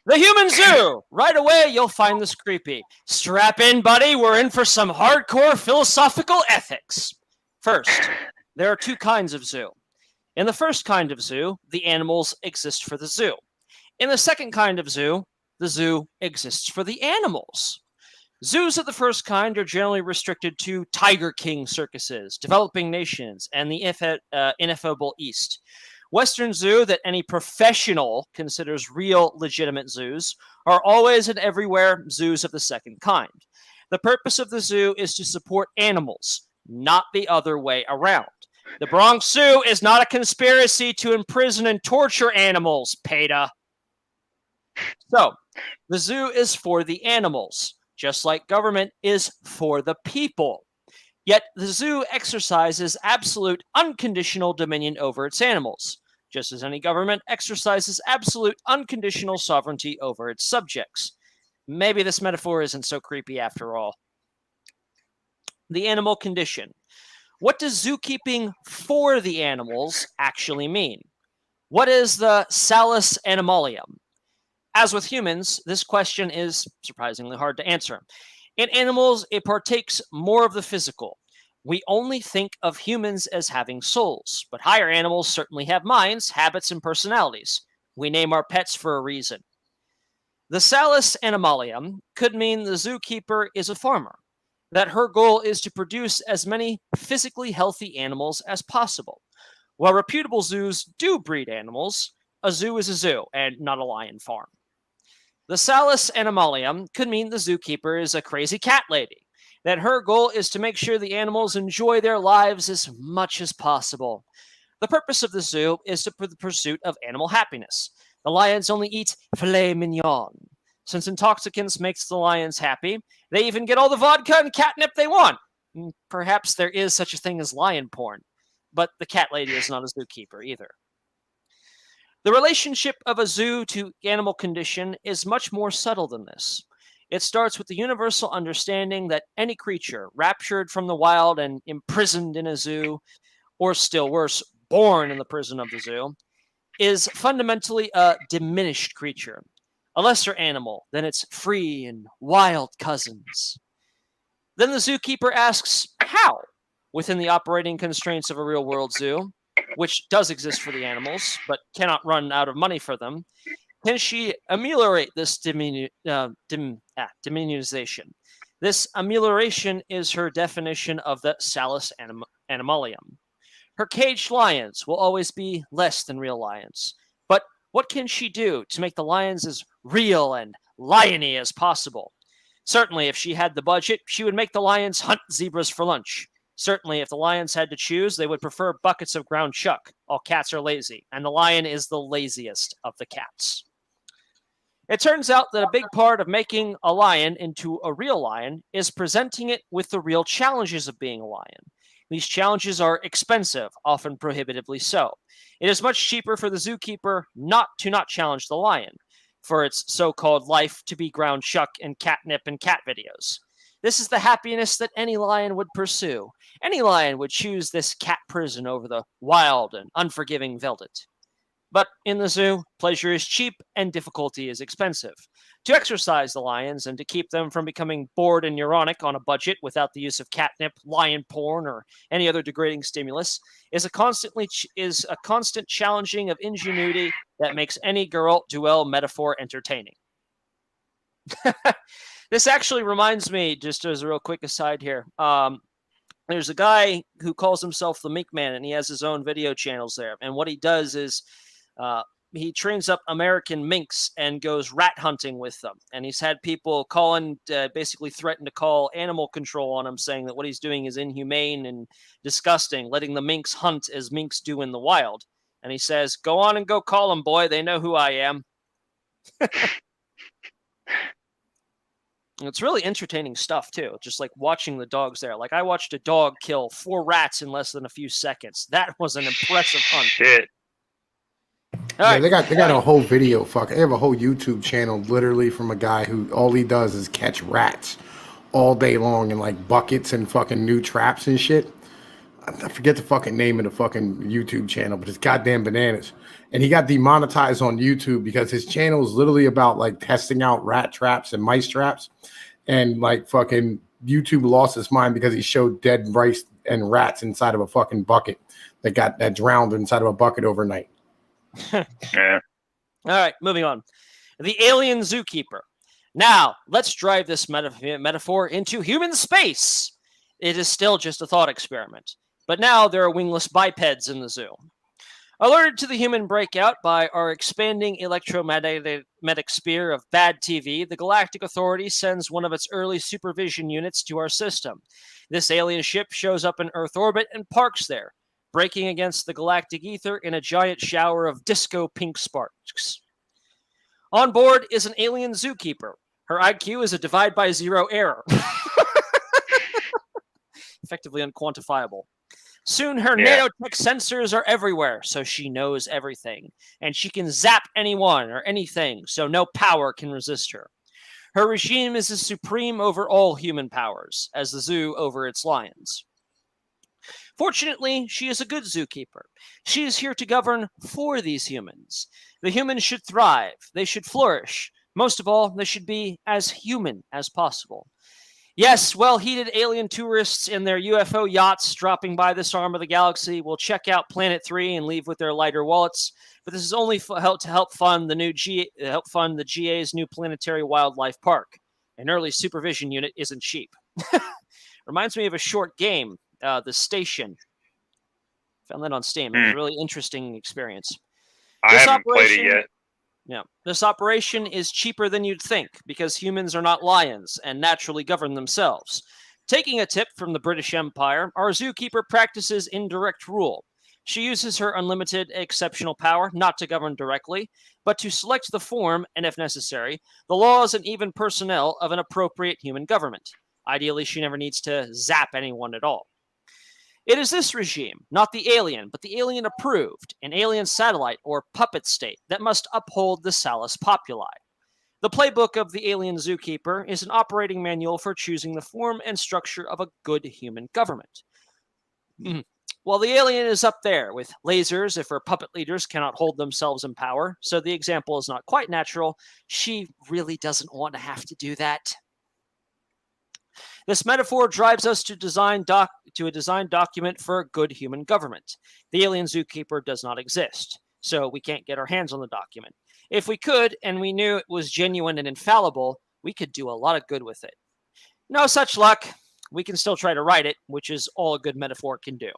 The human zoo! Right away, you'll find this creepy. Strap in, buddy. We're in for some hardcore philosophical ethics. First, there are two kinds of zoo. In the first kind of zoo, the animals exist for the zoo. In the second kind of zoo, the zoo exists for the animals. Zoos of the first kind are generally restricted to Tiger King circuses, developing nations, and the ineffable East. Western zoo that any professional considers real, legitimate zoos are always and everywhere zoos of the second kind. The purpose of the zoo is to support animals, not the other way around. The Bronx Zoo is not a conspiracy to imprison and torture animals, Peta. So, the zoo is for the animals, just like government is for the people. Yet, the zoo exercises absolute unconditional dominion over its animals, just as any government exercises absolute unconditional sovereignty over its subjects. Maybe this metaphor isn't so creepy after all. The animal condition. What does zookeeping for the animals actually mean? What is the salus animalium? As with humans, this question is surprisingly hard to answer. In animals, it partakes more of the physical. We only think of humans as having souls, but higher animals certainly have minds, habits, and personalities. We name our pets for a reason. The salus animalium could mean the zookeeper is a farmer, that her goal is to produce as many physically healthy animals as possible. While reputable zoos do breed animals, a zoo is a zoo and not a lion farm. The salus animalium could mean the zookeeper is a crazy cat lady, that her goal is to make sure the animals enjoy their lives as much as possible. The purpose of the zoo is the pursuit of animal happiness. The lions only eat filet mignon. Since intoxicants makes the lions happy, they even get all the vodka and catnip they want. Perhaps there is such a thing as lion porn, but the cat lady is not a zookeeper either. The relationship of a zoo to animal condition is much more subtle than this. It starts with the universal understanding that any creature raptured from the wild and imprisoned in a zoo, or still worse, born in the prison of the zoo, is fundamentally a diminished creature, a lesser animal than its free and wild cousins. Then the zookeeper asks, how? Within the operating constraints of a real-world zoo, which does exist for the animals, but cannot run out of money for them, can she ameliorate this diminution? This amelioration is her definition of the salus animalium. Her caged lions will always be less than real lions. But what can she do to make the lions as real and liony as possible? Certainly, if she had the budget, she would make the lions hunt zebras for lunch. Certainly, if the lions had to choose, they would prefer buckets of ground chuck. All cats are lazy, and the lion is the laziest of the cats. It turns out that a big part of making a lion into a real lion is presenting it with the real challenges of being a lion. These challenges are expensive, often prohibitively so. It is much cheaper for the zookeeper not challenge the lion, for its so-called life to be ground chuck and catnip and cat videos. This is the happiness that any lion would pursue. Any lion would choose this cat prison over the wild and unforgiving veldt. But in the zoo, pleasure is cheap and difficulty is expensive. To exercise the lions and to keep them from becoming bored and neuronic on a budget without the use of catnip, lion porn, or any other degrading stimulus is a constant challenging of ingenuity that makes any Geralt duel metaphor entertaining. This actually reminds me, just as a real quick aside here, there's a guy who calls himself the Mink Man, and he has his own video channels there. And what he does is he trains up American minks and goes rat hunting with them. And he's had people basically threaten to call animal control on him, saying that what he's doing is inhumane and disgusting, letting the minks hunt as minks do in the wild. And he says, go on and go call them, boy. They know who I am. It's really entertaining stuff, too. Just like watching the dogs there. Like, I watched a dog kill 4 rats in less than a few seconds. That was an impressive hunt. Shit. Yeah, they got a whole video. They have a whole YouTube channel literally from a guy who all he does is catch rats all day long in like buckets and fucking new traps and shit. I forget the fucking name of the fucking YouTube channel, but it's goddamn bananas. And he got demonetized on YouTube because his channel is literally about like testing out rat traps and mice traps. And like fucking YouTube lost his mind because he showed dead mice and rats inside of a fucking bucket that drowned inside of a bucket overnight. Yeah. All right, moving on. The alien zookeeper. Now, let's drive this metaphor into human space. It is still just a thought experiment. But now there are wingless bipeds in the zoo. Alerted to the human breakout by our expanding electromagnetic sphere of bad TV, the Galactic Authority sends one of its early supervision units to our system. This alien ship shows up in Earth orbit and parks there, breaking against the galactic ether in a giant shower of disco pink sparks. On board is an alien zookeeper. Her IQ is a divide by zero error. Effectively unquantifiable. Soon her nanotech sensors are everywhere, so she knows everything. And she can zap anyone or anything, so no power can resist her. Her regime is as supreme over all human powers, as the zoo over its lions. Fortunately, she is a good zookeeper. She is here to govern for these humans. The humans should thrive. They should flourish. Most of all, they should be as human as possible. Yes, well-heated alien tourists in their UFO yachts dropping by this arm of the galaxy will check out Planet 3 and leave with their lighter wallets, but this is only to help fund the GA's new planetary wildlife park. An early supervision unit isn't cheap. Reminds me of a short game, The Station. Found that on Steam. It was a really interesting experience. I haven't played it yet. Yeah, this operation is cheaper than you'd think because humans are not lions and naturally govern themselves. Taking a tip from the British Empire, our zookeeper practices indirect rule. She uses her unlimited exceptional power not to govern directly, but to select the form, and if necessary, the laws and even personnel of an appropriate human government. Ideally, she never needs to zap anyone at all. It is this regime, not the alien, but the alien-approved, an alien satellite or puppet state that must uphold the salus populi. The playbook of the alien zookeeper is an operating manual for choosing the form and structure of a good human government. While the alien is up there with lasers if her puppet leaders cannot hold themselves in power, so the example is not quite natural, she really doesn't want to have to do that. This metaphor drives us to a design document for a good human government. The alien zookeeper does not exist, so we can't get our hands on the document. If we could, and we knew it was genuine and infallible, we could do a lot of good with it. No such luck. We can still try to write it, which is all a good metaphor can do.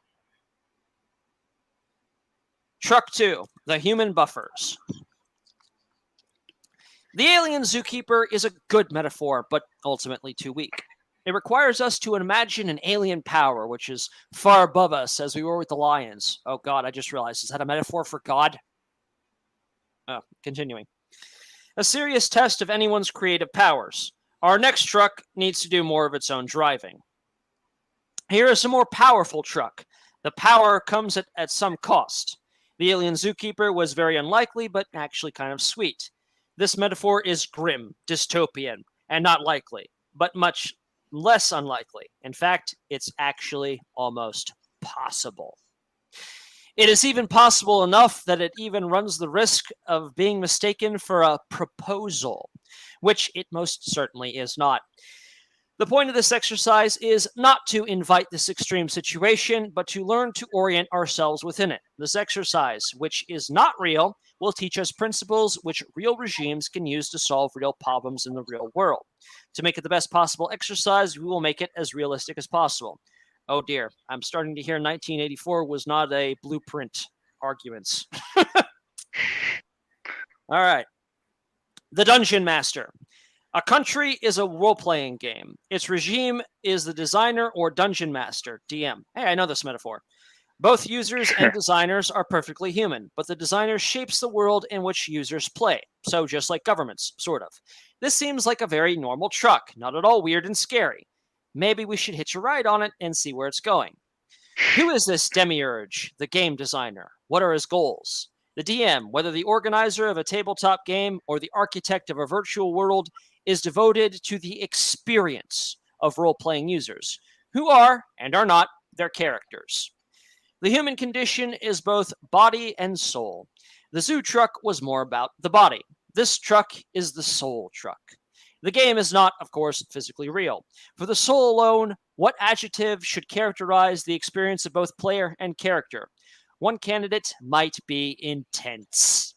Truck 2, the human buffers. The alien zookeeper is a good metaphor, but ultimately too weak. It requires us to imagine an alien power, which is far above us, as we were with the lions. Oh, God, I just realized. Is that a metaphor for God? Oh, continuing. A serious test of anyone's creative powers. Our next truck needs to do more of its own driving. Here is a more powerful truck. The power comes at some cost. The alien zookeeper was very unlikely, but actually kind of sweet. This metaphor is grim, dystopian, and not likely, but much less unlikely. In fact, it's actually almost possible. It is even possible enough that it even runs the risk of being mistaken for a proposal, which it most certainly is not. The point of this exercise is not to invite this extreme situation, but to learn to orient ourselves within it. This exercise, which is not real, will teach us principles which real regimes can use to solve real problems in the real world. To make it the best possible exercise, we will make it as realistic as possible. Oh dear, I'm starting to hear 1984 was not a blueprint arguments. All right. The Dungeon Master. A country is a role-playing game. Its regime is the designer or dungeon master, DM. Hey, I know this metaphor. Both users and designers are perfectly human, but the designer shapes the world in which users play. So just like governments, sort of. This seems like a very normal truck, not at all weird and scary. Maybe we should hitch a ride on it and see where it's going. Who is this demiurge, the game designer? What are his goals? The DM, whether the organizer of a tabletop game or the architect of a virtual world, is devoted to the experience of role-playing users, who are, and are not, their characters. The human condition is both body and soul. The zoo truck was more about the body. This truck is the soul truck. The game is not, of course, physically real. For the soul alone, what adjective should characterize the experience of both player and character? One candidate might be intense.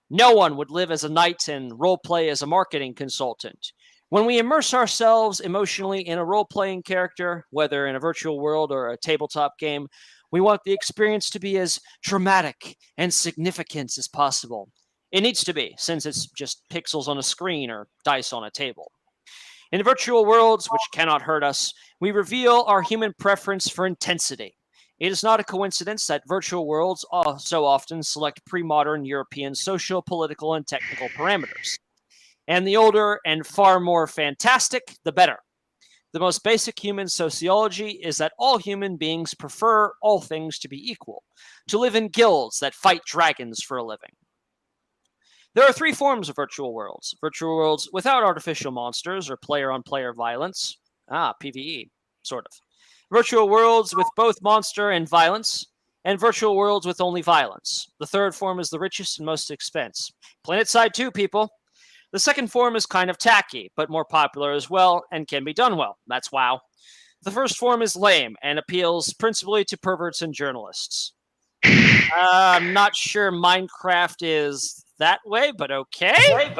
No one would live as a knight and roleplay as a marketing consultant. When we immerse ourselves emotionally in a role-playing character, whether in a virtual world or a tabletop game, we want the experience to be as dramatic and significant as possible. It needs to be, since it's just pixels on a screen or dice on a table. In virtual worlds, which cannot hurt us, we reveal our human preference for intensity. It is not a coincidence that virtual worlds so often select pre-modern European social, political, and technical parameters. And the older and far more fantastic, the better. The most basic human sociology is that all human beings prefer all things to be equal, to live in guilds that fight dragons for a living. There are three forms of virtual worlds. Virtual worlds without artificial monsters or player-on-player violence. PvE, sort of. Virtual worlds with both monster and violence, and virtual worlds with only violence. The third form is the richest and most expensive. PlanetSide 2, people. The second form is kind of tacky, but more popular as well, and can be done well. That's WoW. The first form is lame, and appeals principally to perverts and journalists. I'm not sure Minecraft is that way, but okay.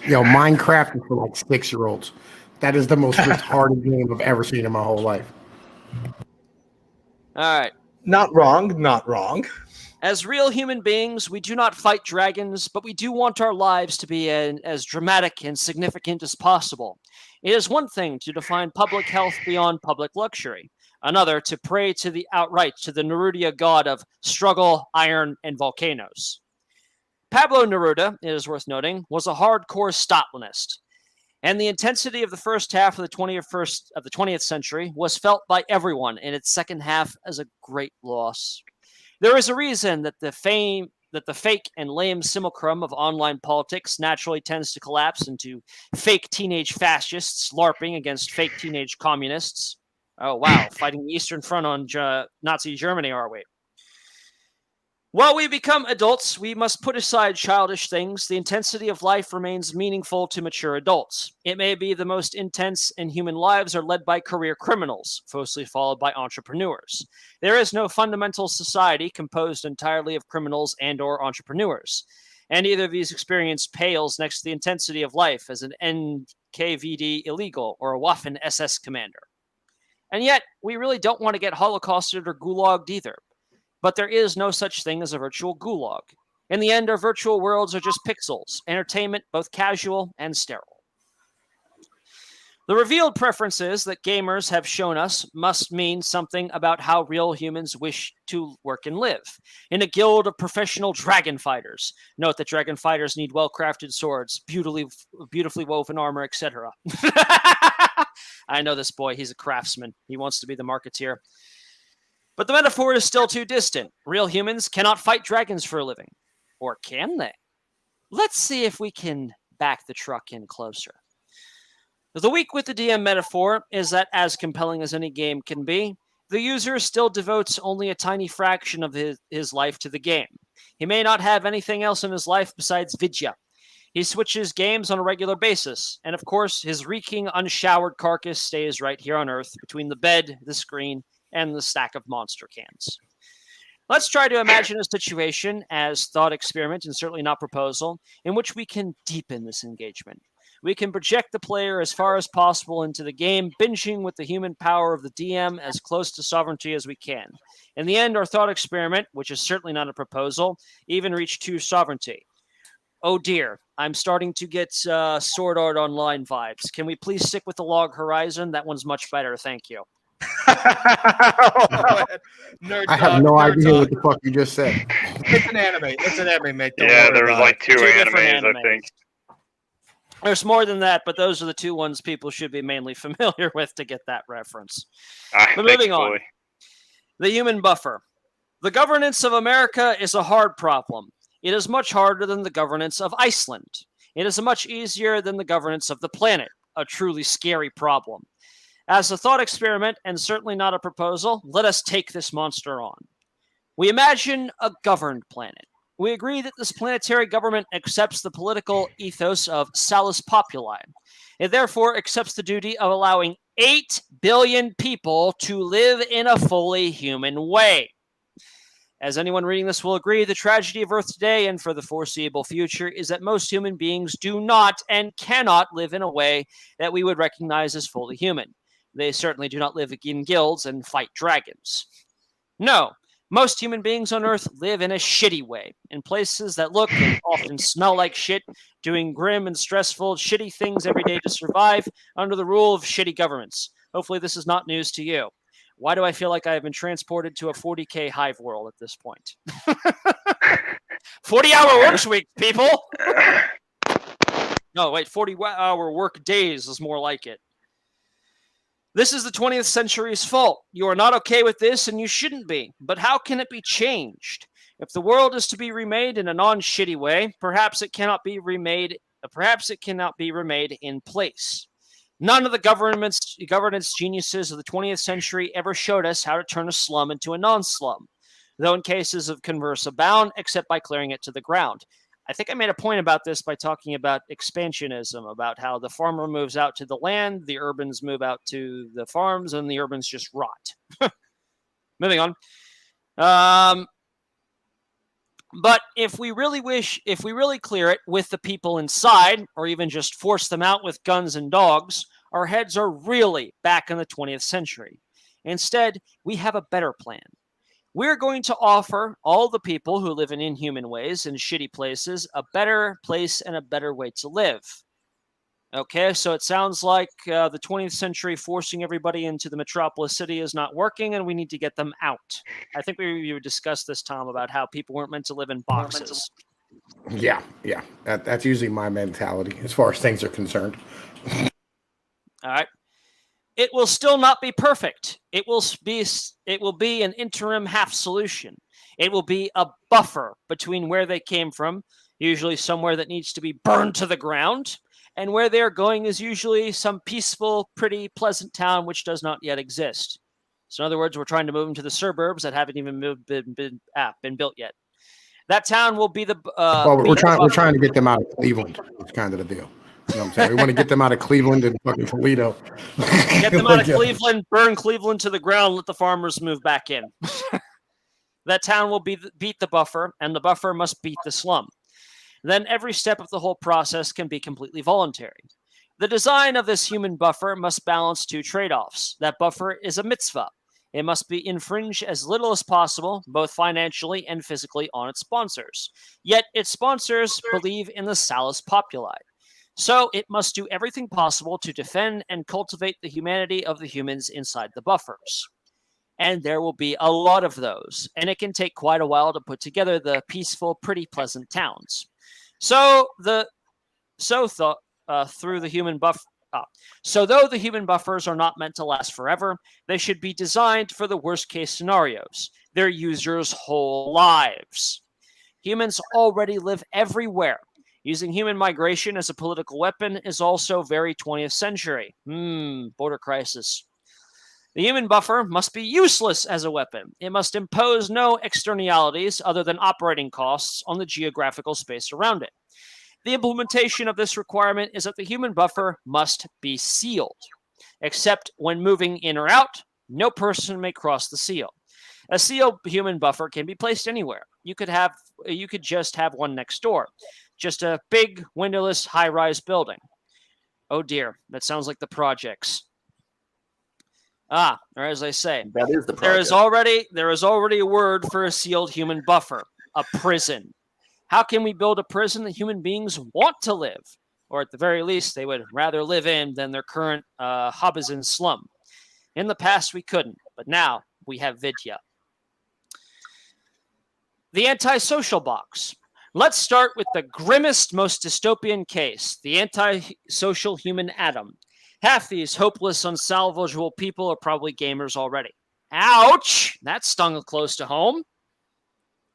Yo, Minecraft is for like 6-year-olds. That is the most retarded game I've ever seen in my whole life. All right. Not wrong, not wrong. As real human beings, we do not fight dragons, but we do want our lives to be as dramatic and significant as possible. It is one thing to define public health beyond public luxury, another to pray to the Neruda god of struggle, iron, and volcanoes. Pablo Neruda, it is worth noting, was a hardcore Stalinist, and the intensity of the first half of the 20th century was felt by everyone in its second half as a great loss. There is a reason that the fake and lame simulacrum of online politics naturally tends to collapse into fake teenage fascists LARPing against fake teenage communists. Oh, wow. Fighting the Eastern Front on Nazi Germany, are we? While we become adults, we must put aside childish things. The intensity of life remains meaningful to mature adults. It may be the most intense in human lives are led by career criminals, closely followed by entrepreneurs. There is no fundamental society composed entirely of criminals and or entrepreneurs. And either of these experiences pales next to the intensity of life as an NKVD illegal or a Waffen SS commander. And yet, we really don't want to get holocausted or gulagged either. But there is no such thing as a virtual gulag. In the end, our virtual worlds are just pixels, entertainment both casual and sterile. The revealed preferences that gamers have shown us must mean something about how real humans wish to work and live. In a guild of professional dragon fighters. Note that dragon fighters need well-crafted swords, beautifully woven armor, etc. I know this boy, he's a craftsman. He wants to be the marketeer. But the metaphor is still too distant. Real humans cannot fight dragons for a living. Or can they? Let's see if we can back the truck in closer. The weak with the DM metaphor is that, as compelling as any game can be, the user still devotes only a tiny fraction of his life to the game. He may not have anything else in his life besides Vidya. He switches games on a regular basis, and of course, his reeking, unshowered carcass stays right here on Earth, between the bed, the screen, and the stack of monster cans. Let's try to imagine a situation as thought experiment, and certainly not proposal, in which we can deepen this engagement. We can project the player as far as possible into the game, binging with the human power of the DM as close to sovereignty as we can. In the end, our thought experiment, which is certainly not a proposal, even reached true sovereignty. Oh dear, I'm starting to get Sword Art Online vibes. Can we please stick with the Log Horizon? That one's much better, thank you. Nerd I have no idea what the fuck you just said. It's an anime. It's an anime, mate. Don't Yeah, worry there was about like it. two animes, I think. There's more than that, but those are the two ones people should be mainly familiar with to get that reference. But moving on. The human buffer. The governance of America is a hard problem. It is much harder than the governance of Iceland. It is much easier than the governance of the planet. A truly scary problem. As a thought experiment, and certainly not a proposal, let us take this monster on. We imagine a governed planet. We agree that this planetary government accepts the political ethos of salus populi. It therefore accepts the duty of allowing 8 billion people to live in a fully human way. As anyone reading this will agree, the tragedy of Earth today and for the foreseeable future is that most human beings do not and cannot live in a way that we would recognize as fully human. They certainly do not live in guilds and fight dragons. No, most human beings on Earth live in a shitty way, in places that look and often smell like shit, doing grim and stressful, shitty things every day to survive under the rule of shitty governments. Hopefully this is not news to you. Why do I feel like I have been transported to a 40K hive world at this point? 40-hour work week, people! No, wait, 40-hour work days is more like it. This is the 20th century's fault. You are not okay with this, and you shouldn't be. But how can it be changed? If the world is to be remade in a non-shitty way, perhaps it cannot be remade in place. None of the governance geniuses of the 20th century ever showed us how to turn a slum into a non-slum, though in cases of converse abound, except by clearing it to the ground. I think I made a point about this by talking about expansionism, about how the farmer moves out to the land, the urbans move out to the farms, and the urbans just rot. Moving on. But if we really clear it with the people inside, or even just force them out with guns and dogs, our heads are really back in the 20th century. Instead, we have a better plan. We're going to offer all the people who live in inhuman ways in shitty places a better place and a better way to live. Okay, so it sounds like the 20th century forcing everybody into the metropolis city is not working, and we need to get them out. I think we discussed this, Tom, about how people weren't meant to live in boxes. Yeah. That's usually my mentality as far as things are concerned. All right. It will still not be perfect. It will be an interim half solution. It will be a buffer between where they came from, usually somewhere that needs to be burned to the ground, and where they're going is usually some peaceful, pretty, pleasant town which does not yet exist. So in other words, we're trying to move them to the suburbs that haven't even been built yet. That town will be the... we're trying to get them out of Cleveland. It's kind of the deal. You know what I'm saying? We want to get them out of Cleveland and fucking Toledo. Get them out of Cleveland, burn Cleveland to the ground, let the farmers move back in. That town will beat the buffer, and the buffer must beat the slum. Then every step of the whole process can be completely voluntary. The design of this human buffer must balance two trade-offs. That buffer is a mitzvah. It must be infringed as little as possible, both financially and physically, on its sponsors. Yet its sponsors believe in the salus populi. So it must do everything possible to defend and cultivate the humanity of the humans inside the buffers. And there will be a lot of those, and it can take quite a while to put together the peaceful, pretty pleasant towns. So though the human buffers are not meant to last forever, they should be designed for the worst case scenarios, their users' whole lives. Humans already live everywhere. Using human migration as a political weapon is also very 20th century. Border crisis. The human buffer must be useless as a weapon. It must impose no externalities other than operating costs on the geographical space around it. The implementation of this requirement is that the human buffer must be sealed. Except when moving in or out, no person may cross the seal. A sealed human buffer can be placed anywhere. You could just have one next door. Just a big, windowless, high-rise building. Oh dear, that sounds like the projects. Or as I say, That is the project. there is already a word for a sealed human buffer: a prison. How can we build a prison that human beings want to live, or at the very least, they would rather live in than their current Hobbesian slum? In the past, we couldn't, but now we have Vidya. The antisocial box. Let's start with the grimmest, most dystopian case, the antisocial human atom. Half these hopeless, unsalvageable people are probably gamers already. Ouch! That stung close to home.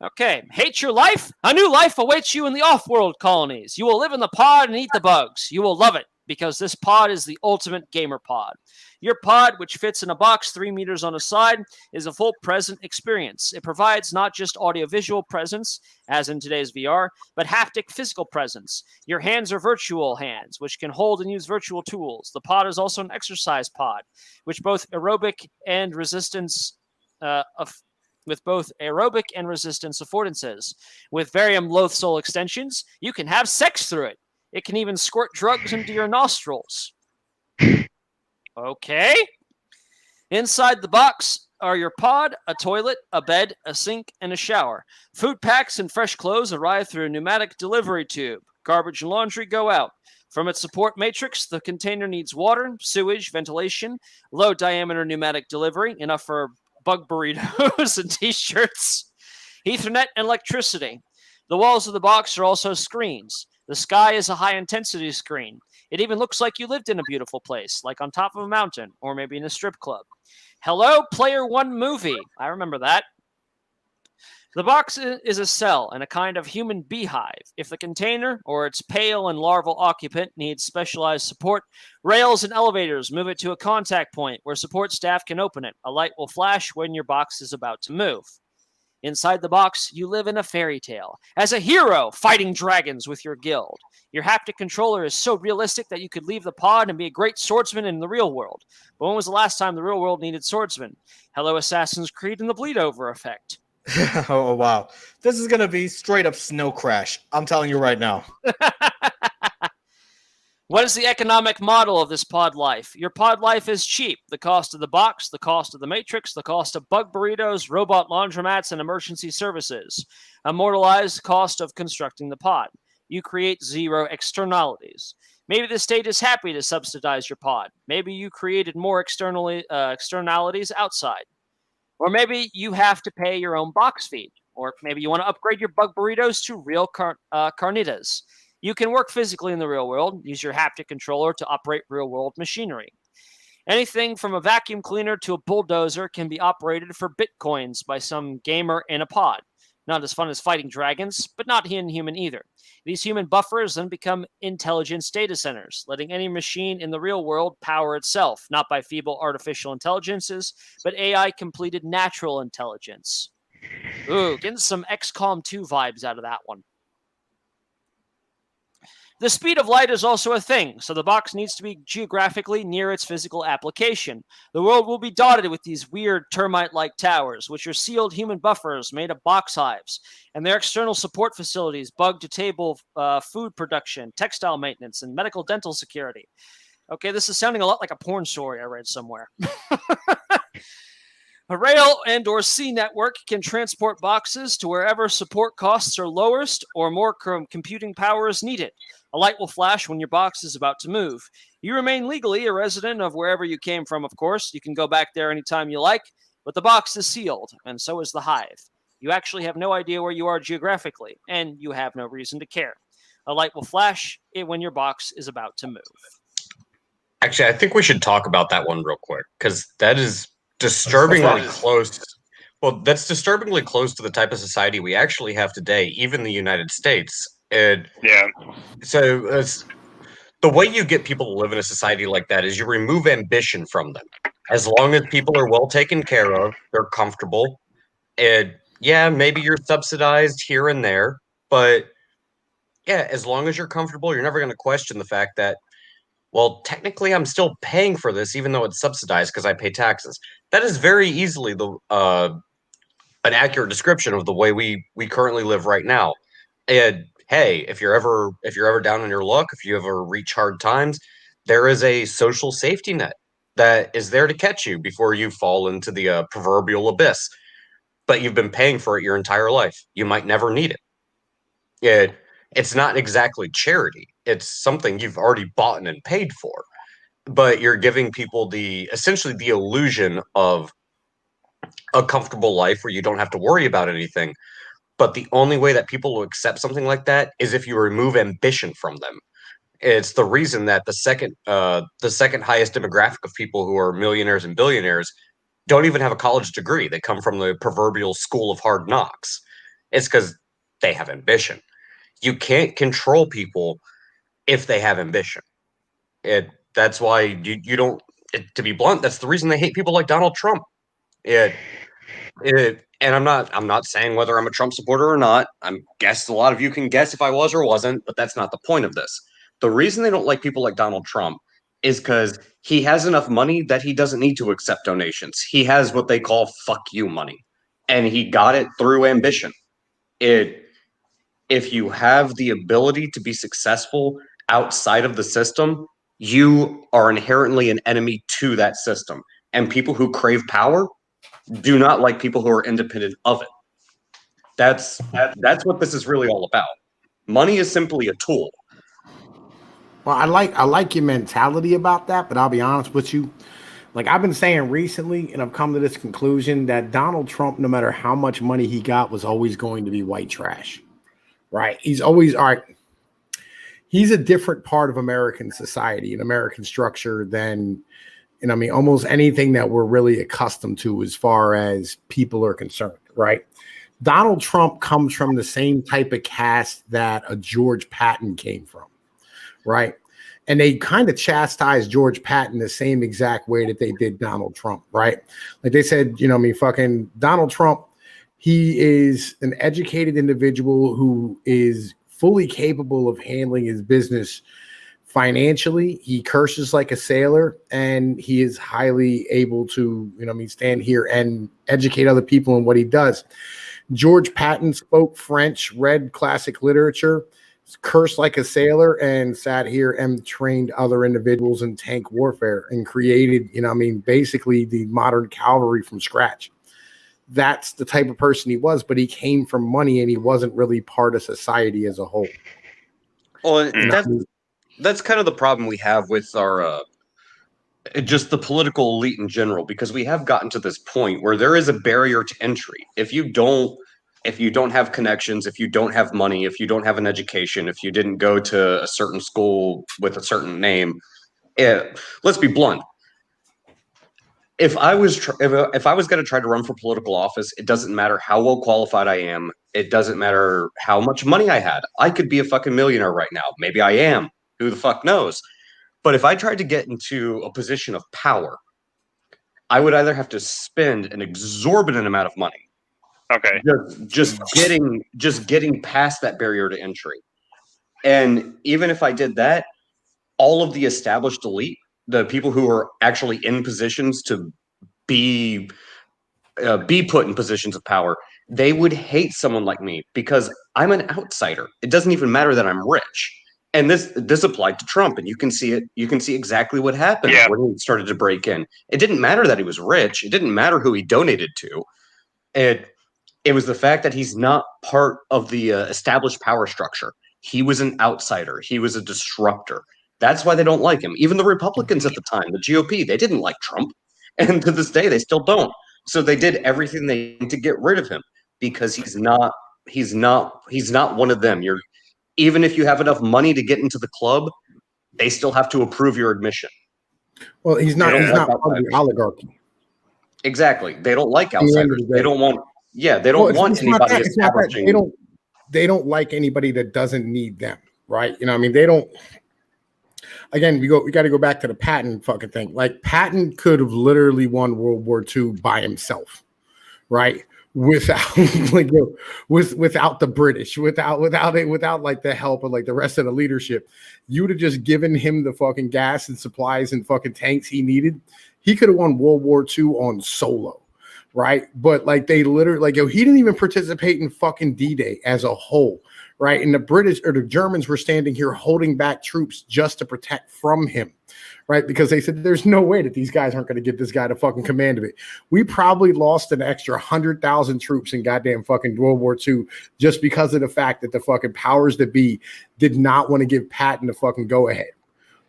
Okay, hate your life? A new life awaits you in the off-world colonies. You will live in the pod and eat the bugs. You will love it. because this pod is the ultimate gamer pod. Your pod, which fits in a box 3 meters on a side, is a full present experience. It provides not just audiovisual presence, as in today's VR, but haptic physical presence. Your hands are virtual hands, which can hold and use virtual tools. The pod is also an exercise pod, which both aerobic and resistance with both aerobic and resistance affordances. With Varium low sole extensions, you can have sex through it. It can even squirt drugs into your nostrils. Okay. Inside the box are your pod, a toilet, a bed, a sink, and a shower. Food packs and fresh clothes arrive through a pneumatic delivery tube. Garbage and laundry go out. From its support matrix, the container needs water, sewage, ventilation, low-diameter pneumatic delivery, enough for bug burritos and t-shirts, Ethernet, and electricity. The walls of the box are also screens. The sky is a high-intensity screen. It even looks like you lived in a beautiful place, like on top of a mountain, or maybe in a strip club. Hello, Player One movie. I remember that. The box is a cell and a kind of human beehive. If the container or its pale and larval occupant needs specialized support, rails and elevators move it to a contact point where support staff can open it. A light will flash when your box is about to move. Inside the box, you live in a fairy tale, as a hero fighting dragons with your guild. Your haptic controller is so realistic that you could leave the pod and be a great swordsman in the real world. But when was the last time the real world needed swordsmen? Hello, Assassin's Creed and the bleed over effect. Oh, wow. This is going to be straight up Snow Crash. I'm telling you right now. What is the economic model of this pod life? Your pod life is cheap. The cost of the box, the cost of the matrix, the cost of bug burritos, robot laundromats, and emergency services. Immortalized cost of constructing the pod. You create 0 externalities. Maybe the state is happy to subsidize your pod. Maybe you created more externalities outside. Or maybe you have to pay your own box feed. Or maybe you want to upgrade your bug burritos to real carnitas. You can work physically in the real world, use your haptic controller to operate real-world machinery. Anything from a vacuum cleaner to a bulldozer can be operated for bitcoins by some gamer in a pod. Not as fun as fighting dragons, but not inhuman either. These human buffers then become intelligence data centers, letting any machine in the real world power itself, not by feeble artificial intelligences, but AI-completed natural intelligence. Ooh, getting some XCOM 2 vibes out of that one. The speed of light is also a thing, so the box needs to be geographically near its physical application. The world will be dotted with these weird termite-like towers, which are sealed human buffers made of box hives, and their external support facilities, bug-to-table food production, textile maintenance, and medical dental security. Okay, this is sounding a lot like a porn story I read somewhere. A rail and or sea network can transport boxes to wherever support costs are lowest or more computing power is needed. A light will flash when your box is about to move. You remain legally a resident of wherever you came from, of course. You can go back there anytime you like, but the box is sealed, and so is the hive. You actually have no idea where you are geographically, and you have no reason to care. A light will flash when your box is about to move. Actually, I think we should talk about that one real quick, because that is disturbingly close. Well, that's disturbingly close to the type of society we actually have today, even the United States. And Yeah. so the way you get people to live in a society like that is you remove ambition from them. As long as people are well taken care of, they're comfortable. And yeah, maybe you're subsidized here and there, but yeah, as long as you're comfortable, you're never going to question the fact that, well, technically I'm still paying for this, even though it's subsidized because I pay taxes. That is very easily an accurate description of the way we currently live right now. And hey, if you're ever down on your luck, if you ever reach hard times, there is a social safety net that is there to catch you before you fall into the proverbial abyss. But you've been paying for it your entire life. You might never need it. It's not exactly charity. It's something you've already bought and paid for. But you're giving people essentially the illusion of a comfortable life where you don't have to worry about anything. But the only way that people will accept something like that is if you remove ambition from them. It's the reason that the second highest demographic of people who are millionaires and billionaires don't even have a college degree. They come from the proverbial school of hard knocks. It's because they have ambition. You can't control people if they have ambition. That's why you don't. To be blunt, that's the reason they hate people like Donald Trump. And I'm not saying whether I'm a Trump supporter or not. I'm guess a lot of you can guess if I was or wasn't, but that's not the point of this. The reason they don't like people like Donald Trump is because he has enough money that he doesn't need to accept donations. He has what they call "fuck you" money, and he got it through ambition. If you have the ability to be successful outside of the system, you are inherently an enemy to that system. And people who crave power do not like people who are independent of it. That's what this is really all about. Money is simply a tool. Well, I like your mentality about that, but I'll be honest with you. Like I've been saying recently, and I've come to this conclusion that Donald Trump, no matter how much money he got, was always going to be white trash. Right? He's always all right. He's a different part of American society and American structure than, I mean, almost anything that we're really accustomed to as far as people are concerned, right? Donald Trump comes from the same type of caste that a George Patton came from, right? And they kind of chastised George Patton the same exact way that they did Donald Trump, right? Like they said, fucking Donald Trump, he is an educated individual who is fully capable of handling his business financially. He curses like a sailor, and he is highly able to, stand here and educate other people in what he does. George Patton spoke French, read classic literature, cursed like a sailor, and sat here and trained other individuals in tank warfare and created, basically the modern cavalry from scratch. That's the type of person he was, but he came from money and he wasn't really part of society as a whole. Well, that's kind of the problem we have with our just the political elite in general, because we have gotten to this point where there is a barrier to entry. If you don't have connections, if you don't have money, if you don't have an education, if you didn't go to a certain school with a certain name, let's be blunt. If I was going to try to run for political office, it doesn't matter how well qualified I am. It doesn't matter how much money I had. I could be a fucking millionaire right now. Maybe I am. Who the fuck knows? But if I tried to get into a position of power, I would either have to spend an exorbitant amount of money. Okay. Just getting past that barrier to entry. And even if I did that, all of the established elite, the people who are actually in positions to be put in positions of power, they would hate someone like me because I'm an outsider. It doesn't even matter that I'm rich. And this applied to Trump, and you can see it. You can see exactly what happened when he started to break in. It didn't matter that he was rich. It didn't matter who he donated to. It was the fact that he's not part of the established power structure. He was an outsider. He was a disruptor. That's why they don't like him. Even the Republicans at the time, the GOP, they didn't like Trump. And to this day, they still don't. So they did everything they did to get rid of him because he's not one of them. Even if you have enough money to get into the club, they still have to approve your admission. Well, he's not part of the oligarchy. Exactly. They don't like outsiders. They don't want anybody establishing. They don't like anybody that doesn't need them, right? They don't. Again, we got to go back to the Patton fucking thing. Like Patton could have literally won World War II by himself, right? Without without the British, without like the help of like the rest of the leadership. You would have just given him the fucking gas and supplies and fucking tanks he needed. He could have won World War II on solo, right? But like they literally he didn't even participate in fucking D-Day as a whole. Right. And the British or the Germans were standing here holding back troops just to protect from him. Right. Because they said there's no way that these guys aren't going to get this guy the fucking command of it. We probably lost an extra 100,000 troops in goddamn fucking World War II just because of the fact that the fucking powers that be did not want to give Patton the fucking go ahead.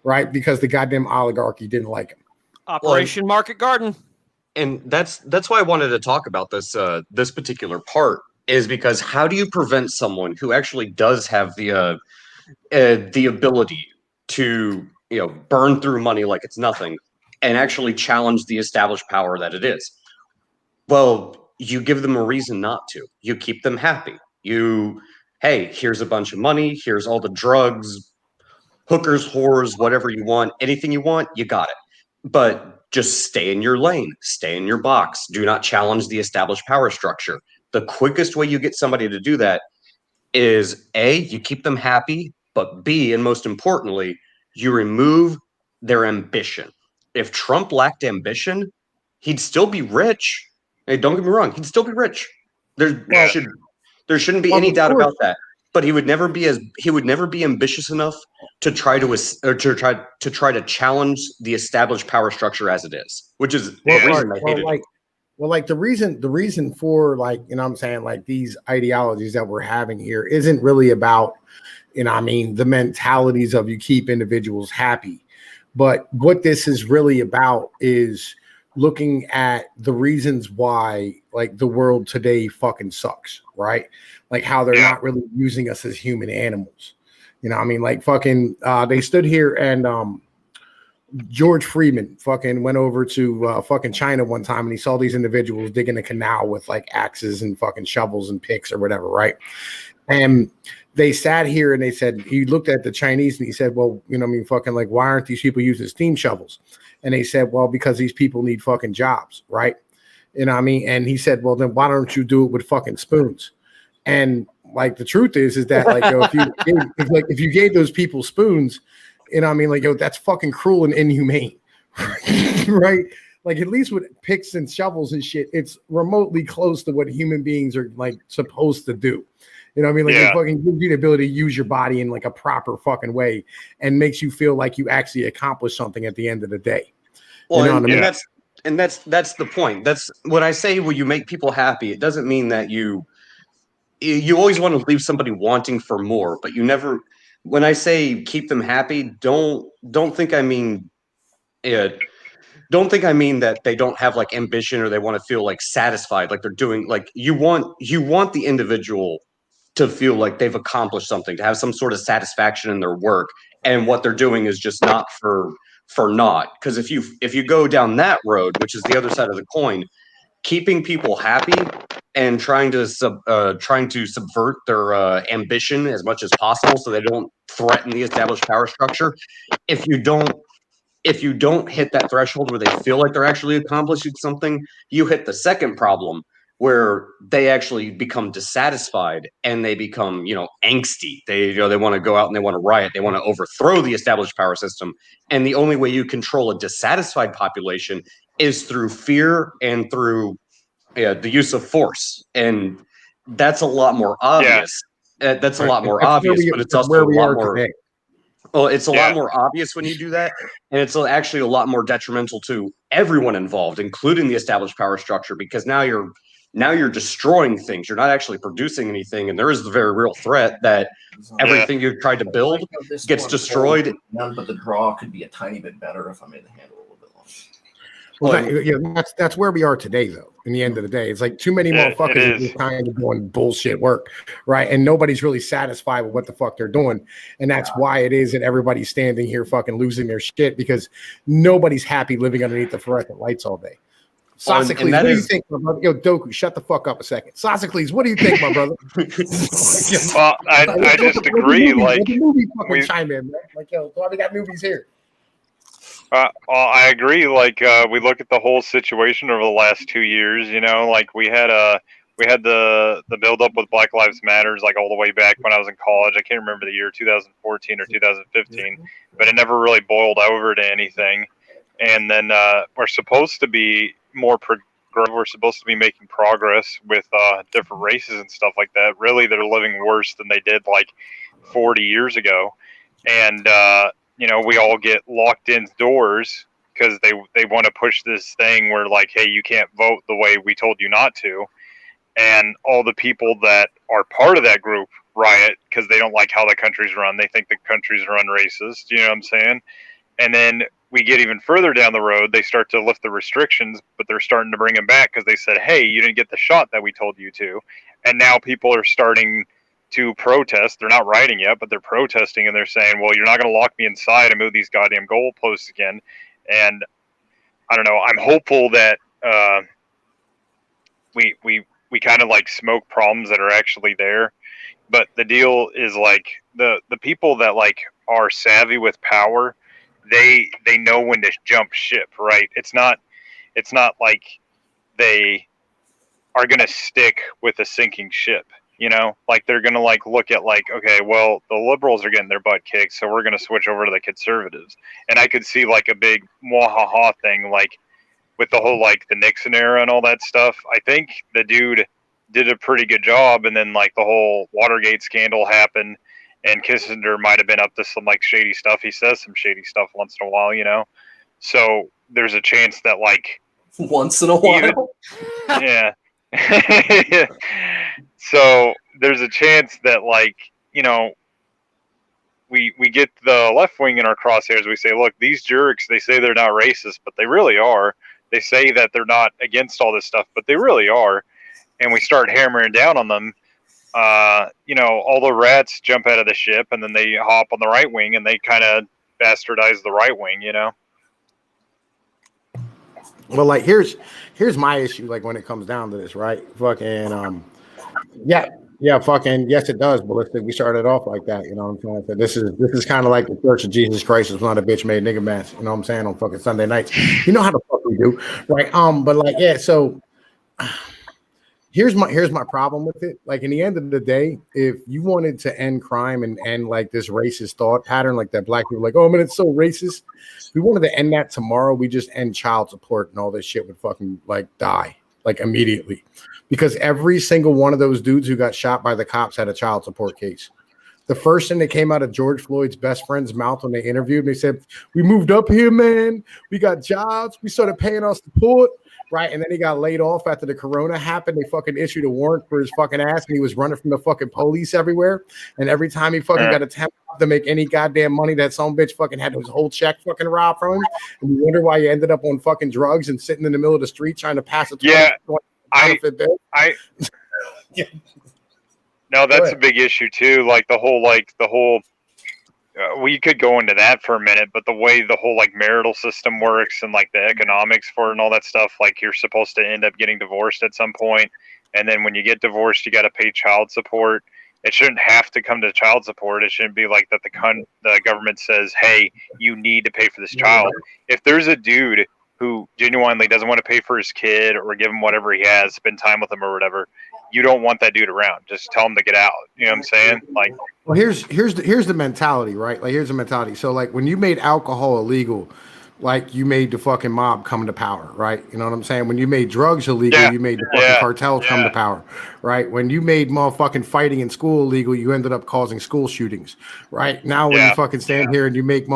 Right. Because the goddamn oligarchy didn't like him. Operation Market Garden. And that's why I wanted to talk about this particular part. Is because how do you prevent someone who actually does have the ability to burn through money like it's nothing and actually challenge the established power that it is? Well, you give them a reason not to. You keep them happy. Hey, here's a bunch of money. Here's all the drugs. hookers, whores, whatever you want, anything you want, you got it. But just stay in your lane, stay in your box. Do not challenge the established power structure. The quickest way you get somebody to do that is A, you keep them happy, but B, and most importantly, you remove their ambition. If Trump lacked ambition, he'd still be rich. Hey, don't get me wrong, he'd still be rich. There shouldn't be any doubt about that. But he would never be ambitious enough to try to challenge the established power structure as it is, which is the reason I hated it. Well, like the reason for, like, you know what I'm saying, like these ideologies that we're having here isn't really about, you know what I mean, the mentalities of you keep individuals happy. But what this is really about is looking at the reasons why, like, the world today fucking sucks, right? Like how they're not really using us as human animals. You know what I mean? Like fucking they stood here and George Friedman fucking went over to fucking China one time and he saw these individuals digging a canal with like axes and fucking shovels and picks or whatever, right? And they sat here and they said, he looked at the Chinese and he said, well, you know what I mean, fucking like, why aren't these people using steam shovels? And they said, well, because these people need fucking jobs, right? You know what I mean? And he said, well, then why don't you do it with fucking spoons? And like the truth is that like, yo, if you gave those people spoons, you know what I mean? Like, yo, that's fucking cruel and inhumane, right? Like at least with picks and shovels and shit, it's remotely close to what human beings are like supposed to do. You know what I mean? Like it fucking gives you the ability to use your body in like a proper fucking way and makes you feel like you actually accomplished something at the end of the day. Well, you know what I mean? That's the point. That's when I say, well, you make people happy. It doesn't mean that you always want to leave somebody wanting for more, but you never. When I say keep them happy, don't think I mean it. Don't think I mean that they don't have like ambition or they want to feel like satisfied, like they're doing like you want the individual to feel like they've accomplished something, to have some sort of satisfaction in their work, and what they're doing is just not for naught. Because if you go down that road, which is the other side of the coin, keeping people happy and trying to subvert their ambition as much as possible so they don't threaten the established power structure. If you don't hit that threshold where they feel like they're actually accomplishing something, you hit the second problem where they actually become dissatisfied and they become, angsty. They want to go out and they want to riot. They want to overthrow the established power system. And the only way you control a dissatisfied population is through fear and through the use of force. And that's a lot more obvious. That's a lot more obvious, but it's also a lot more. Today. Well, it's a lot more obvious when you do that, and it's actually a lot more detrimental to everyone involved, including the established power structure, because now you're destroying things. You're not actually producing anything, and there is the very real threat that everything you tried to build gets destroyed. None but the draw could be a tiny bit better if I made the handle a little bit longer. Well, that's where we are today, though. In the end of the day, it's like too many motherfuckers are just kind of doing bullshit work, right? And nobody's really satisfied with what the fuck they're doing, and that's why it is that everybody's standing here fucking losing their shit because nobody's happy living underneath the fluorescent lights all day. Sophocles, what do you think, my brother? Yo, Doku, shut the fuck up a second. Sophocles, what do you think, my brother? Well, I just agree. Like, movie fucking chime in, man. Like, yo, why we got movies here? I agree. Like, we look at the whole situation over the last 2 years. Like we had the build up with Black Lives Matters, like all the way back when I was in college. I can't remember the year, 2014 or 2015, but it never really boiled over to anything. And then we're supposed to be more progressive. We're supposed to be making progress with different races and stuff like that. Really, they're living worse than they did like 40 years ago. And we all get locked indoors because they want to push this thing where like, hey, you can't vote the way we told you not to. And all the people that are part of that group riot because they don't like how the country's run. They think the country's run racist. You know what I'm saying? And then we get even further down the road, they start to lift the restrictions, but they're starting to bring them back because they said, hey, you didn't get the shot that we told you to. And now people are starting to protest. They're not rioting yet, but they're protesting, and they're saying, well, you're not going to lock me inside and move these goddamn goalposts again. And I don't know. I'm hopeful that we kind of like smoke problems that are actually there. But the deal is like the people that like are savvy with power, they know when to jump ship, right? It's not like they are going to stick with a sinking ship, like they're going to like look at like, okay, well, the liberals are getting their butt kicked, so we're going to switch over to the conservatives. And I could see like a big mwahaha thing, like with the whole like the Nixon era and all that stuff. I think the dude did a pretty good job, and then like the whole Watergate scandal happened, and Kissinger might have been up to some like shady stuff. He says some shady stuff once in a while, so there's a chance that like once in a while, yeah. So there's a chance that like, we get the left wing in our crosshairs. We say, look, these jerks, they say they're not racist, but they really are. They say that they're not against all this stuff, but they really are. And we start hammering down on them. All the rats jump out of the ship, and then they hop on the right wing, and they kind of bastardize the right wing, Well, like here's my issue. Like when it comes down to this, right? Fucking fucking yes, it does. Ballistic. We started off like that. You know what I'm saying? So this is kind of like the Church of Jesus Christ is not a bitch made nigga mass. You know what I'm saying? On fucking Sunday nights. You know how the fuck we do, right? But like so. Here's my problem with it. Like in the end of the day, if you wanted to end crime and end like this racist thought pattern, like that black people like, oh man, it's so racist. If we wanted to end that tomorrow, we just end child support and all this shit would fucking like die like immediately. Because every single one of those dudes who got shot by the cops had a child support case. The first thing that came out of George Floyd's best friend's mouth when they interviewed him, they said, we moved up here, man. We got jobs. We started paying our support. Right, and then he got laid off after the corona happened. They fucking issued a warrant for his fucking ass, and he was running from the fucking police everywhere. And every time he fucking got attempted to make any goddamn money, that some bitch fucking had his whole check fucking robbed from him. And you wonder why he ended up on fucking drugs and sitting in the middle of the street trying to pass a benefit bill. No, that's a big issue too. Like the whole. We could go into that for a minute, but the way the whole like marital system works and like the economics for it and all that stuff, like you're supposed to end up getting divorced at some point, and then when you get divorced, you got to pay child support. It shouldn't have to come to child support. It shouldn't be like that. The government says, "Hey, you need to pay for this child." If there's a dude who genuinely doesn't want to pay for his kid or give him whatever he has, spend time with him or whatever, you don't want that dude around. Just tell him to get out. You know what I'm saying? Like, well, here's the mentality, right? Like, here's the mentality. So, like, when you made alcohol illegal, like, you made the fucking mob come to power, right? You know what I'm saying? When you made drugs illegal, you made the fucking cartels come to power, right? When you made motherfucking fighting in school illegal, you ended up causing school shootings, right? Now, when you fucking stand here and you make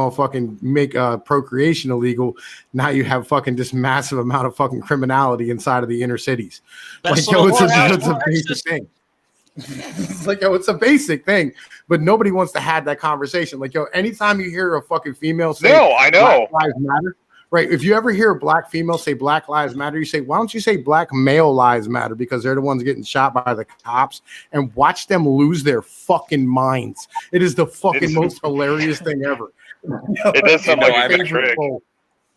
procreation illegal, now you have fucking this massive amount of fucking criminality inside of the inner cities. That's like, it's a basic thing. It's like, it's a basic thing, but nobody wants to have that conversation. Like, anytime you hear a fucking female say, "No, I know, Black Lives Matter," right? If you ever hear a black female say Black Lives Matter, you say, why don't you say Black Male Lives Matter? Because they're the ones getting shot by the cops, and watch them lose their fucking minds. It is the fucking most hilarious thing ever. It does sound like a trick.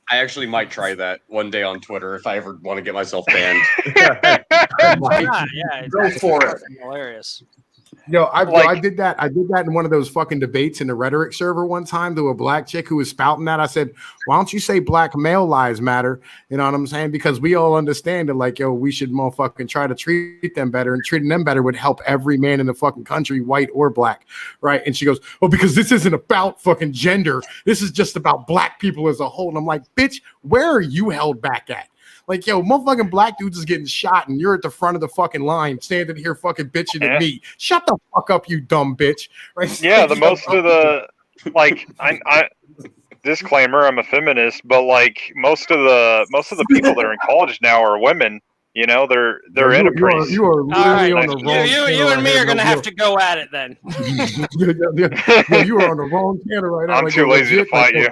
I actually might try that one day on Twitter if I ever want to get myself banned. Why not? Yeah, go for it. Hilarious. I did that. I did that in one of those fucking debates in the rhetoric server one time to a black chick who was spouting that. I said, why don't you say Black Male Lives Matter? You know what I'm saying? Because we all understand that, like, we should motherfucking try to treat them better, and treating them better would help every man in the fucking country, white or black, right? And she goes, oh, because this isn't about fucking gender. This is just about black people as a whole. And I'm like, bitch, where are you held back at? Like, motherfucking black dudes is getting shot, and you're at the front of the fucking line, standing here fucking bitching at me. Shut the fuck up, you dumb bitch. Right? Yeah, most of the like, I disclaimer, I'm a feminist, but like most of the people that are in college now are women. You know, they're in a pretty. You are literally on the wrong. You and me are gonna have to go at it then. You are on the wrong channel right now. I'm too lazy to fight you.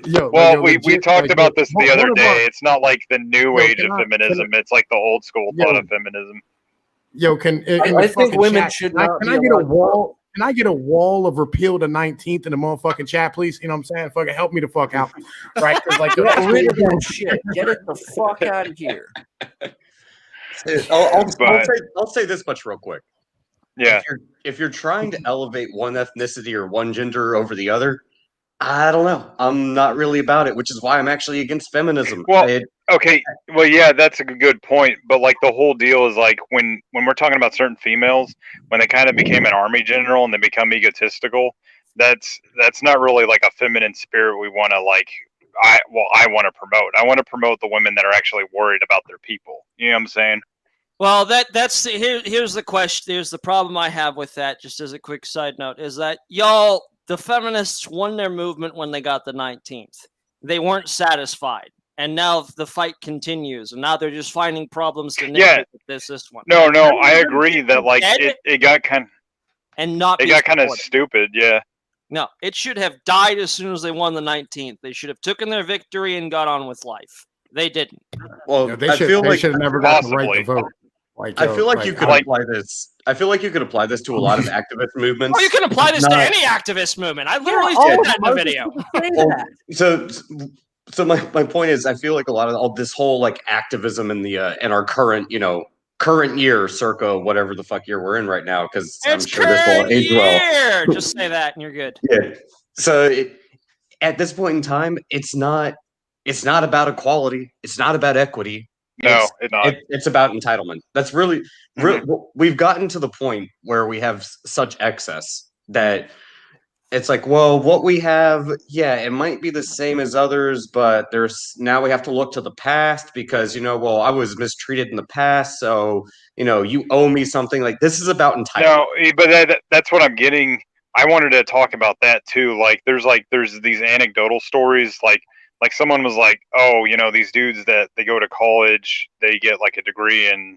We talked about this the other day. It's not like the new age of feminism. It's like the old school thought of feminism. I think women should not. Can I get a wall? Can I get a wall of repeal the 19th in the motherfucking chat, please? You know what I'm saying? Fucking help me the fuck out, right? Like, get rid of that shit. Get it the fuck out of here. I'll say this much real quick. Yeah. If you're trying to elevate one ethnicity or one gender over the other, I don't know. I'm not really about it, which is why I'm actually against feminism. Well, okay. Well, yeah, that's a good point. But like the whole deal is like when we're talking about certain females, when they kind of became an army general and they become egotistical, that's not really like a feminine spirit we want to like. I want to promote. I want to promote the women that are actually worried about their people. You know what I'm saying? Well, here's the question. Here's the problem I have with that. Just as a quick side note, is that y'all, the feminists won their movement when they got the 19th. They weren't satisfied, and now the fight continues. And now they're just finding problems to nitpick with this one. No, I agree that like it got kind of stupid. Yeah. No, it should have died as soon as they won the 19th. They should have taken their victory and got on with life. They didn't. Well, they should have never got the right to vote. Like, I feel like you could apply this. I feel like you could apply this to a lot of activist movements. Oh, you can apply this to any activist movement. I literally said that in the video. So my point is, I feel like a lot of all this whole like activism in the in our current year, circa whatever the fuck year we're in right now, because I'm sure this will age well. Just say that and you're good. Yeah. So at this point in time, it's not about equality. It's not about equity. No, it's not. It's about entitlement. That's really, we've gotten to the point where we have such excess that it's like, well, what we have, yeah, it might be the same as others, but now we have to look to the past because, well, I was mistreated in the past, so, you owe me something. Like, this is about entitlement. No, but that's what I'm getting. I wanted to talk about that too. Like, there's these anecdotal stories, like someone was like, oh, these dudes that they go to college, they get like a degree in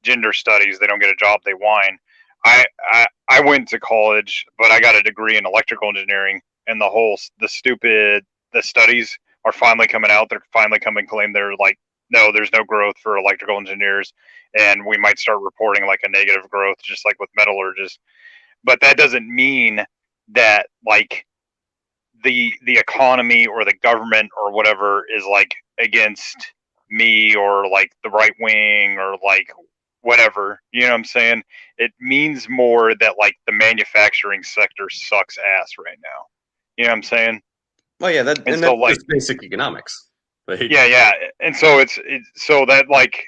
gender studies, they don't get a job, they whine. I went to college, but I got a degree in electrical engineering, and the studies are finally coming out. They're finally coming claim they're like, no, there's no growth for electrical engineers, and we might start reporting like a negative growth, just like with metallurgists. But that doesn't mean that like the economy or the government or whatever is like against me or like the right wing or like whatever, you know what I'm saying? It means more that like the manufacturing sector sucks ass right now. You know what I'm saying? Well, yeah, that's like basic economics. Yeah, and so it's so that like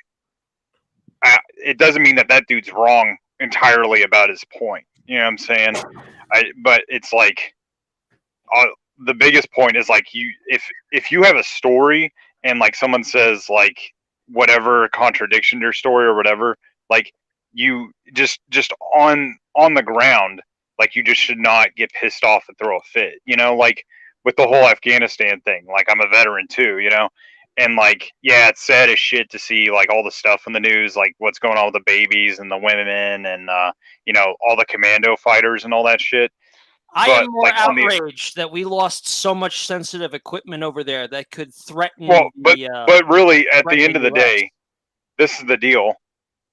it doesn't mean that dude's wrong entirely about his point. You know what I'm saying? But it's like the biggest point is like if you have a story and like someone says like whatever contradiction to your story or whatever, like you just on the ground, like you just should not get pissed off and throw a fit, like with the whole Afghanistan thing. Like I'm a veteran too, and like, yeah, it's sad as shit to see like all the stuff in the news, like what's going on with the babies and the women and all the commando fighters and all that shit. I am more outraged that we lost so much sensitive equipment over there that could threaten. Well, but really, at the end of the day, this is the deal.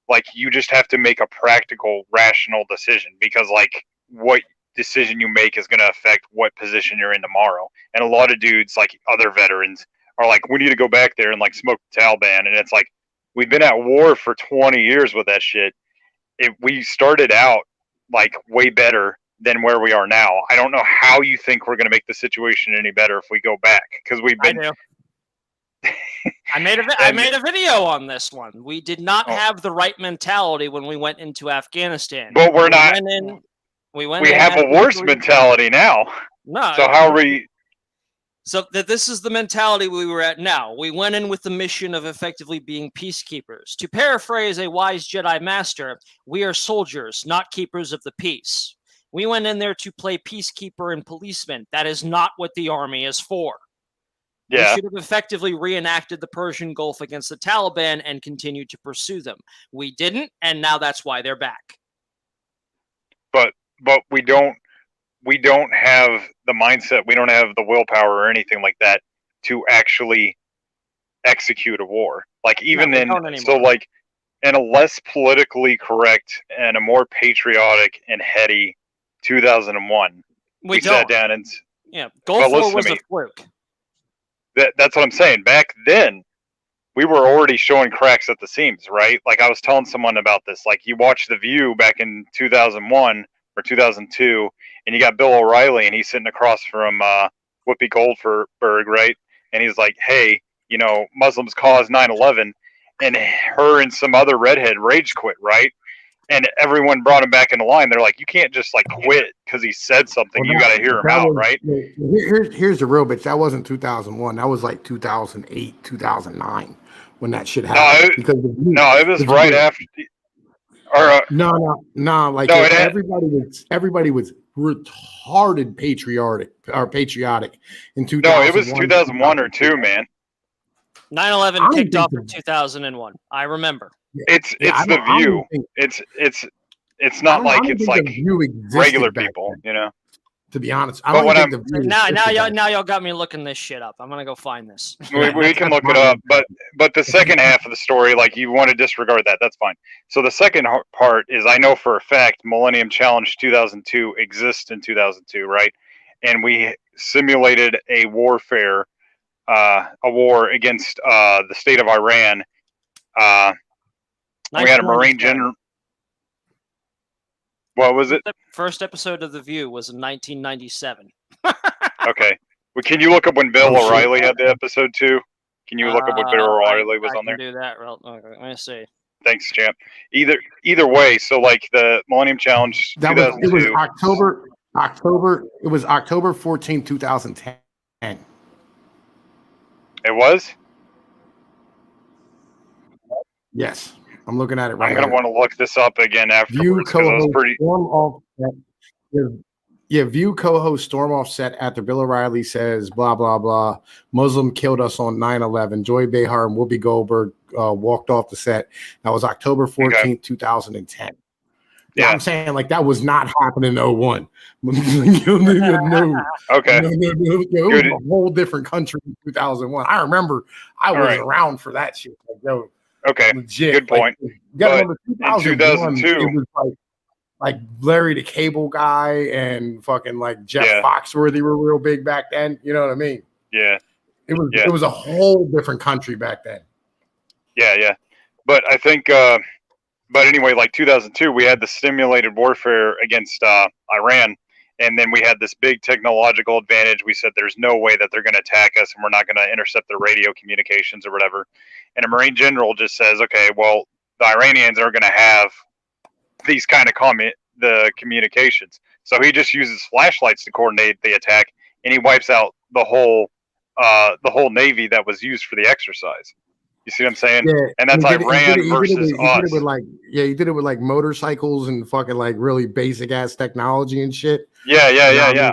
Like, you just have to make a practical, rational decision because, like, what decision you make is going to affect what position you're in tomorrow. And a lot of dudes, like other veterans, are like, we need to go back there and like smoke the Taliban. And it's like, we've been at war for 20 years with that shit. We started out like way better than where we are now. I don't know how you think we're going to make the situation any better if we go back, because we've been. I made a video on this one. We did not have the right mentality when we went into Afghanistan. But we're not. We have a worse mentality now. No. So how are we? So this is the mentality we were at now. We went in with the mission of effectively being peacekeepers. To paraphrase a wise Jedi master, we are soldiers, not keepers of the peace. We went in there to play peacekeeper and policeman. That is not what the army is for. Yeah. We should have effectively reenacted the Persian Gulf against the Taliban and continued to pursue them. We didn't, and now that's why they're back. But we don't have the mindset, we don't have the willpower or anything like that to actually execute a war. Like even like in a less politically correct and a more patriotic and heady 2001, we sat down and Gulf War was a fluke. That's what I'm saying. Back then, we were already showing cracks at the seams, right? Like I was telling someone about this. Like you watch The View back in 2001 or 2002, and you got Bill O'Reilly, and he's sitting across from Whoopi Goldberg, right? And he's like, "Hey, you know, Muslims caused 9/11," and her and some other redhead rage quit, right? And everyone brought him back into line. They're like, "You can't just like quit because he said something. You got to hear him out, right?" Here's the real bitch. That wasn't 2001. That was like 2008, 2009 when that shit happened. It was right after. No. Like no, everybody was retarded patriotic in 2001. No, it was 2001 or 2, man. 9/11 kicked off in 2001. I remember. It's The View. It's not like it's like regular people, you know. To be honest, I don't think The View. Now y'all got me looking this shit up. I'm gonna go find this. We can look it up, but the second half of the story, like you want to disregard that, that's fine. So the second part is I know for a fact Millennium Challenge 2002 exists in 2002, right? And we simulated a war against the state of Iran. We had a Marine general. What was it? The first episode of The View was in 1997. Okay. Well, can you look up when Bill O'Reilly had the episode too? Can you look up when Bill O'Reilly was on there? Do that. Okay, let me see. Thanks, champ. Either way, so like the Millennium Challenge, it was October. It was October 14, 2010. It was? Yes. I'm looking at it right now. I'm going to want to look this up again afterwards because it was pretty... View co-host storm off set after Bill O'Reilly says, blah, blah, blah. Muslim killed us on 9/11. Joy Behar and Whoopi Goldberg walked off the set. That was October 14th, 2010. Yeah, I'm saying like that was not happening in 01. Okay. It was a whole different country in 2001. I remember I was around for that shit. Like, okay, legit. Good point. But in 2002, it was like Larry the Cable Guy and fucking like Jeff Foxworthy were real big back then. You know what I mean? Yeah. It was a whole different country back then. Yeah. But I think, but anyway, like 2002, we had the simulated warfare against Iran. And then we had this big technological advantage. We said there's no way that they're going to attack us and we're not going to intercept their radio communications or whatever. And a Marine general just says, okay, well, the Iranians are going to have these kind of the communications. So he just uses flashlights to coordinate the attack, and he wipes out the whole Navy that was used for the exercise. You see what I'm saying? Yeah, and that's Iran versus us. He did it with like motorcycles and fucking like really basic ass technology and shit. Yeah. I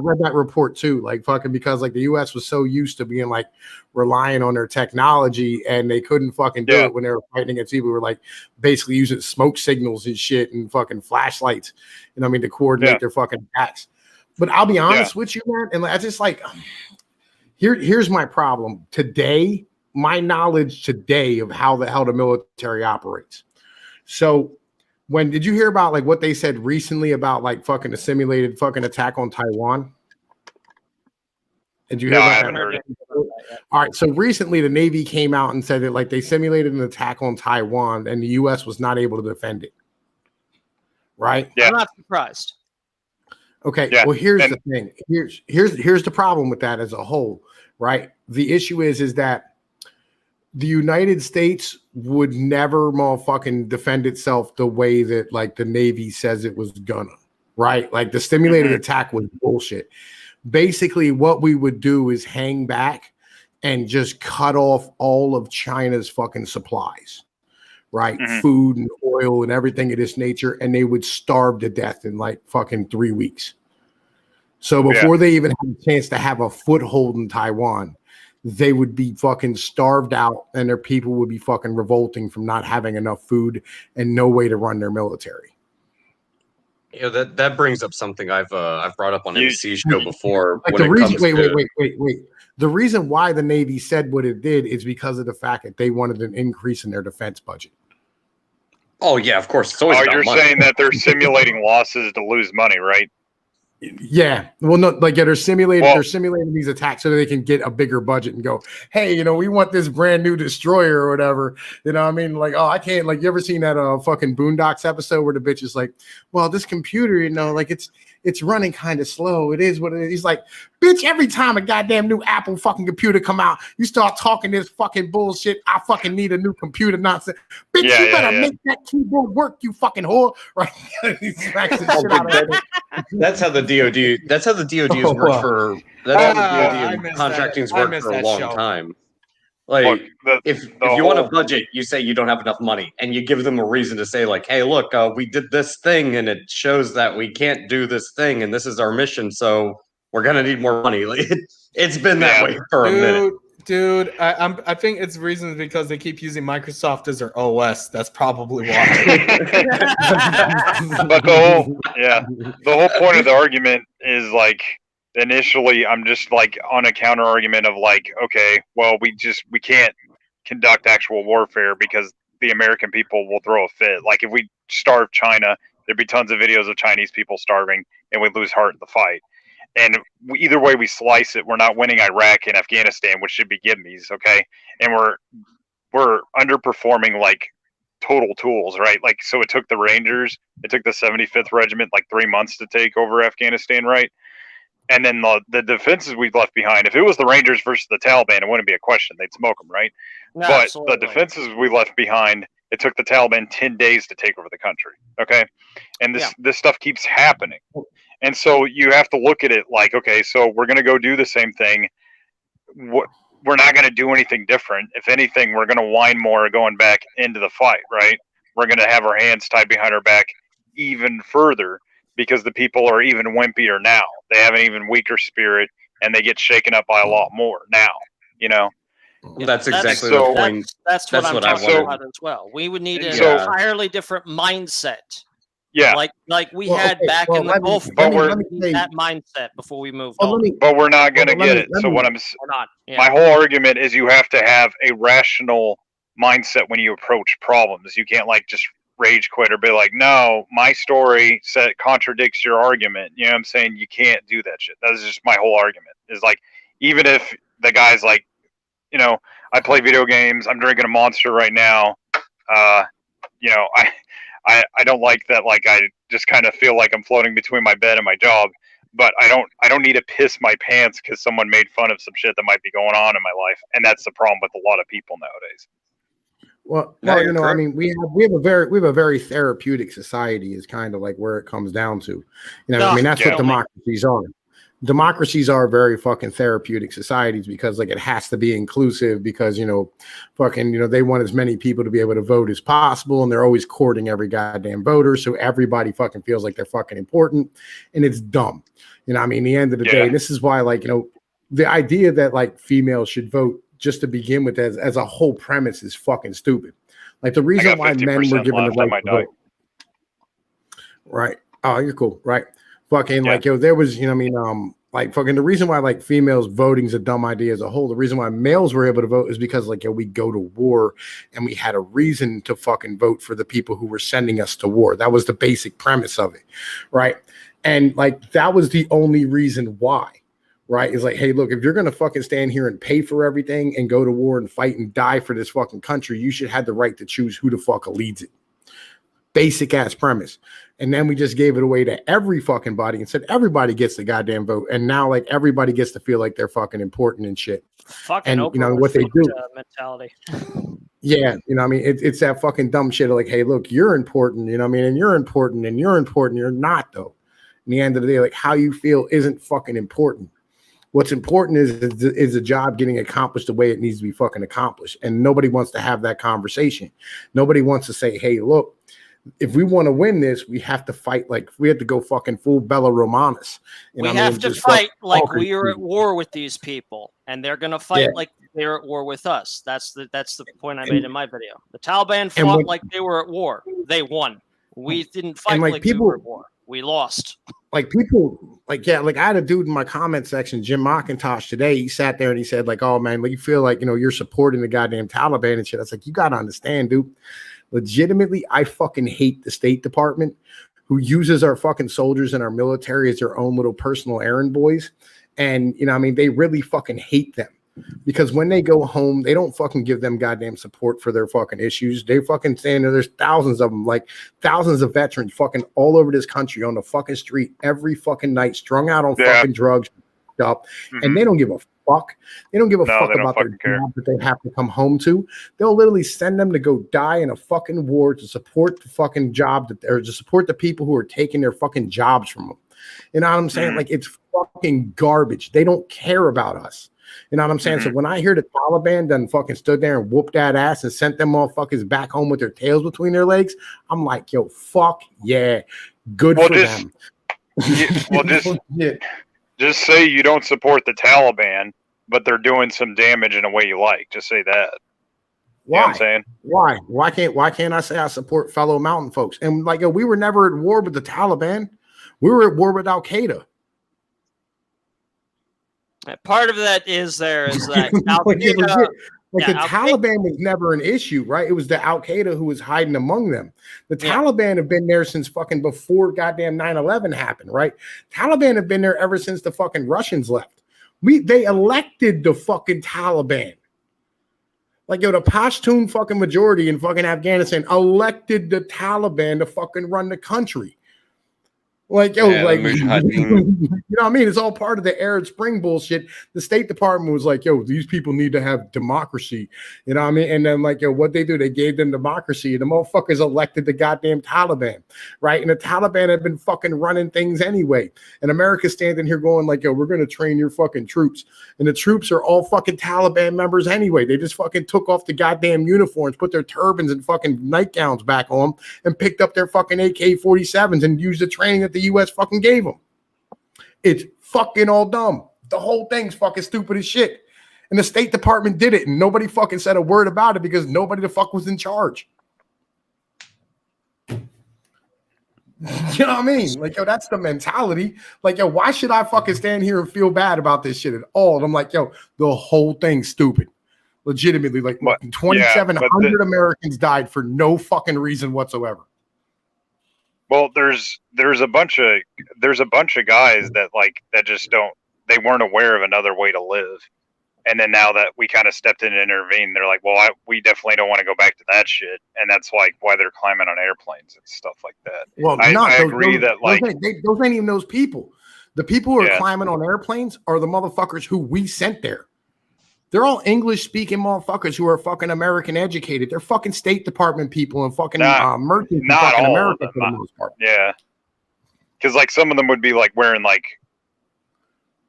read that report too, like fucking because like the U.S. was so used to being like relying on their technology and they couldn't fucking do it when they were fighting against people. Were like basically using smoke signals and shit and fucking flashlights, you know what I mean, to coordinate their fucking attacks. But I'll be honest with you, man, and I just like. Here's my problem today. My knowledge today of how the hell the military operates. So, did you hear about like what they said recently about like fucking a simulated fucking attack on Taiwan? Did you hear about I haven't heard it. All right. So recently, the Navy came out and said that like they simulated an attack on Taiwan, and the U.S. was not able to defend it. Right? Yeah. I'm not surprised. Okay. Yeah. Well, here's the thing. Here's the problem with that as a whole, right? The issue is that the United States would never motherfucking defend itself the way that like the Navy says it was gonna, right? Like the stimulated attack was bullshit. Basically, what we would do is hang back and just cut off all of China's fucking supplies. Right, food and oil and everything of this nature, and they would starve to death in like fucking 3 weeks. So before they even had a chance to have a foothold in Taiwan, they would be fucking starved out, and their people would be fucking revolting from not having enough food and no way to run their military. You know, that brings up something I've brought up on NBC's show before. Like wait. The reason why the Navy said what it did is because of the fact that they wanted an increase in their defense budget. Oh yeah, of course. It's always about you're money. Saying that they're simulating losses to lose money, right? Yeah, well, no, like they're simulating these attacks so that they can get a bigger budget and go, hey, we want this brand new destroyer or whatever. You know what I mean? Like, oh, I can't. Like, you ever seen that fucking Boondocks episode where the bitch is like, well, this computer, like it's running kind of slow. It is what it is. He's like, bitch, every time a goddamn new Apple fucking computer come out, you start talking this fucking bullshit. I fucking need a new computer nonsense. Bitch, you better make that keyboard work, you fucking whore. Right? He smacks the shit out of it. That's how the DoD. That's how the DoD's worked for. That's how the DoD contracting's worked for a long time. Like, if you want a budget, you say you don't have enough money, and you give them a reason to say, like, "Hey, look, we did this thing, and it shows that we can't do this thing, and this is our mission, so we're gonna need more money." Like, it's been that way for a minute. Dude, I think it's reasons because they keep using Microsoft as their OS. That's probably why. But the whole point of the argument is like, initially I'm just like on a counter argument of like, okay, well we can't conduct actual warfare because the American people will throw a fit. Like if we starve China, there'd be tons of videos of Chinese people starving and we lose heart in the fight. And either way we slice it, we're not winning Iraq and Afghanistan, which should be gimmies, okay? And we're underperforming like total tools, right? Like, so it took the Rangers, it took the 75th Regiment like 3 months to take over Afghanistan, right? And then the defenses we've left behind, if it was the Rangers versus the Taliban, it wouldn't be a question. They'd smoke them, right? No, but absolutely. The defenses we left behind, it took the Taliban 10 days to take over the country, okay? And this stuff keeps happening. And so you have to look at it like, okay, so we're going to go do the same thing. We're not going to do anything different. If anything, we're going to whine more going back into the fight, right? We're going to have our hands tied behind our back even further because the people are even wimpier now. They have an even weaker spirit, and they get shaken up by a lot more now, That's exactly the point. That's what I'm talking about as well. We would need an entirely different mindset. Yeah, like we had back in the Gulf War, that mindset before we moved on. But we're not going to get it. So what my whole argument is you have to have a rational mindset when you approach problems. You can't like just rage quit or be like, no, my story contradicts your argument. You know what I'm saying? You can't do that shit. That's just my whole argument. Is like, even if the guy's like, I play video games, I'm drinking a Monster right now. I don't like that. Like, I just kind of feel like I'm floating between my bed and my job, but I don't need to piss my pants because someone made fun of some shit that might be going on in my life. And that's the problem with a lot of people nowadays. Well, I mean, we have a very therapeutic society is kind of like where it comes down to, I mean, that's what democracies are. Democracies are very fucking therapeutic societies because like it has to be inclusive because, they want as many people to be able to vote as possible. And they're always courting every goddamn voter. So everybody fucking feels like they're fucking important, and it's dumb. I mean, the end of the day, this is why, like, the idea that like females should vote just to begin with as a whole premise is fucking stupid. Like the reason why men were given the right to vote. Right. Oh, you're cool. Right. Fucking like, there was, like fucking the reason why like females voting is a dumb idea as a whole. The reason why males were able to vote is because like, we go to war and we had a reason to fucking vote for the people who were sending us to war. That was the basic premise of it. Right. And like, that was the only reason why. Right. It's like, hey, look, if you're going to fucking stand here and pay for everything and go to war and fight and die for this fucking country, you should have the right to choose who the fuck leads it. Basic ass premise. And then we just gave it away to every fucking body and said everybody gets the goddamn vote. And now like everybody gets to feel like they're fucking important and shit. Fucking and what they do mentality. Yeah, I mean, it's that fucking dumb shit of like, hey, look, you're important, I mean, and you're important and you're important. You're not though. In the end of the day, like how you feel isn't fucking important. What's important is the job getting accomplished the way it needs to be fucking accomplished. And nobody wants to have that conversation. Nobody wants to say, hey, look, if we want to win this, we have to fight like we have to go fucking full Bella Romanus. We have to fight like we are at war with these people, and they're gonna fight like they're at war with us. That's the point I made in my video. The Taliban fought like they were at war. They won. We didn't fight like people, we were at war. We lost. Like people, like I had a dude in my comment section, Jim McIntosh today. He sat there and he said, like, oh man, like you feel like you're supporting the goddamn Taliban and shit. I was like, you gotta understand, dude. Legitimately, I fucking hate the State Department who uses our fucking soldiers and our military as their own little personal errand boys. And, you know, I mean, they really fucking hate them because when they go home, they don't fucking give them goddamn support for their fucking issues. They fucking stand there. There's thousands of them, like thousands of veterans fucking all over this country on the fucking street every fucking night, strung out on fucking drugs up. And they don't give a fuck. They don't give a fuck about their job that they have to come home to. They'll literally send them to go die in a fucking war to support the fucking job or to support the people who are taking their fucking jobs from them. You know what I'm saying? Like, it's fucking garbage. They don't care about us. You know what I'm saying? So when I hear the Taliban done fucking stood there and whooped that ass and sent them motherfuckers back home with their tails between their legs, I'm like, yo, fuck yeah. Good for them. Just say you don't support the Taliban, but they're doing some damage in a way you like. Just say that. Why? You know what I'm saying? Why? Why can't I say I support fellow mountain folks? And like, we were never at war with the Taliban. We were at war with Al Qaeda. Part of that is that Al Qaeda, the Taliban was never an issue, right? It was the Al Qaeda who was hiding among them. The Taliban have been there since fucking before goddamn 9/11 happened, right? Taliban have been there ever since the fucking Russians left. They elected the fucking Taliban. Like, yo, the Pashtun fucking majority in fucking Afghanistan elected the Taliban to fucking run the country. Like, yo, like, you know what I mean? It's all part of the Arab Spring bullshit. The State Department was like, yo, these people need to have democracy. You know what I mean? And then, like, yo, what they do, they gave them democracy. The motherfuckers elected the goddamn Taliban, right? And the Taliban have been fucking running things anyway. And America's standing here going like, yo, we're going to train your fucking troops. And the troops are all fucking Taliban members anyway. They just fucking took off the goddamn uniforms, put their turbans and fucking nightgowns back on, and picked up their fucking AK-47s and used the training that the U.S. fucking gave them. It's fucking all dumb. The whole thing's fucking stupid as shit. And the State Department did it, and nobody fucking said a word about it because nobody the fuck was in charge. You know what I mean? Like, yo, that's the mentality. Like, yo, why should I fucking stand here and feel bad about this shit at all? And I'm like, yo, the whole thing's stupid. Legitimately, like, 2,700 Americans died for no fucking reason whatsoever. Well, there's a bunch of guys that just they weren't aware of another way to live, and then now that we kind of stepped in and intervened, they're like, well, we definitely don't want to go back to that shit, and that's like why they're climbing on airplanes and stuff like that. Well, I agree that those ain't even those people. The people who are climbing on airplanes are the motherfuckers who we sent there. They're all English-speaking motherfuckers who are fucking American educated. They're fucking State Department people and fucking merchants in fucking America for the most part. Yeah. Because, like, some of them would be, like, wearing, like,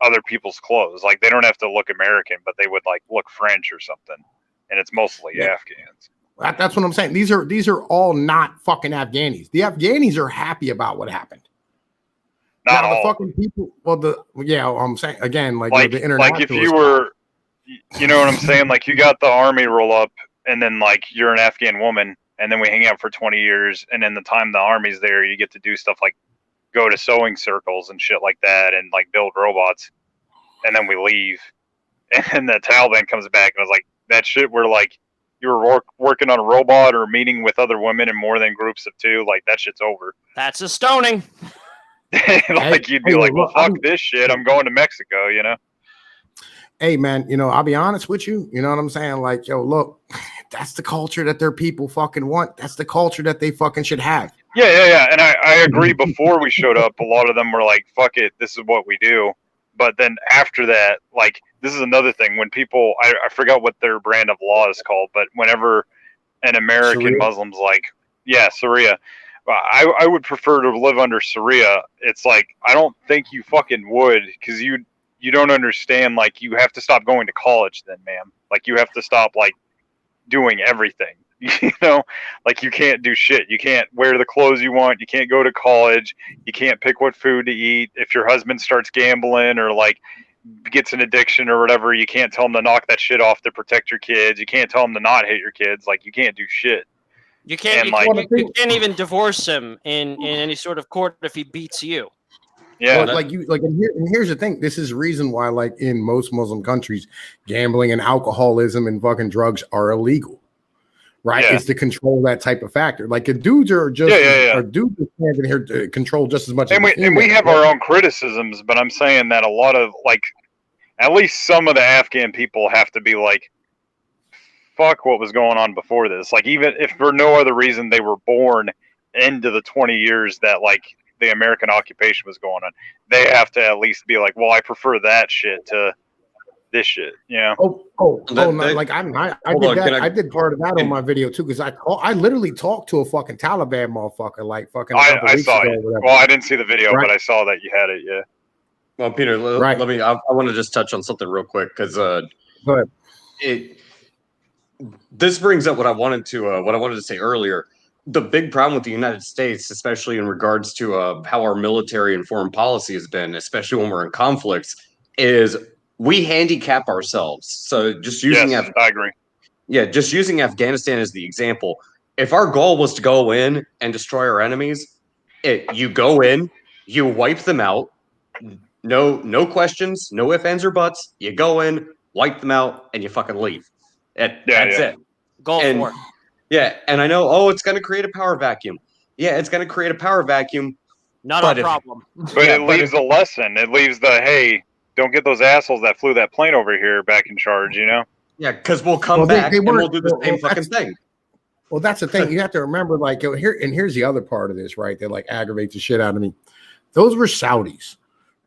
other people's clothes. Like, they don't have to look American, but they would, like, look French or something. And it's mostly Afghans. That's what I'm saying. These are all not fucking Afghanis. The Afghanis are happy about what happened. Not now, all. The fucking people, I'm saying, again, like the international. Like, if you were... You know what I'm saying? Like, you got the army roll up, and then, like, you're an Afghan woman, and then we hang out for 20 years, and in the time the army's there, you get to do stuff like go to sewing circles and shit like that, and, like, build robots, and then we leave. And the Taliban comes back and was like, that shit where, like, you were working on a robot or meeting with other women in more than groups of two, like, that shit's over. That's a stoning. Like, you'd be like, well, fuck this shit, I'm going to Mexico, you know? Hey, man, you know, I'll be honest with you. You know what I'm saying? Like, yo, look, that's the culture that their people fucking want. That's the culture that they fucking should have. Yeah. And I agree. Before we showed up, a lot of them were like, fuck it, this is what we do. But then after that, like, this is another thing. When people, I forgot what their brand of law is called, but whenever an American Sharia? Muslim's like, Sharia, I would prefer to live under Sharia. It's like, I don't think you fucking would, because you don't understand, like, you have to stop going to college then, ma'am. Like, you have to stop, like, doing everything. You know? Like, you can't do shit. You can't wear the clothes you want. You can't go to college. You can't pick what food to eat. If your husband starts gambling or, like, gets an addiction or whatever, you can't tell him to knock that shit off to protect your kids. You can't tell him to not hate your kids. Like, you can't do shit. You can't even divorce him in any sort of court if he beats you. Yeah, and here's the thing. This is the reason why, like, in most Muslim countries, gambling and alcoholism and fucking drugs are illegal, right? Yeah. Is to control that type of factor. Like the dudes are just or dudes are standing here to control just as much. And as we have our own criticisms, but I'm saying that a lot of like, at least some of the Afghan people have to be like, fuck what was going on before this. Like, even if for no other reason they were born into the 20 years that like the American occupation was going on, they have to at least be like, well, I prefer that shit to this shit. Yeah. Like I did part of that on my video too, because I literally talked to a fucking Taliban motherfucker like fucking a couple I weeks saw ago. it. Well, I didn't see the video, but I saw that you had it. Yeah. Well, Peter, let me. I want to just touch on something real quick because Go ahead. This brings up what I wanted to say earlier. The big problem with the United States, especially in regards to how our military and foreign policy has been, especially when we're in conflicts, is we handicap ourselves. So just using I agree. Yeah, just using Afghanistan as the example. If our goal was to go in and destroy our enemies, you go in, you wipe them out. No questions, no ifs, ands, or buts. You go in, wipe them out, and you fucking leave. That's it. Go for it. Yeah, and I know, it's going to create a power vacuum. Yeah, it's going to create a power vacuum. Not our problem. But it leaves a lesson. It leaves hey, don't get those assholes that flew that plane over here back in charge, you know? Yeah, because we'll come back and we'll do the same fucking thing. Well, that's the thing. You have to remember, like, here's the other part of this, right? That like aggravates the shit out of me. Those were Saudis,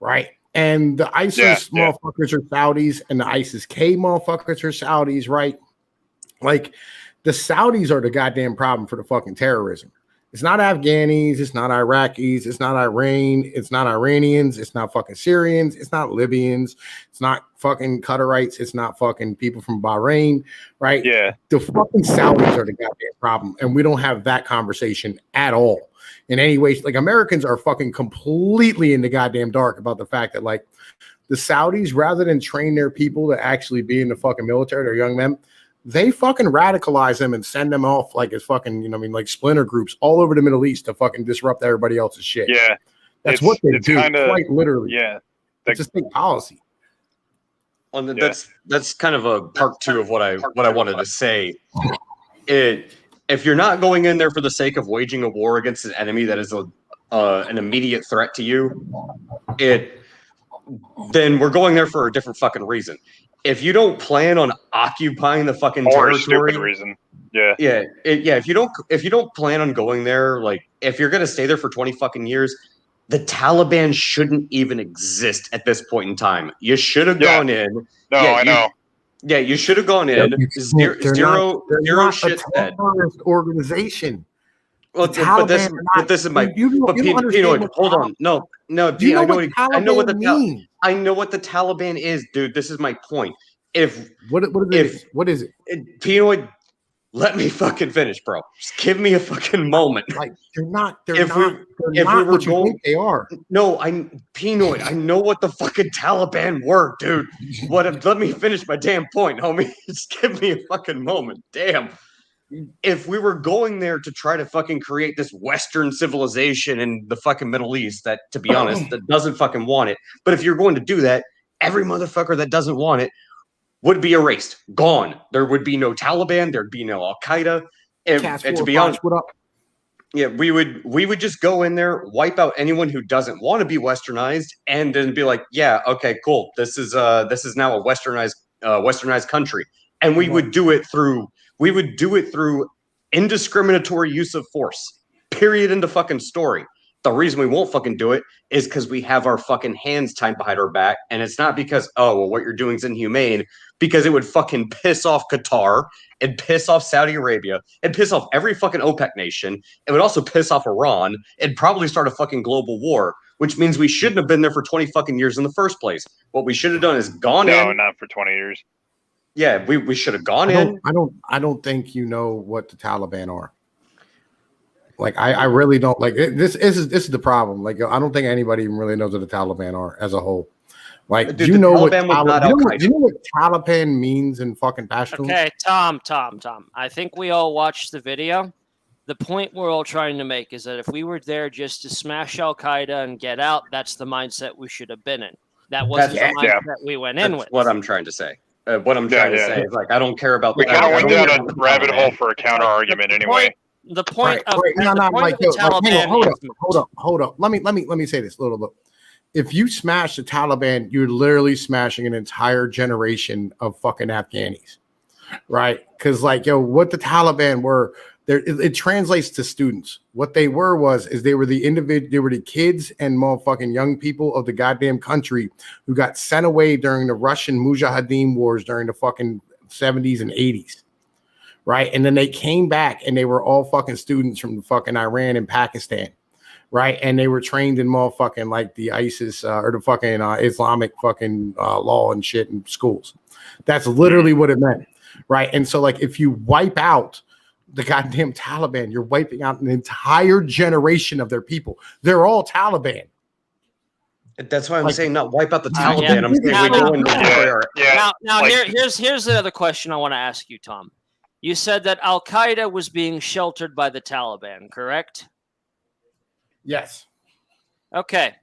right? And the ISIS motherfuckers are Saudis, and the ISIS-K motherfuckers are Saudis, right? Like, the Saudis are the goddamn problem for the fucking terrorism. It's not Afghanis, it's not Iraqis, it's not Iran, it's not Iranians, it's not fucking Syrians, it's not Libyans, it's not fucking Qatarites, it's not fucking people from Bahrain, right? Yeah. The fucking Saudis are the goddamn problem, and we don't have that conversation at all. In any way, like Americans are fucking completely in the goddamn dark about the fact that like the Saudis, rather than train their people to actually be in the fucking military, their young men, they fucking radicalize them and send them off like as fucking, like splinter groups all over the Middle East to fucking disrupt everybody else's shit. Yeah. That's what they do, quite literally. Yeah. It's a state policy. Well, that's kind of a part two of what I wanted to say. If you're not going in there for the sake of waging a war against an enemy that is an immediate threat to you, then we're going there for a different fucking reason. If you don't plan on occupying the fucking territory, a stupid reason, if you don't plan on going there, like if you're gonna stay there for 20 fucking years, the Taliban shouldn't even exist at this point in time. You should have gone in. No, I know. Yeah, you should have gone in. Zero shit said. Organization. Well, but this is my. Hold on. No. I know what the Taliban is, dude. This is my point. What is it? Pinoy, let me fucking finish, bro. Just give me a fucking moment. Like they're not what you think they are. No, Pinoy. I know what the fucking Taliban were, dude. Let me finish my damn point, homie. Just give me a fucking moment. Damn. If we were going there to try to fucking create this Western civilization in the fucking Middle East that, to be honest, that doesn't fucking want it. But if you're going to do that, every motherfucker that doesn't want it would be erased, gone. There would be no Taliban. There'd be no Al Qaeda. And to be honest, what up? Yeah, we would just go in there, wipe out anyone who doesn't want to be Westernized, and then be like, yeah, okay, cool. This is now a Westernized country, and we would do it through indiscriminatory use of force. Period. Into fucking story. The reason we won't fucking do it is because we have our fucking hands tied behind our back, and it's not because what you're doing is inhumane. Because it would fucking piss off Qatar, and piss off Saudi Arabia, and piss off every fucking OPEC nation. It would also piss off Iran, and probably start a fucking global war. Which means we shouldn't have been there for 20 fucking years in the first place. What we should have done is gone in. No, not for 20 years. Yeah, we should have gone in. I don't think you know what the Taliban are. Like I really don't. Like this is the problem. Like I don't think anybody even really knows what the Taliban are as a whole. Like, dude, do you know what Taliban means in fucking Pashtun? Okay, Tom. I think we all watched the video. The point we're all trying to make is that if we were there just to smash Al Qaeda and get out, that's the mindset we should have been in. That wasn't the mindset we went in with. What I'm trying to say. What I'm trying to say is like I don't care about. We kind of went down a rabbit hole for a counter argument anyway. The point of like, the Taliban. Hold up. Let me say this a little bit. If you smash the Taliban, you're literally smashing an entire generation of fucking Afghanis, right? Because like, what the Taliban were, it translates to students. What they were they were the kids and motherfucking young people of the goddamn country who got sent away during the Russian Mujahideen wars during the fucking 70s and 80s. Right. And then they came back and they were all fucking students from fucking Iran and Pakistan. Right. And they were trained in motherfucking like the ISIS or the fucking Islamic fucking law and shit in schools. That's literally what it meant. Right. And so, like, if you wipe out the goddamn Taliban, you're wiping out an entire generation of their people. They're all Taliban. That's why I'm saying not wipe out the Taliban. I'm saying now here's the other question I want to ask you, Tom. You said that Al-Qaeda was being sheltered by the Taliban, correct? Yes. Okay.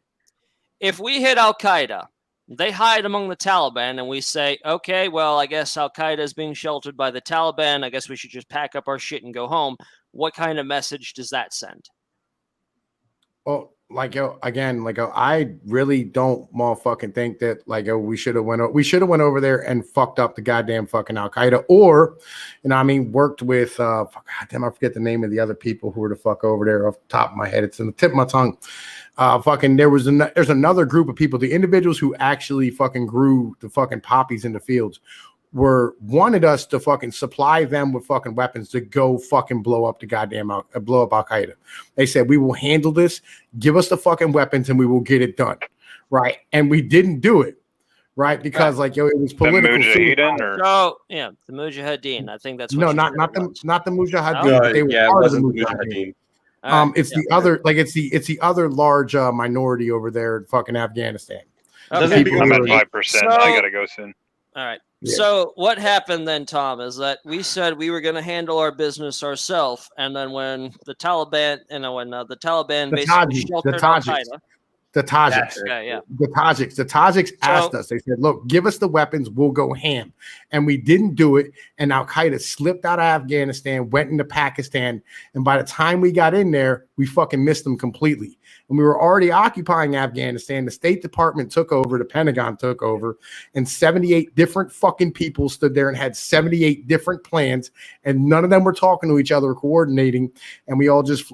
If we hit Al-Qaeda, they hide among the Taliban, and we say, okay, well, I guess Al-Qaeda is being sheltered by the Taliban. I guess we should just pack up our shit and go home. What kind of message does that send? Well, like, I really don't motherfucking think that we should have went over there and fucked up the goddamn fucking Al Qaeda, or, worked with God damn, I forget the name of the other people who were the fuck over there off the top of my head. It's in the tip of my tongue. There's another group of people, the individuals who actually fucking grew the fucking poppies in the fields, wanted us to fucking supply them with fucking weapons to go fucking blow up blow up Al Qaeda. They said, we will handle this, give us the fucking weapons, and we will get it done, right? And we didn't do it, right? Because it was political. The Mujahideen. I think that's what not the Mujahideen. They were part of the Mujahideen. It's the other large minority over there in fucking Afghanistan. I'm at 5%. I gotta go soon. All right. Yeah. So what happened then, Tom, is that we said we were going to handle our business ourselves, and then when the Taliban, basically sheltered Al-Qaeda. The Tajiks. The Tajiks asked us. They said, look, give us the weapons, we'll go ham. And we didn't do it. And Al-Qaeda slipped out of Afghanistan, went into Pakistan. And by the time we got in there, we fucking missed them completely. And we were already occupying Afghanistan. The State Department took over, the Pentagon took over, and 78 different fucking people stood there and had 78 different plans, and none of them were talking to each other or coordinating. And they all just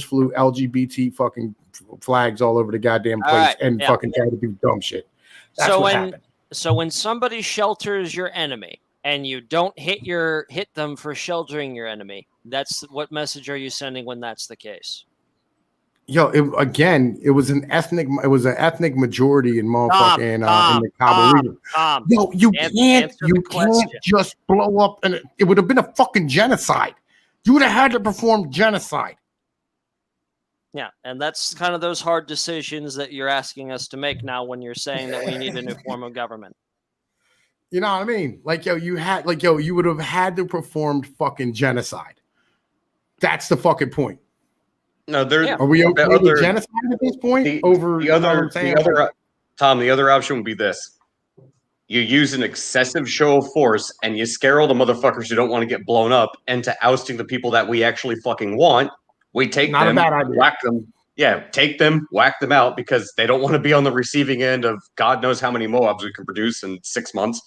flew LGBT fucking flags all over the goddamn place fucking tried to do dumb shit. That's what happened. So when somebody shelters your enemy and you don't hit them for sheltering your enemy, what message are you sending when that's the case? It was an ethnic majority in motherfucking in the Kabul region. You can't just blow up, and it would have been a fucking genocide. You would have had to perform genocide. Yeah, and that's kind of those hard decisions that you're asking us to make now when you're saying that we need a new form of government. You know what I mean? You would have had to perform fucking genocide. That's the fucking point. No, are we okay with genocide at this point? Tom, the other option would be this. You use an excessive show of force and you scare all the motherfuckers who don't want to get blown up into ousting the people that we actually fucking want. We take them, whack them. Yeah, take them, whack them out because they don't want to be on the receiving end of God knows how many Moabs we can produce in 6 months.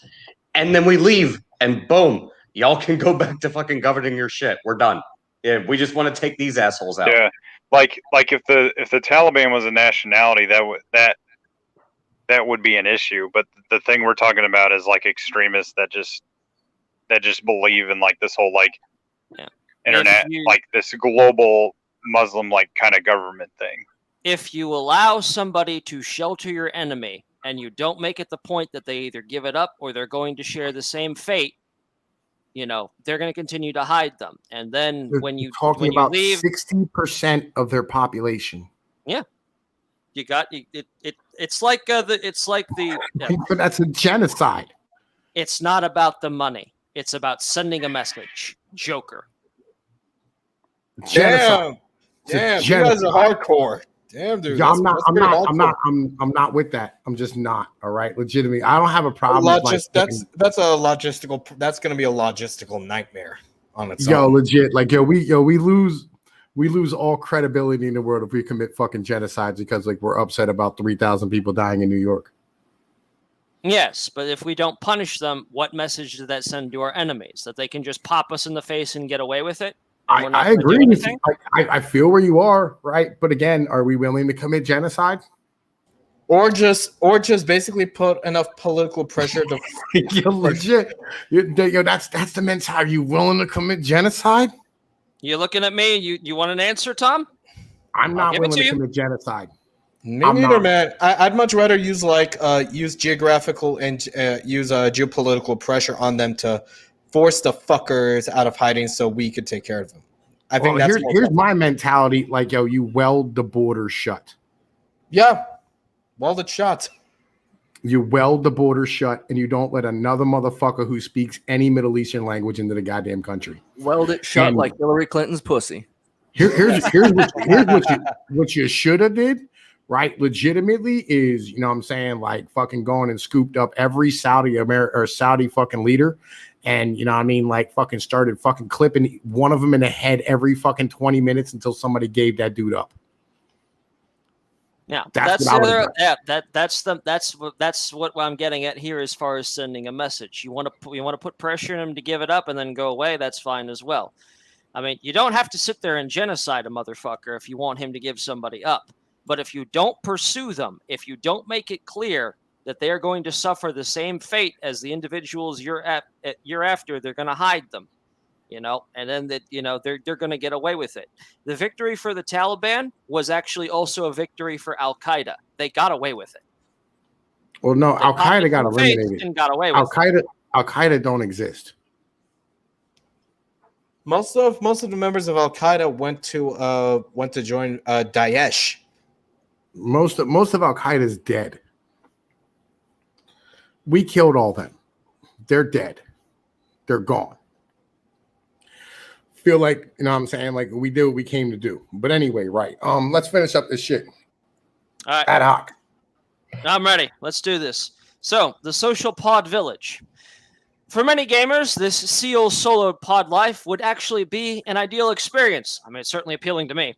And then we leave and boom, y'all can go back to fucking governing your shit. We're done. Yeah, we just want to take these assholes out. Yeah. Like if the Taliban was a nationality, that would be an issue. But the thing we're talking about is like extremists that just believe in like this whole internet, like this global Muslim kind of government thing. If you allow somebody to shelter your enemy and you don't make it the point that they either give it up or they're going to share the same fate, they're going to continue to hide them. And then when you leave, 60% of their population. Yeah. You got it. It's like that's a genocide. It's not about the money. It's about sending a message. Joker. Damn, you guys are hardcore. Damn, dude. Yeah, I'm not with that. I'm just not. All right, legitimately, I don't have a problem. That's a logistical. That's going to be a logistical nightmare on its own. Legit. Like, we lose all credibility in the world if we commit fucking genocides because like we're upset about 3,000 people dying in New York. Yes, but if we don't punish them, what message does that send to our enemies? That they can just pop us in the face and get away with it? I agree with you. I feel where you are, right? But again, are we willing to commit genocide? Or just basically put enough political pressure to you're legit. That's the mentality. Are you willing to commit genocide? You're looking at me. You want an answer, Tom? I'm not willing to commit genocide. Me neither, man. I'd much rather use geographical and use geopolitical pressure on them to force the fuckers out of hiding so we could take care of them. I think here's my mentality. Like, you weld the border shut. Yeah, weld it shut. You weld the border shut, and you don't let another motherfucker who speaks any Middle Eastern language into the goddamn country. Weld it shut like Hillary Clinton's pussy. Here's what you should have did. Right, legitimately is, you know what I'm saying, like fucking going and scooped up every Saudi fucking leader, and you know what I mean, like fucking started fucking clipping one of them in the head every fucking 20 minutes until somebody gave that dude up. Yeah, that's what I'm getting at here as far as sending a message. You want to put pressure on him to give it up and then go away. That's fine as well. I mean, you don't have to sit there and genocide a motherfucker if you want him to give somebody up. But if you don't pursue them, if you don't make it clear that they are going to suffer the same fate as the individuals you're after, they're going to hide them, and then they're going to get away with it. The victory for the Taliban was actually also a victory for Al Qaeda. They got away with it. Well, no, Al Qaeda got eliminated and got away with Al Qaeda don't exist. Most of the members of Al Qaeda went to join Daesh. Most of Al Qaeda is dead. We killed all them. They're dead. They're gone. Feel like, you know what I'm saying? Like we did what we came to do. But anyway, right. Let's finish up this shit. All right. Ad hoc. I'm ready. Let's do this. So, the social pod village. For many gamers, this SEAL solo pod life would actually be an ideal experience. I mean, it's certainly appealing to me.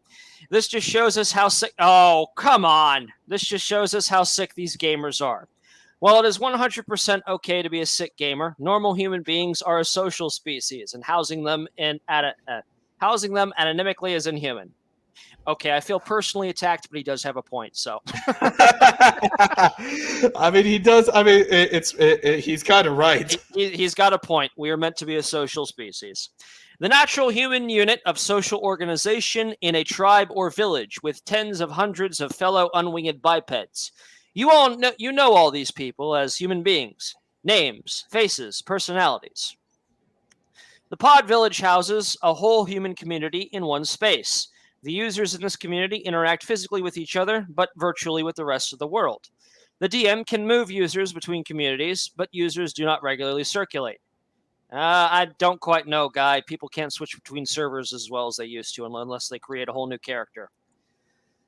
This just shows us how sick... Oh, come on. This just shows us how sick these gamers are. While it is 100% okay to be a sick gamer, normal human beings are a social species, and housing them anonymically is inhuman. Okay, I feel personally attacked, but he does have a point. So, I mean, he does. I mean, he's kind of right. He's got a point. We are meant to be a social species, the natural human unit of social organization in a tribe or village with tens of hundreds of fellow unwinged bipeds. You know all these people as human beings, names, faces, personalities. The pod village houses a whole human community in one space. The users in this community interact physically with each other, but virtually with the rest of the world. The DM can move users between communities, but users do not regularly circulate. I don't quite know, Guy. People can't switch between servers as well as they used to unless they create a whole new character.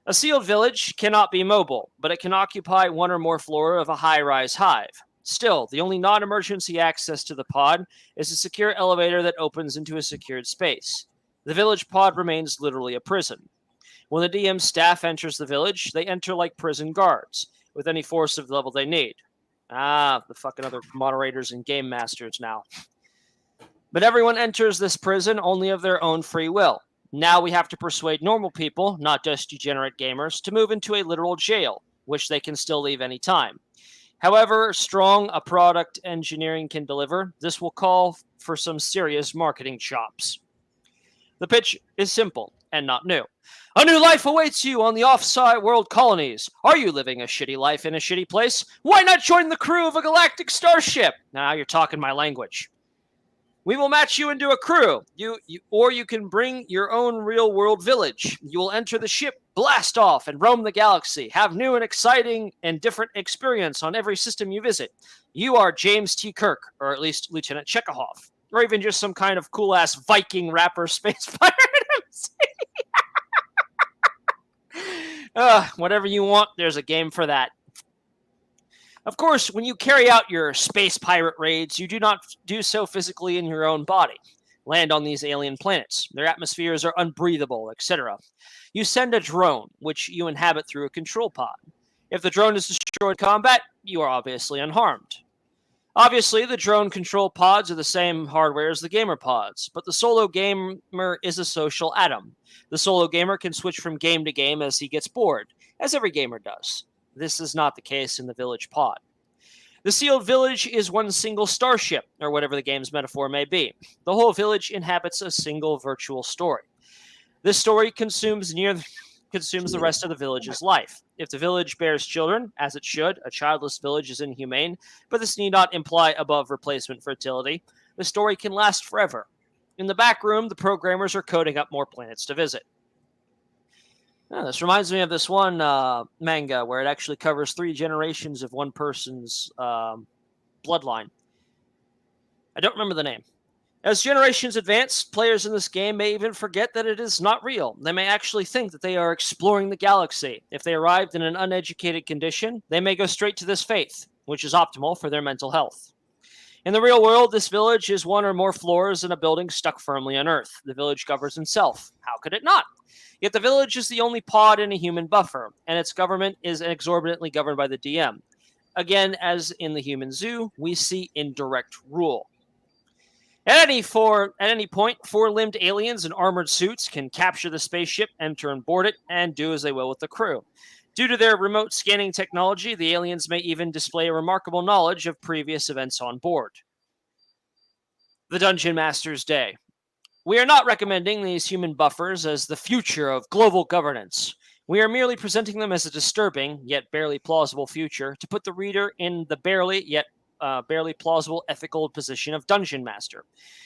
A sealed village cannot be mobile, but it can occupy one or more floors of a high-rise hive. Still, the only non-emergency access to the pod is a secure elevator that opens into a secured space. The village pod remains literally a prison. When the DM staff enters the village, they enter like prison guards, with any force of the level they need. The fucking other moderators and game masters now. But everyone enters this prison only of their own free will. Now we have to persuade normal people, not just degenerate gamers, to move into a literal jail, which they can still leave any time. However strong a product engineering can deliver, this will call for some serious marketing chops. The pitch is simple and not new. A new life awaits you on the off-site world colonies. Are you living a shitty life in a shitty place? Why not join the crew of a galactic starship? Now you're talking my language. We will match you into a crew. Or you can bring your own real-world village. You will enter the ship, blast off, and roam the galaxy. Have new and exciting and different experience on every system you visit. You are James T. Kirk, or at least Lieutenant Chekhov. Or even just some kind of cool-ass Viking rapper space pirate. Whatever you want, there's a game for that. Of course, when you carry out your space pirate raids, you do not do so physically in your own body. Land on these alien planets. Their atmospheres are unbreathable, etc. You send a drone, which you inhabit through a control pod. If the drone is destroyed in combat, you are obviously unharmed. Obviously, the drone control pods are the same hardware as the gamer pods, but the solo gamer is a social atom. The solo gamer can switch from game to game as he gets bored, as every gamer does. This is not the case in the village pod. The sealed village is one single starship, or whatever the game's metaphor may be. The whole village inhabits a single virtual story. This story consumes the rest of the village's life. If the village bears children, as it should, a childless village is inhumane, but this need not imply above replacement fertility. The story can last forever. In the back room, the programmers are coding up more planets to visit. This reminds me of this one manga where it actually covers 3 generations of one person's bloodline. I don't remember the name. As generations advance, players in this game may even forget that it is not real. They may actually think that they are exploring the galaxy. If they arrived in an uneducated condition, they may go straight to this faith, which is optimal for their mental health. In the real world, this village is one or more floors in a building stuck firmly on Earth. The village governs itself. How could it not? Yet the village is the only pod in a human buffer, and its government is exorbitantly governed by the DM. Again, as in the human zoo, we see indirect rule. At any point, 4-limbed aliens in armored suits can capture the spaceship, enter and board it, and do as they will with the crew. Due to their remote scanning technology, the aliens may even display a remarkable knowledge of previous events on board. The Dungeon Master's Day. We are not recommending these human buffers as the future of global governance. We are merely presenting them as a disturbing, yet barely plausible future to put the reader in the barely plausible ethical position of Dungeon Master,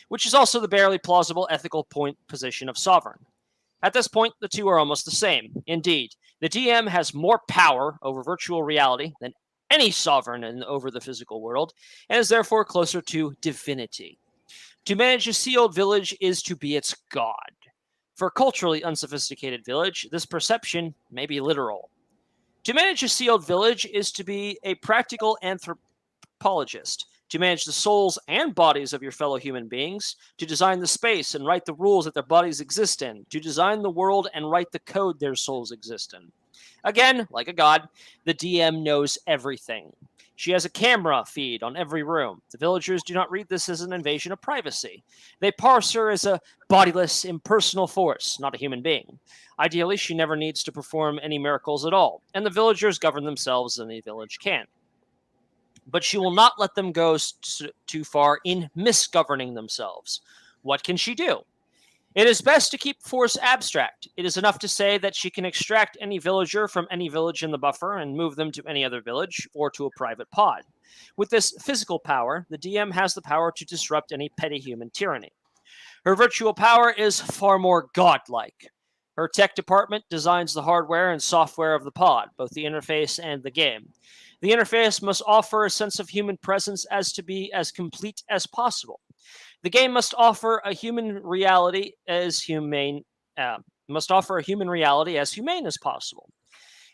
which is also the barely plausible ethical position of Sovereign. At this point, the two are almost the same. Indeed, the DM has more power over virtual reality than any Sovereign over the physical world, and is therefore closer to divinity. To manage a sealed village is to be its god. For a culturally unsophisticated village, this perception may be literal. To manage a sealed village is to be a practical anthropologist, to manage the souls and bodies of your fellow human beings, to design the space and write the rules that their bodies exist in, to design the world and write the code their souls exist in. Again, like a god, the DM knows everything. She has a camera feed on every room. The villagers do not read this as an invasion of privacy. They parse her as a bodiless, impersonal force, not a human being. Ideally, she never needs to perform any miracles at all, and the villagers govern themselves as any village can. But she will not let them go too far in misgoverning themselves. What can she do? It is best to keep force abstract. It is enough to say that she can extract any villager from any village in the buffer and move them to any other village or to a private pod. With this physical power, the DM has the power to disrupt any petty human tyranny. Her virtual power is far more godlike. Her tech department designs the hardware and software of the pod, both the interface and the game. The interface must offer a sense of human presence as to be as complete as possible. The game must offer a human reality as humane as possible.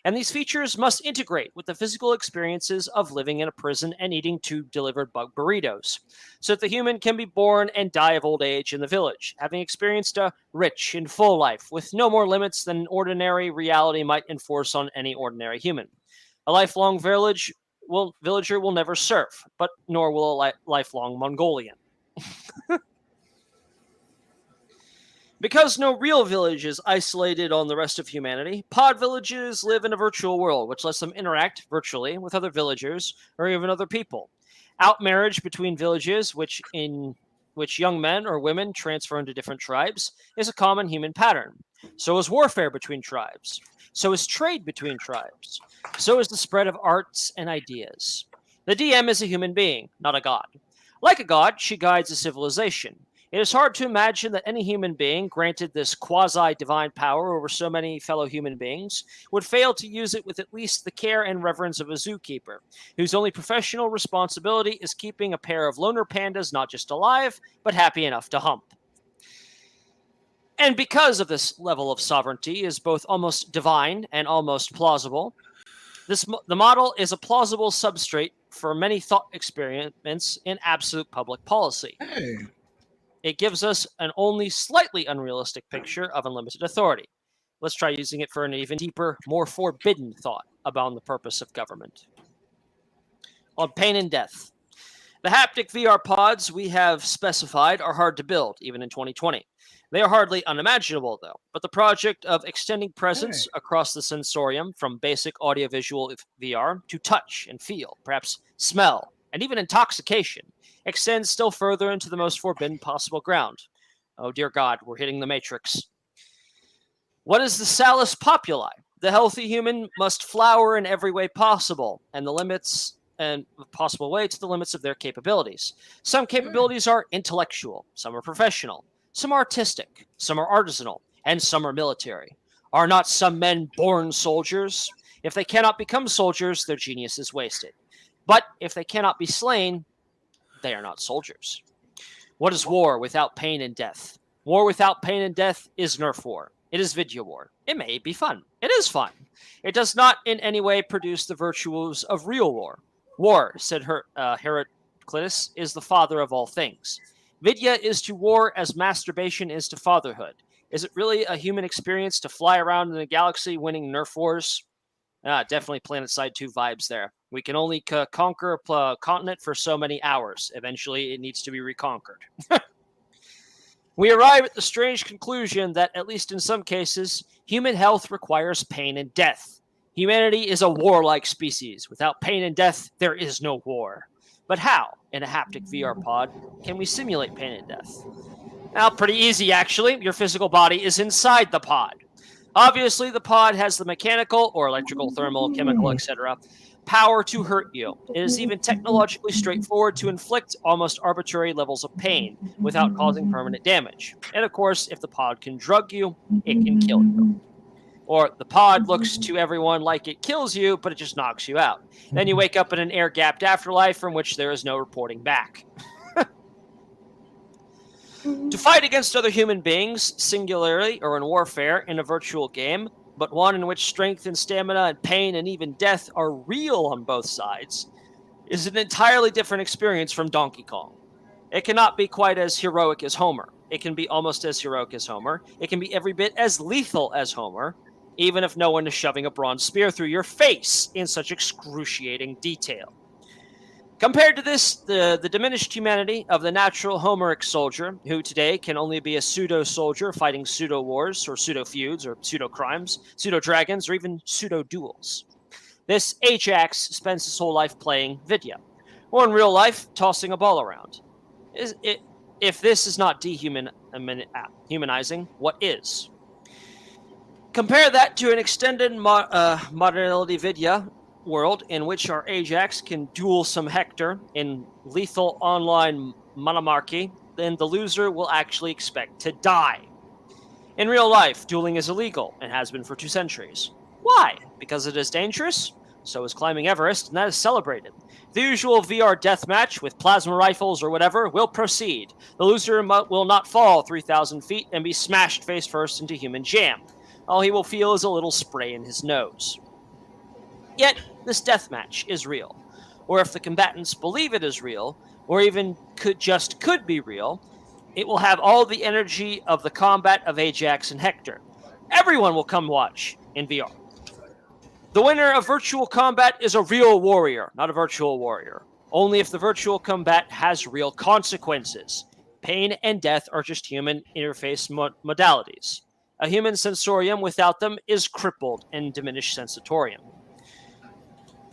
And these features must integrate with the physical experiences of living in a prison and eating 2 delivered bug burritos, so that the human can be born and die of old age in the village, having experienced a rich and full life with no more limits than ordinary reality might enforce on any ordinary human. A lifelong villager will never serve, but nor will a lifelong Mongolian. Because no real village is isolated on the rest of humanity, pod villages live in a virtual world, which lets them interact virtually with other villagers or even other people. Outmarriage between villages, which young men or women transfer into different tribes, is a common human pattern. So is warfare between tribes. So is trade between tribes. So is the spread of arts and ideas. The DM is a human being, not a god. Like a god, she guides a civilization. It is hard to imagine that any human being, granted this quasi-divine power over so many fellow human beings, would fail to use it with at least the care and reverence of a zookeeper, whose only professional responsibility is keeping a pair of loner pandas not just alive, but happy enough to hump. And because of this level of sovereignty is both almost divine and almost plausible, the model is a plausible substrate for many thought experiments in absolute public policy. Hey. It gives us an only slightly unrealistic picture of unlimited authority. Let's try using it for an even deeper, more forbidden thought about the purpose of government. On pain and death. The haptic VR pods we have specified are hard to build, even in 2020. They are hardly unimaginable, though, but the project of extending presence across the sensorium from basic audiovisual VR to touch and feel, perhaps smell, and even intoxication, extends still further into the most forbidden possible ground. Oh, dear God, we're hitting the matrix. What is the salus populi? The healthy human must flower in every way possible, and the limits and possible way to the limits of their capabilities. Some capabilities are intellectual, some are professional, some are artistic, some are artisanal, and some are military. Are not some men born soldiers? If they cannot become soldiers, their genius is wasted. But if they cannot be slain, they are not soldiers. What is war without pain and death? War without pain and death is Nerf war. It is video war. It may be fun. It is fun. It does not in any way produce the virtues of real war. War, said Heraclitus, is the father of all things. Vidya is to war as masturbation is to fatherhood. Is it really a human experience to fly around in the galaxy winning Nerf wars? Definitely Planet Side 2 vibes there. We can only conquer a continent for so many hours. Eventually, it needs to be reconquered. We arrive at the strange conclusion that, at least in some cases, human health requires pain and death. Humanity is a warlike species. Without pain and death, there is no war. But how, in a haptic VR pod, can we simulate pain and death? Well, pretty easy, actually. Your physical body is inside the pod. Obviously, the pod has the mechanical or electrical, thermal, chemical, etc. power to hurt you. It is even technologically straightforward to inflict almost arbitrary levels of pain without causing permanent damage. And of course, if the pod can drug you, it can kill you. Or the pod looks to everyone like it kills you, but it just knocks you out. Then you wake up in an air-gapped afterlife from which there is no reporting back. To fight against other human beings, singularly or in warfare, in a virtual game, but one in which strength and stamina and pain and even death are real on both sides, is an entirely different experience from Donkey Kong. It cannot be quite as heroic as Homer. It can be almost as heroic as Homer. It can be every bit as lethal as Homer, even if no one is shoving a bronze spear through your face in such excruciating detail. Compared to this, the diminished humanity of the natural Homeric soldier, who today can only be a pseudo-soldier fighting pseudo-wars or pseudo-feuds or pseudo-crimes, pseudo-dragons, or even pseudo-duels. This Ajax spends his whole life playing Vidya, or in real life, tossing a ball around. If this is not dehumanizing, what is? Compare that to an extended modernity Vidya world in which our Ajax can duel some Hector in lethal online monomarchy, then the loser will actually expect to die. In real life, dueling is illegal and has been for 2 centuries. Why? Because it is dangerous? So is climbing Everest, and that is celebrated. The usual VR deathmatch with plasma rifles or whatever will proceed. The loser will not fall 3,000 feet and be smashed face first into human jam. All he will feel is a little spray in his nose. Yet, this deathmatch is real. Or if the combatants believe it is real, or even could be real, it will have all the energy of the combat of Ajax and Hector. Everyone will come watch in VR. The winner of virtual combat is a real warrior, not a virtual warrior. Only if the virtual combat has real consequences. Pain and death are just human interface modalities. A human sensorium without them is crippled and diminished sensatorium.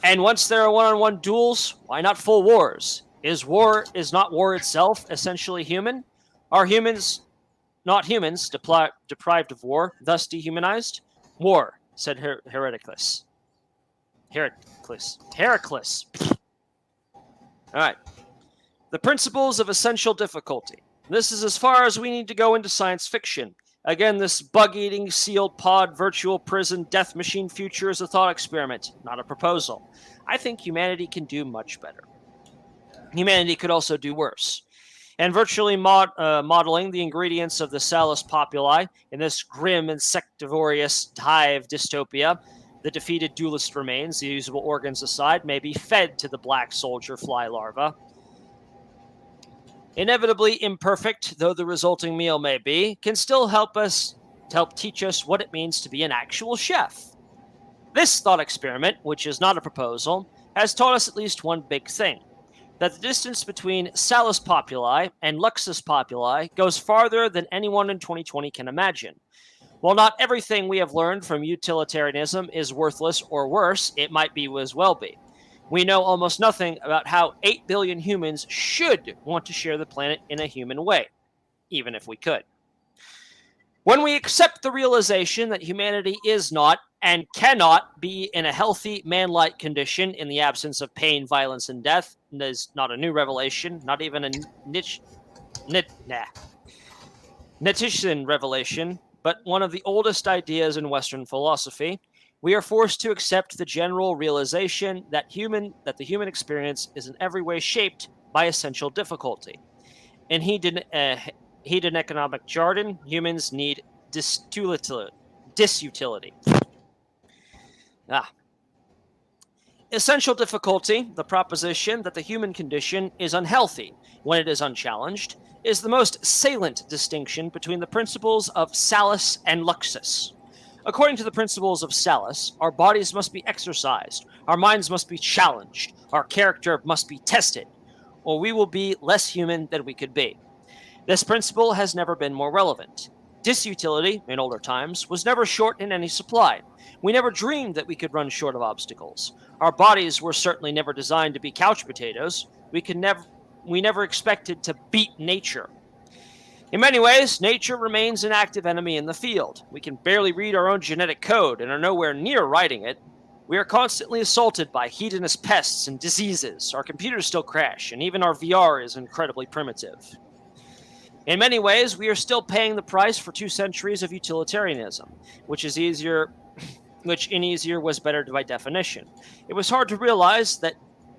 And once there are one-on-one duels, why not full wars? Is not war itself essentially human? Are humans not humans deprived of war, thus dehumanized? War, said Heraclitus. All right. The principles of essential difficulty. This is as far as we need to go into science fiction. Again, this bug-eating, sealed pod, virtual prison, death machine future is a thought experiment, not a proposal. I think humanity can do much better. Humanity could also do worse. and virtually modeling the ingredients of the Salus Populi in this grim insectivorous hive dystopia. The defeated duelist remains, the usable organs aside, may be fed to the black soldier fly larva. Inevitably imperfect though the resulting meal may be, can still help teach us what it means to be an actual chef. This thought experiment, which is not a proposal, has taught us at least one big thing: that the distance between Salus Populi and Luxus Populi goes farther than anyone in 2020 can imagine. While not everything we have learned from utilitarianism is worthless or worse, it might be as well be. We know almost nothing about how 8 billion humans should want to share the planet in a human way, even if we could. When we accept the realization that humanity is not and cannot be in a healthy, man-like condition in the absence of pain, violence, and death, is not a new revelation, not even a Nietzschean revelation, but one of the oldest ideas in Western philosophy, we are forced to accept the general realization that the human experience is in every way shaped by essential difficulty. In hedon economic jargon, humans need disutility. Essential difficulty, the proposition that the human condition is unhealthy when it is unchallenged, is the most salient distinction between the principles of Salus and Luxus. According to the principles of Salus, our bodies must be exercised, our minds must be challenged, our character must be tested, or we will be less human than we could be. This principle has never been more relevant. Disutility, in older times, was never short in any supply. We never dreamed that we could run short of obstacles. Our bodies were certainly never designed to be couch potatoes. We never expected to beat nature. In many ways, nature remains an active enemy in the field. We can barely read our own genetic code and are nowhere near writing it. We are constantly assaulted by hedonist pests and diseases. Our computers still crash, and even our VR is incredibly primitive. In many ways, we are still paying the price for 2 centuries of utilitarianism, which in easier was better by definition. It was hard to realize that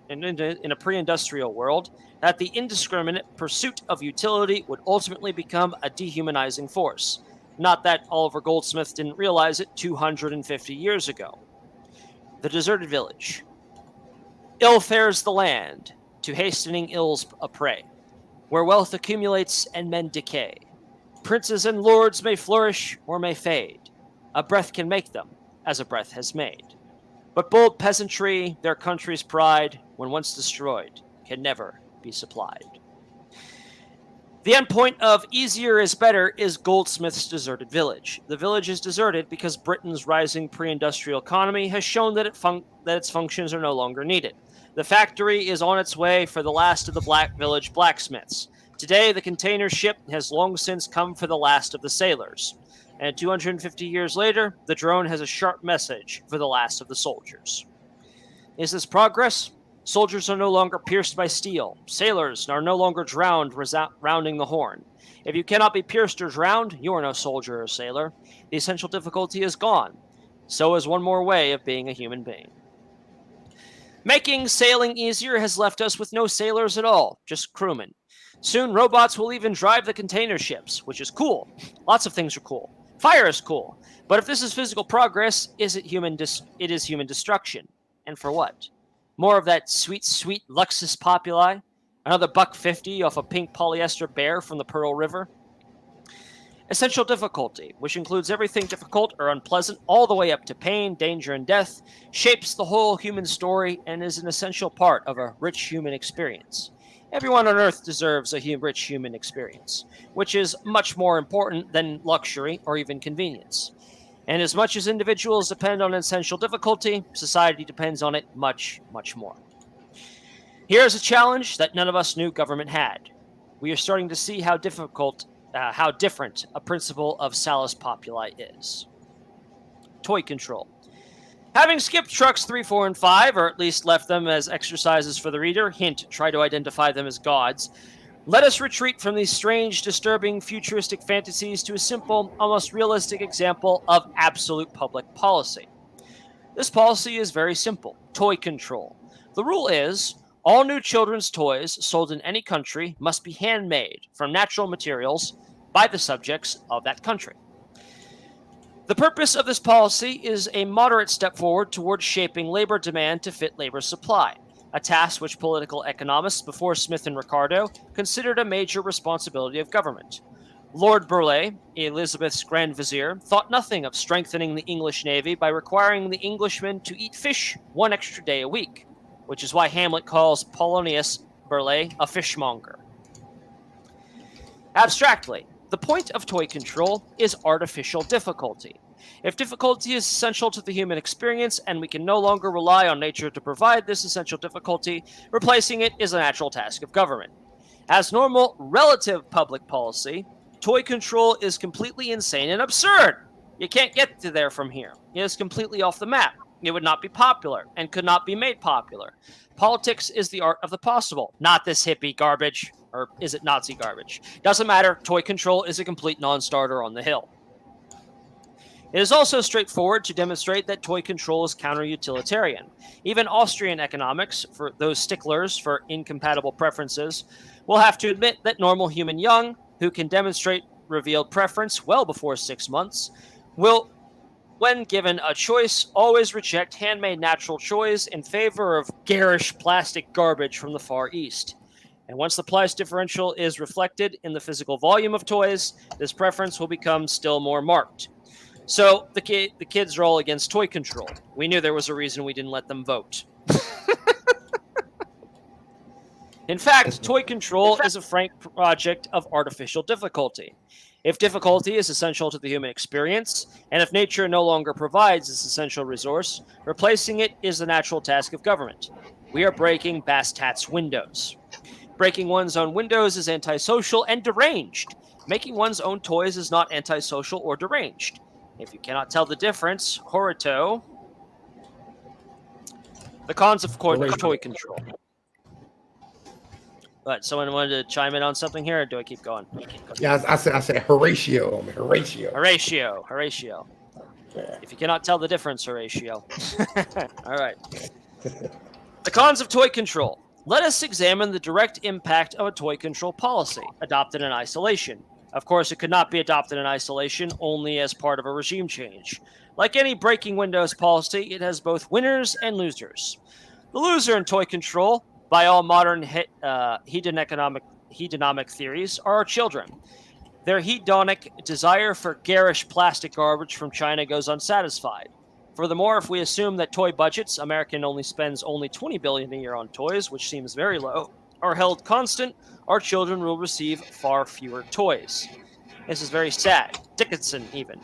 in a pre-industrial world, that the indiscriminate pursuit of utility would ultimately become a dehumanizing force. Not that Oliver Goldsmith didn't realize it 250 years ago. The deserted village. Ill fares the land, to hastening ills a prey, where wealth accumulates and men decay. Princes and lords may flourish or may fade. A breath can make them, as a breath has made. But bold peasantry, their country's pride, when once destroyed, can never be supplied. The endpoint of easier is better is Goldsmith's deserted village. The village is deserted because Britain's rising pre-industrial economy has shown that its functions are no longer needed. The factory is on its way for the last of the Black Village blacksmiths. Today, the container ship has long since come for the last of the sailors. And 250 years later, the drone has a sharp message for the last of the soldiers. Is this progress? Soldiers are no longer pierced by steel. Sailors are no longer drowned rounding the horn. If you cannot be pierced or drowned, you are no soldier or sailor. The essential difficulty is gone. So is one more way of being a human being. Making sailing easier has left us with no sailors at all, just crewmen. Soon, robots will even drive the container ships, which is cool. Lots of things are cool. Fire is cool. But if this is physical progress, it is human destruction. And for what? More of that sweet, sweet Luxus Populi? Another $1.50 off a pink polyester bear from the Pearl River? Essential difficulty, which includes everything difficult or unpleasant, all the way up to pain, danger, and death, shapes the whole human story and is an essential part of a rich human experience. Everyone on Earth deserves a rich human experience, which is much more important than luxury or even convenience. And as much as individuals depend on essential difficulty, society depends on it much, much more. Here's a challenge that none of us knew government had. We are starting to see how different a principle of Salus Populi is. Toy control. Having skipped trucks 3, 4, and 5, or at least left them as exercises for the reader, hint, try to identify them as gods, let us retreat from these strange, disturbing, futuristic fantasies to a simple, almost realistic example of absolute public policy. This policy is very simple: toy control. The rule is, All new children's toys sold in any country must be handmade from natural materials by the subjects of that country. The purpose of this policy is a moderate step forward towards shaping labor demand to fit labor supply, a task which political economists before Smith and Ricardo considered a major responsibility of government. Lord Burleigh, Elizabeth's Grand Vizier, thought nothing of strengthening the English navy by requiring the Englishmen to eat fish one extra day a week, which is why Hamlet calls Polonius Burleigh a fishmonger. Abstractly, the point of toy control is artificial difficulty. If difficulty is essential to the human experience and we can no longer rely on nature to provide this essential difficulty, replacing it is a natural task of government. As normal relative public policy, toy control is completely insane and absurd. You can't get to there from here. It is completely off the map. It would not be popular and could not be made popular. Politics is the art of the possible, not this hippie garbage. Or is it Nazi garbage? Doesn't matter. Toy control is a complete non-starter on the Hill. It is also straightforward to demonstrate that toy control is counter-utilitarian. Even Austrian economics, for those sticklers for incompatible preferences, will have to admit that normal human young, who can demonstrate revealed preference well before 6 months, will, when given a choice, always reject handmade natural toys in favor of garish plastic garbage from the Far East. And once the price differential is reflected in the physical volume of toys, this preference will become still more marked. So the kids are all against toy control. We knew there was a reason we didn't let them vote. In fact, toy control is a frank project of artificial difficulty. If difficulty is essential to the human experience, and if nature no longer provides this essential resource, replacing it is the natural task of government. We are breaking Bastet's windows. Breaking one's own windows is antisocial and deranged. Making one's own toys is not antisocial or deranged. If you cannot tell the difference, Horito. The cons of toy control. But someone wanted to chime in on something here, or do I keep going? Yeah, I said Horatio. Horatio. Yeah. If you cannot tell the difference, Horatio. All right. The cons of toy control. Let us examine the direct impact of a toy control policy, adopted in isolation. Of course, it could not be adopted in isolation, only as part of a regime change. Like any breaking windows policy, it has both winners and losers. The loser in toy control, by all modern hedonomic theories, are our children. Their hedonic desire for garish plastic garbage from China goes unsatisfied. Furthermore, if we assume that toy budgets, American only spends only $20 billion a year on toys, which seems very low, are held constant, our children will receive far fewer toys. This is very sad. Dickinson, even.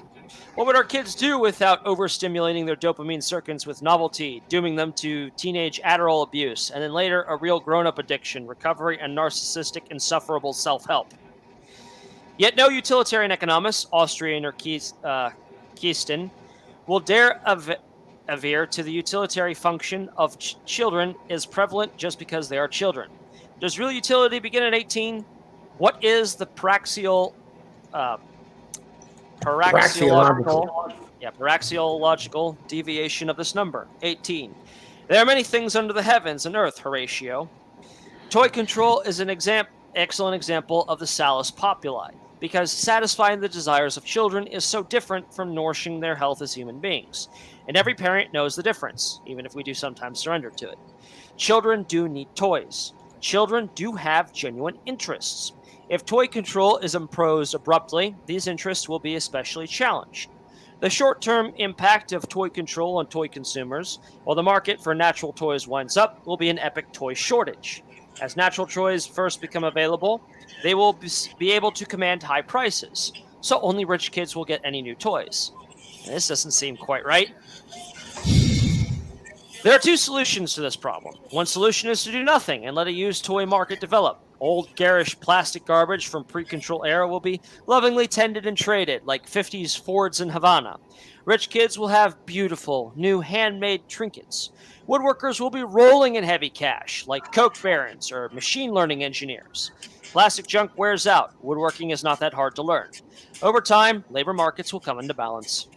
What would our kids do without overstimulating their dopamine circuits with novelty, dooming them to teenage Adderall abuse, and then later a real grown-up addiction, recovery, and narcissistic, insufferable self-help? Yet no utilitarian economist, Austrian or Keyston, will dare aver to the utilitarian function of children is prevalent just because they are children. Does real utility begin at 18? What is the paraxiological deviation of this number? 18. There are many things under the heavens and earth, Horatio. Toy control is an excellent example of the salus populi, because satisfying the desires of children is so different from nourishing their health as human beings. And every parent knows the difference, even if we do sometimes surrender to it. Children do need toys. Children do have genuine interests. If toy control is imposed abruptly, these interests will be especially challenged. The short-term impact of toy control on toy consumers, while the market for natural toys winds up, will be an epic toy shortage. As natural toys first become available, they will be able to command high prices, so only rich kids will get any new toys. And this doesn't seem quite right. There are two solutions to this problem. One solution is to do nothing and let a used toy market develop. Old garish plastic garbage from pre-control era will be lovingly tended and traded like 50s Fords in Havana. Rich kids will have beautiful, new handmade trinkets. Woodworkers will be rolling in heavy cash like coke barons or machine learning engineers. Plastic junk wears out. Woodworking is not that hard to learn. Over time, labor markets will come into balance.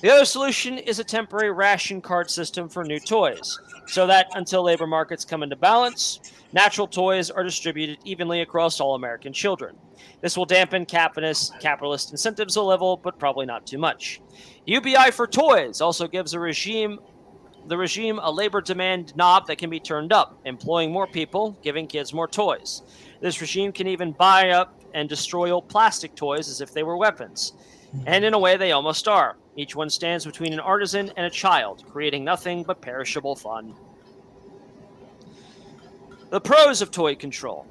The other solution is a temporary ration card system for new toys. so that until labor markets come into balance, natural toys are distributed evenly across all American children. This will dampen capitalist incentives a little, but probably not too much. UBI for toys also gives the regime a labor demand knob that can be turned up, employing more people, giving kids more toys. This regime can even buy up and destroy old plastic toys as if they were weapons. And in a way, they almost are. Each one stands between an artisan and a child, creating nothing but perishable fun. The pros of toy control.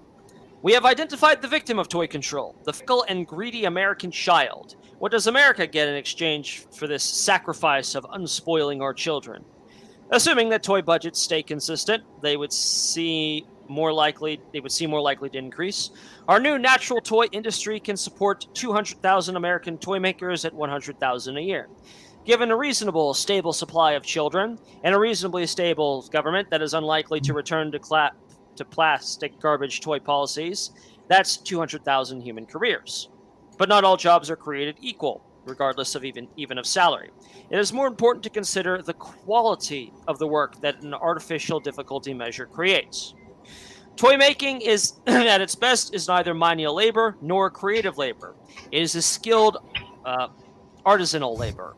We have identified the victim of toy control, the fickle and greedy American child. What does America get in exchange for this sacrifice of unspoiling our children? Assuming that toy budgets stay consistent, they would see more likely to increase. Our new natural toy industry can support 200,000 American toy makers at 100,000 a year. Given a reasonable, stable supply of children and a reasonably stable government that is unlikely to return to plastic garbage toy policies, that's 200,000 human careers. But not all jobs are created equal, regardless of even of salary. It is more important to consider the quality of the work that an artificial difficulty measure creates. Toy making is, at its best, is neither manual labor nor creative labor. It is a skilled artisanal labor.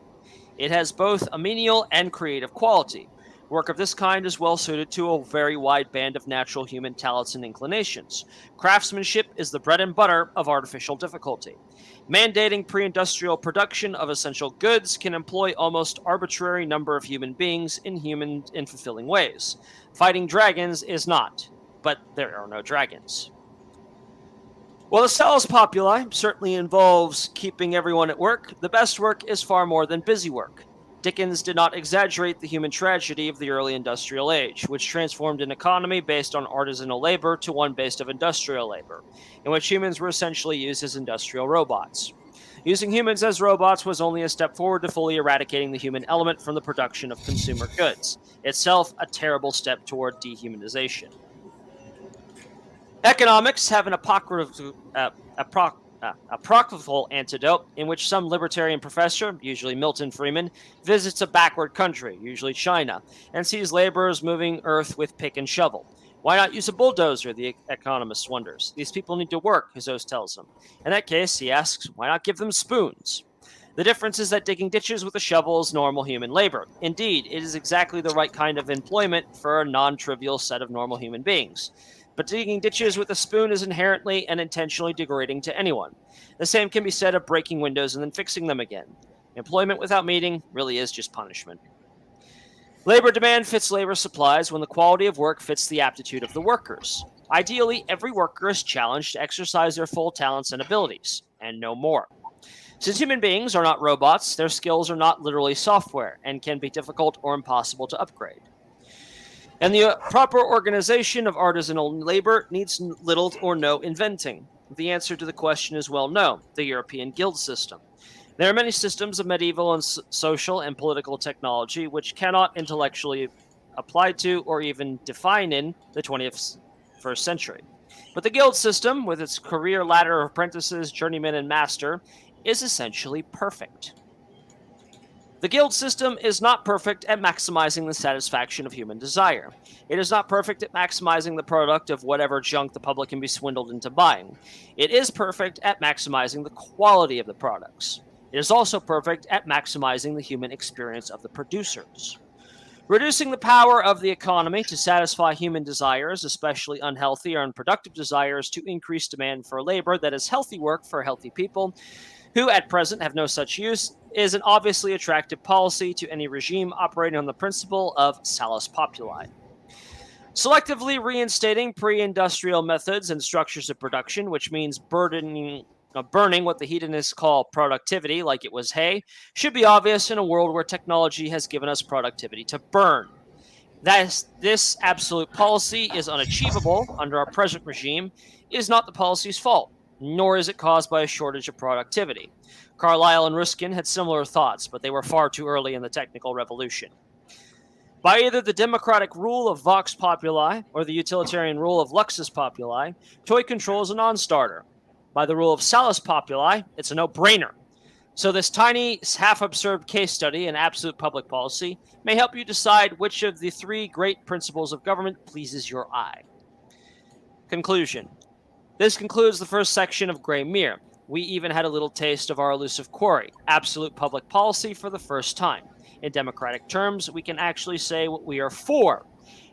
It has both a menial and creative quality. Work of this kind is well suited to a very wide band of natural human talents and inclinations. Craftsmanship is the bread and butter of artificial difficulty. Mandating pre-industrial production of essential goods can employ almost arbitrary number of human beings in fulfilling ways. Fighting dragons is not, but there are no dragons. While the salus populi certainly involves keeping everyone at work, the best work is far more than busy work. Dickens did not exaggerate the human tragedy of the early industrial age, which transformed an economy based on artisanal labor to one based on industrial labor, in which humans were essentially used as industrial robots. Using humans as robots was only a step forward to fully eradicating the human element from the production of consumer goods, itself a terrible step toward dehumanization. Economics have an apocryphal antidote in which some libertarian professor, usually Milton Friedman, visits a backward country, usually China, and sees laborers moving earth with pick and shovel. Why not use a bulldozer, the economist wonders. These people need to work, his host tells him. In that case, he asks, why not give them spoons? The difference is that digging ditches with a shovel is normal human labor. Indeed, it is exactly the right kind of employment for a non-trivial set of normal human beings. But digging ditches with a spoon is inherently and intentionally degrading to anyone. The same can be said of breaking windows and then fixing them again. Employment without meaning really is just punishment. Labor demand fits labor supplies when the quality of work fits the aptitude of the workers. Ideally, every worker is challenged to exercise their full talents and abilities, and no more. Since human beings are not robots, their skills are not literally software and can be difficult or impossible to upgrade. And the proper organization of artisanal labor needs little or no inventing. The answer to the question is well known, the European guild system. There are many systems of medieval and social and political technology which cannot intellectually apply to or even define in the 21st century. But the guild system, with its career ladder of apprentices, journeyman, and master, is essentially perfect. The guild system is not perfect at maximizing the satisfaction of human desire. It is not perfect at maximizing the product of whatever junk the public can be swindled into buying. It is perfect at maximizing the quality of the products. It is also perfect at maximizing the human experience of the producers. Reducing the power of the economy to satisfy human desires, especially unhealthy or unproductive desires, to increase demand for labor that is healthy work for healthy people, who at present have no such use, is an obviously attractive policy to any regime operating on the principle of salus populi. Selectively reinstating pre-industrial methods and structures of production, which means burning what the hedonists call productivity like it was hay, should be obvious in a world where technology has given us productivity to burn. This absolute policy is unachievable under our present regime is not the policy's fault, nor is it caused by a shortage of productivity. Carlyle and Ruskin had similar thoughts, but they were far too early in the technical revolution. By either the democratic rule of vox populi or the utilitarian rule of luxus populi, toy control is a non-starter. By the rule of salus populi, it's a no-brainer. So this tiny, half-absurd case study in absolute public policy may help you decide which of the 3 great principles of government pleases your eye. Conclusion. This concludes the first section of Grey Mirror. We even had a little taste of our elusive quarry, absolute public policy, for the first time. In democratic terms, we can actually say what we are for.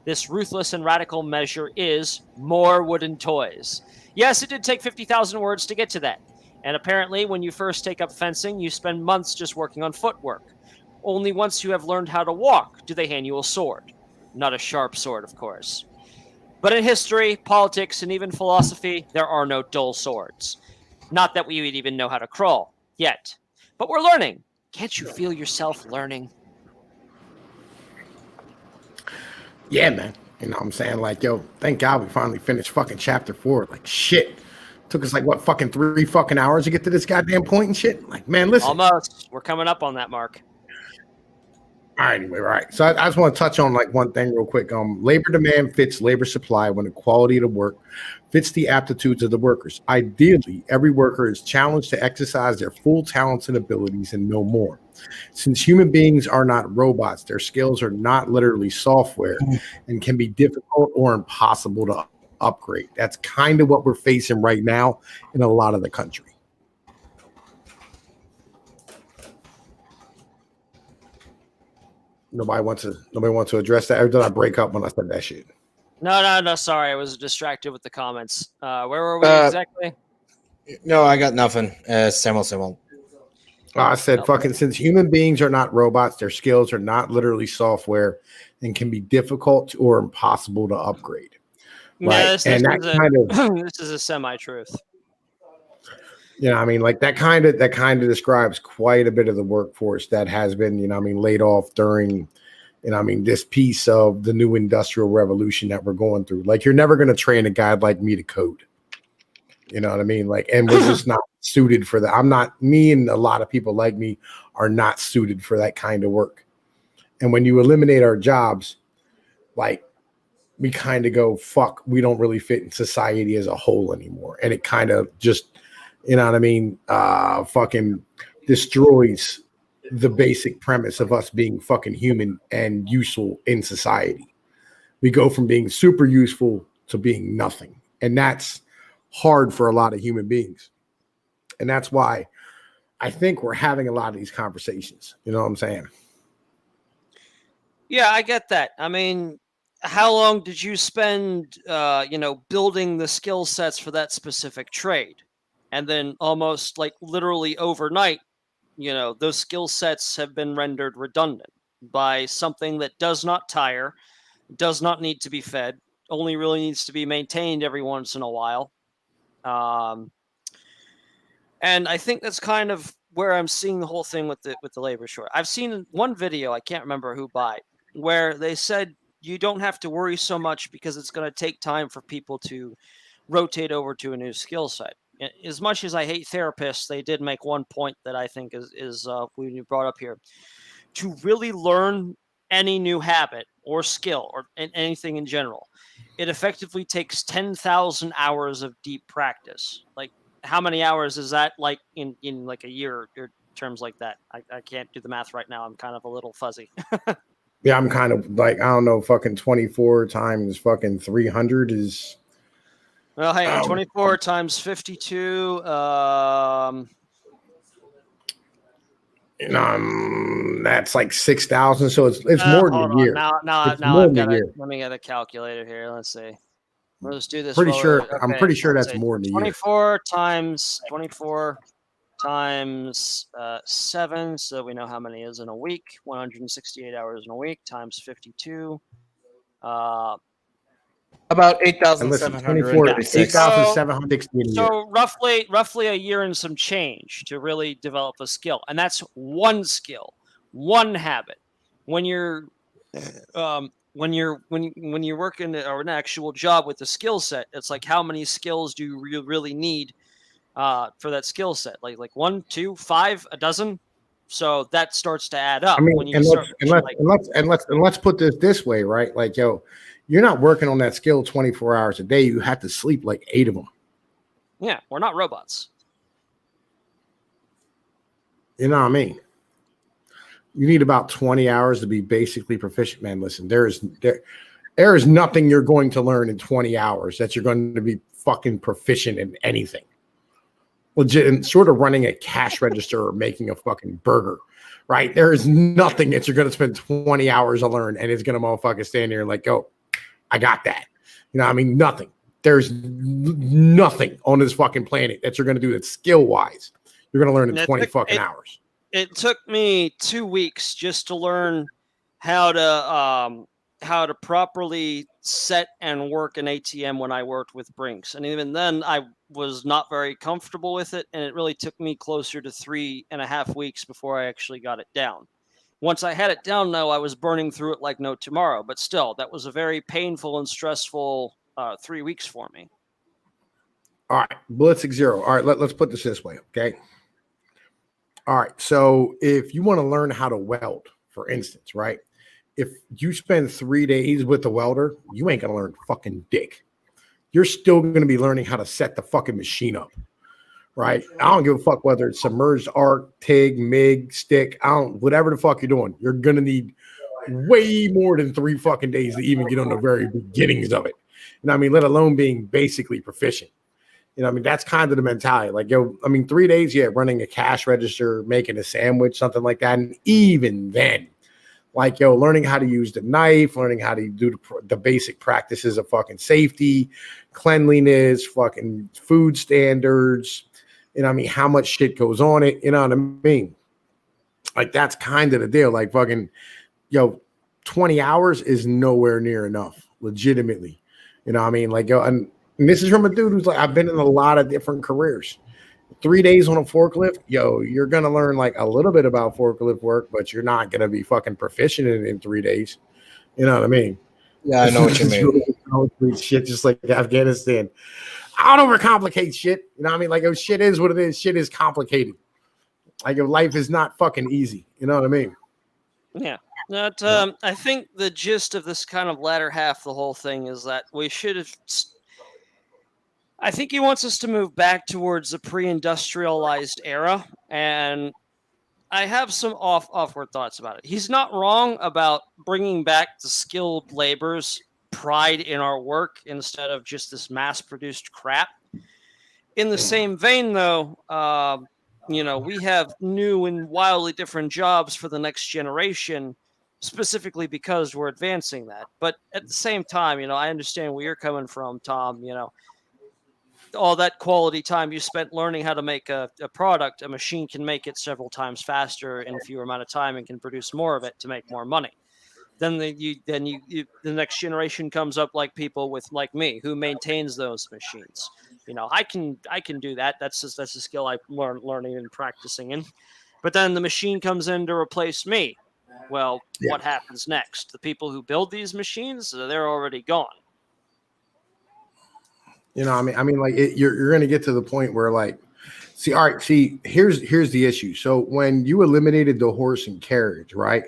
This ruthless and radical measure is more wooden toys. Yes, it did take 50,000 words to get to that. And apparently, when you first take up fencing, you spend months just working on footwork. Only once you have learned how to walk do they hand you a sword. Not a sharp sword, of course. But in history, politics, and even philosophy, there are no dull swords. Not that we would even know how to crawl, yet. But we're learning. Can't you feel yourself learning? Yeah, man. You know what I'm saying? Like, yo, thank God we finally finished fucking chapter 4. Like, shit. Took us like, what, fucking 3 fucking hours to get to this goddamn point and shit? Like, man, listen. Almost. We're coming up on that mark. All right, anyway, right. So I just want to touch on like one thing real quick. Labor demand fits labor supply when the quality of the work fits the aptitudes of the workers. Ideally, every worker is challenged to exercise their full talents and abilities and no more. Since human beings are not robots, their skills are not literally software and can be difficult or impossible to upgrade. That's kind of what we're facing right now in a lot of the country. Nobody wants to address that. Or did I break up when I said that shit? No. Sorry, I was distracted with the comments. Where were we exactly? No, I got nothing. Samuel. I said, fucking, since human beings are not robots, their skills are not literally software and can be difficult or impossible to upgrade. Right. Yeah, and that kind of this is a semi-truth. You know, I mean, like that kind of describes quite a bit of the workforce that has been, you know, I mean, laid off during, you know, I mean, this piece of the new industrial revolution that we're going through. Like, you're never going to train a guy like me to code. You know what I mean? Like, and we're just not suited for that. Me and a lot of people like me are not suited for that kind of work. And when you eliminate our jobs, like, we kind of go, fuck, we don't really fit in society as a whole anymore. And it kind of just, you know what I mean? Fucking destroys the basic premise of us being fucking human and useful in society. We go from being super useful to being nothing. And that's hard for a lot of human beings. And that's why I think we're having a lot of these conversations. You know what I'm saying? Yeah, I get that. I mean, how long did you spend, building the skill sets for that specific trade? And then almost like literally overnight, you know, those skill sets have been rendered redundant by something that does not tire, does not need to be fed, only really needs to be maintained every once in a while. And I think that's kind of where I'm seeing the whole thing with the labor short. I've seen one video, I can't remember who by, where they said you don't have to worry so much because it's going to take time for people to rotate over to a new skill set. As much as I hate therapists, they did make one point that I think is we brought up here. To really learn any new habit or skill or anything in general, it effectively takes 10,000 hours of deep practice. Like, how many hours is that, like in like a year or terms like that? I can't do the math right now. I'm kind of a little fuzzy. Yeah, I'm kind of like, I don't know, fucking 24 times fucking 300 is... Well, hang on, 24 times 52. That's like 6,000. So it's more than a year. Now let me get a calculator here. Let's see. Let's do this. I'm pretty sure that's more than a year. 24 times 7, so we know how many is in a week. 168 hours in a week times 52. About 8,736. 8,760. So roughly a year and some change to really develop a skill, and that's one skill, one habit. When you're working or an actual job with a skill set, it's like, how many skills do you really need for that skill set? Like 1, 2, 5, a dozen. So that starts to add up. I mean, let's put this way, right? Like, yo, you're not working on that skill 24 hours a day. You have to sleep like 8 of them. Yeah, we're not robots. You know what I mean? You need about 20 hours to be basically proficient, man. Listen, there is nothing you're going to learn in 20 hours that you're going to be fucking proficient in anything. Legit, and sort of running a cash register or making a fucking burger, right? There is nothing that you're going to spend 20 hours to learn and it's going to motherfucking stand there and like, oh, I got that. You know what I mean? Nothing. There's nothing on this fucking planet that you're going to do that's skill-wise. You're going to learn in 20 fucking hours. It took me 2 weeks just to learn how to properly set and work an ATM when I worked with Brinks. And even then I was not very comfortable with it. And it really took me closer to 3.5 weeks before I actually got it down. Once I had it down, though, I was burning through it like no tomorrow. But still, that was a very painful and stressful 3 weeks for me. All right, Blitzing Zero. All right, let's put this way, okay? All right, so if you want to learn how to weld, for instance, right? If you spend 3 days with the welder, you ain't going to learn fucking dick. You're still going to be learning how to set the fucking machine up, right? I don't give a fuck whether it's submerged arc, TIG, MIG, stick, whatever the fuck you're doing. You're going to need way more than 3 fucking days to even get on the very beginnings of it. You know what I mean? Let alone being basically proficient. You know what I mean? That's kind of the mentality. Like, 3 days, running a cash register, making a sandwich, something like that. And even then, learning how to use the knife, learning how to do the basic practices of fucking safety, cleanliness, fucking food standards. You know what I mean? How much shit goes on it. You know what I mean? Like, that's kind of the deal. Like, 20 hours is nowhere near enough, legitimately. You know what I mean? And this is from a dude who's like, I've been in a lot of different careers. 3 days on a forklift, you're going to learn a little bit about forklift work, but you're not going to be fucking proficient in 3 days. You know what I mean? Yeah, I know what you mean. Really shit, just like Afghanistan. I don't overcomplicate shit. You know what I mean? Shit is what it is. Shit is complicated. Life is not fucking easy. You know what I mean? Yeah. I think the gist of this kind of latter half of the whole thing is that we should have... I think he wants us to move back towards the pre-industrialized era, and I have some offward thoughts about it. He's not wrong about bringing back the skilled labor's pride in our work instead of just this mass-produced crap. In the same vein, though, we have new and wildly different jobs for the next generation, specifically because we're advancing that. But at the same time, I understand where you're coming from, Tom. All that quality time you spent learning how to make a product, a machine can make it several times faster in a fewer amount of time and can produce more of it to make more money. Then the next generation comes up like people like me who maintains those machines. I can do that. That's a skill I'm learning and practicing in. But then the machine comes in to replace me. Well, What happens next? The people who build these machines, they're already gone. You know, you're going to get to the point where here's the issue. So when you eliminated the horse and carriage, right?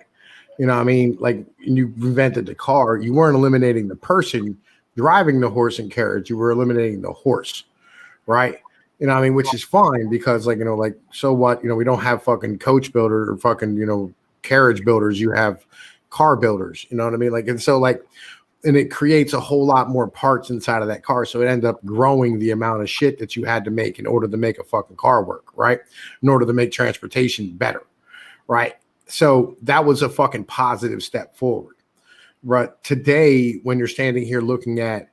You know what I mean? You invented the car, you weren't eliminating the person driving the horse and carriage. You were eliminating the horse, right? You know what I mean? Which is fine because so what? We don't have fucking coach builder or fucking, carriage builders. You have car builders, you know what I mean? And it creates a whole lot more parts inside of that car. So it ended up growing the amount of shit that you had to make in order to make a fucking car work, right? In order to make transportation better, right? So that was a fucking positive step forward. But today, when you're standing here looking at,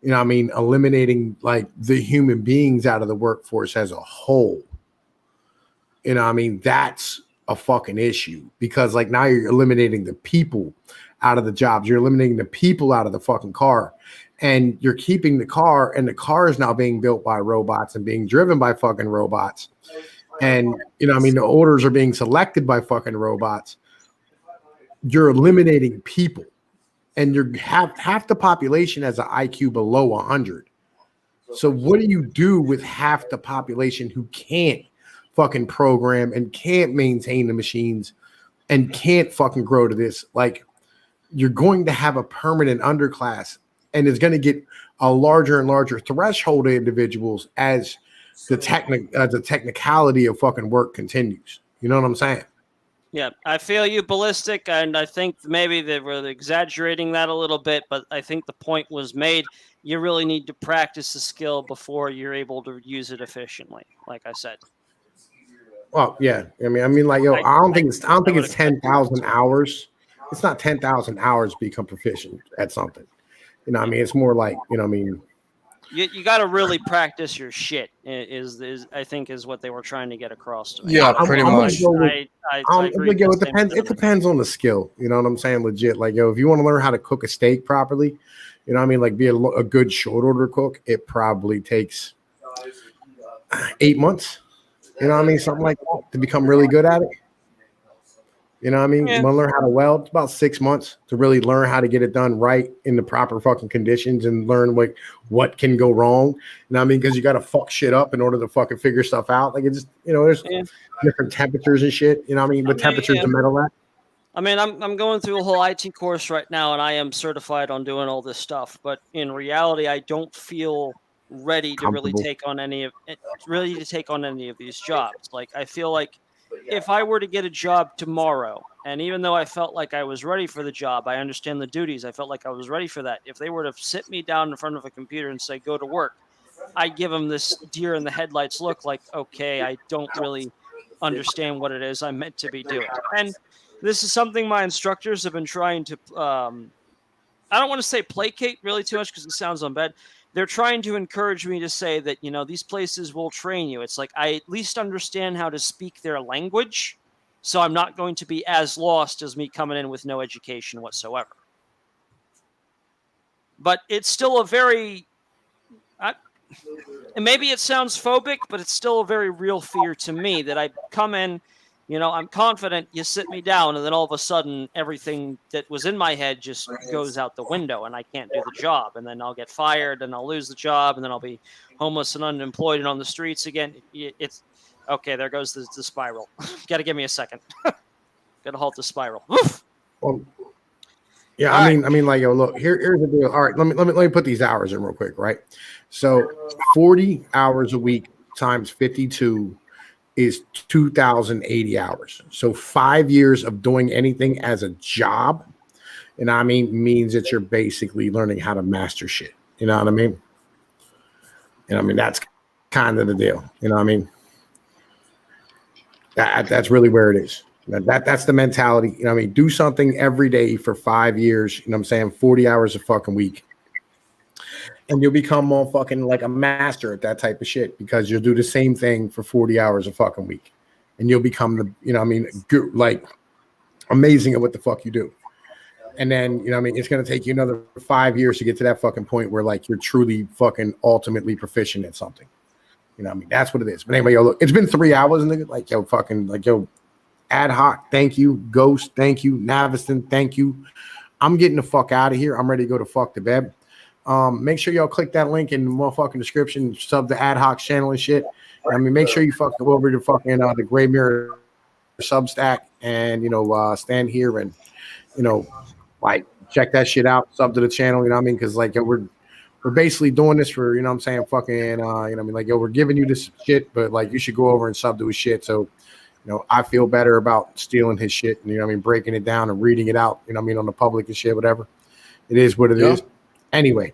eliminating the human beings out of the workforce as a whole, that's a fucking issue because now you're eliminating the people out of the jobs. You're eliminating the people out of the fucking car and you're keeping the car, and the car is now being built by robots and being driven by fucking robots. And, the orders are being selected by fucking robots. You're eliminating people and you're half the population has an IQ below 100. So what do you do with half the population who can't fucking program and can't maintain the machines and can't fucking grow to this? You're going to have a permanent underclass, and it's going to get a larger and larger threshold of individuals as the technicality of fucking work continues. You know what I'm saying? Yeah, I feel you, Ballistic, and I think maybe they were exaggerating that a little bit, but I think the point was made. You really need to practice the skill before you're able to use it efficiently, like I said. Well, yeah. I mean, like, yo, I don't think it's 10,000 hours. It's not 10,000 hours to become proficient at something. You know what I mean? It's more like, you know what I mean? You got to really practice your shit. Is I think is what they were trying to get across to me. Yeah, pretty much. I agree. It depends on the skill. You know what I'm saying? Legit. Like, yo, if you want to learn how to cook a steak properly, you know what I mean? Like, be a good short order cook, it probably takes 8 months. You know what I mean? Something like that to become really good at it. You know what I mean? Yeah. You want to learn how to weld? It's about 6 months to really learn how to get it done right in the proper fucking conditions and learn what can go wrong. You know what I mean? Because you got to fuck shit up in order to fucking figure stuff out. Like, it's just, you know, there's different temperatures and shit. You know what I mean? What temperatures the metal at? I mean, I'm going through a whole IT course right now, and I am certified on doing all this stuff. But in reality, I don't feel ready to really take on any of these jobs. Like, I feel like if I were to get a job tomorrow, and even though I felt like I was ready for the job, I understand the duties, I felt like I was ready for that. If they were to sit me down in front of a computer and say, go to work, I'd give them this deer in the headlights look like, okay, I don't really understand what it is I'm meant to be doing. And this is something my instructors have been trying to, I don't want to say placate really too much because it sounds unbad. They're trying to encourage me to say that, you know, these places will train you. It's like I at least understand how to speak their language, so I'm not going to be as lost as me coming in with no education whatsoever. But it's still a very, and maybe it sounds phobic, but it's still a very real fear to me that I come in, you know, I'm confident, you sit me down, and then all of a sudden everything that was in my head just goes out the window and I can't do the job. And then I'll get fired and I'll lose the job and then I'll be homeless and unemployed and on the streets again. It's okay. There goes the spiral. Got to give me a second. Got to halt the spiral. Well, yeah, I mean, like, yo, look, here's the deal. All right, let me put these hours in real quick, right? So 40 hours a week times 52 is 2,080 hours. So 5 years of doing anything as a job, and I mean, means that you're basically learning how to master shit. You know what I mean? And I mean, that's kind of the deal. You know what I mean? That's really where it is. That's the mentality. You know what I mean? Do something every day for 5 years. You know what I'm saying? 40 hours a fucking week. And you'll become more fucking like a master at that type of shit because you'll do the same thing for 40 hours a fucking week. And you'll become the, you know what I mean, like amazing at what the fuck you do. And then, you know what I mean, it's going to take you another 5 years to get to that fucking point where like you're truly fucking ultimately proficient at something. You know what I mean? That's what it is. But anyway, yo, look, it's been 3 hours and like, yo, fucking like, yo, Ad Hoc, thank you. Ghost, thank you. Naviston, thank you. I'm getting the fuck out of here. I'm ready to go to fuck to bed. Make sure y'all click that link in the motherfucking description, sub the Ad Hoc channel and shit. I mean, make sure you fucking go over to fucking the Gray Mirror Substack and, you know, stand here and, you know, like check that shit out, sub to the channel, you know what I mean? Because like we're basically doing this for, you know what I'm saying, fucking, you know what I mean? Like, yo, we're giving you this shit, but like you should go over and sub to his shit. So, you know, I feel better about stealing his shit and, you know what I mean, breaking it down and reading it out, you know what I mean, on the public and shit, whatever. It is what it is. Anyway,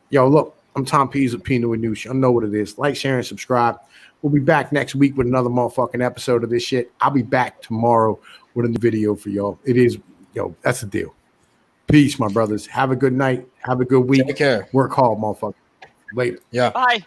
yo, look, I'm Tom Pease of Pino and News. I know what it is. Like, share, and subscribe. We'll be back next week with another motherfucking episode of this shit. I'll be back tomorrow with a new video for y'all. It is, yo, that's the deal. Peace, my brothers. Have a good night. Have a good week. Take care. Work hard, motherfucker. Later. Yeah. Bye.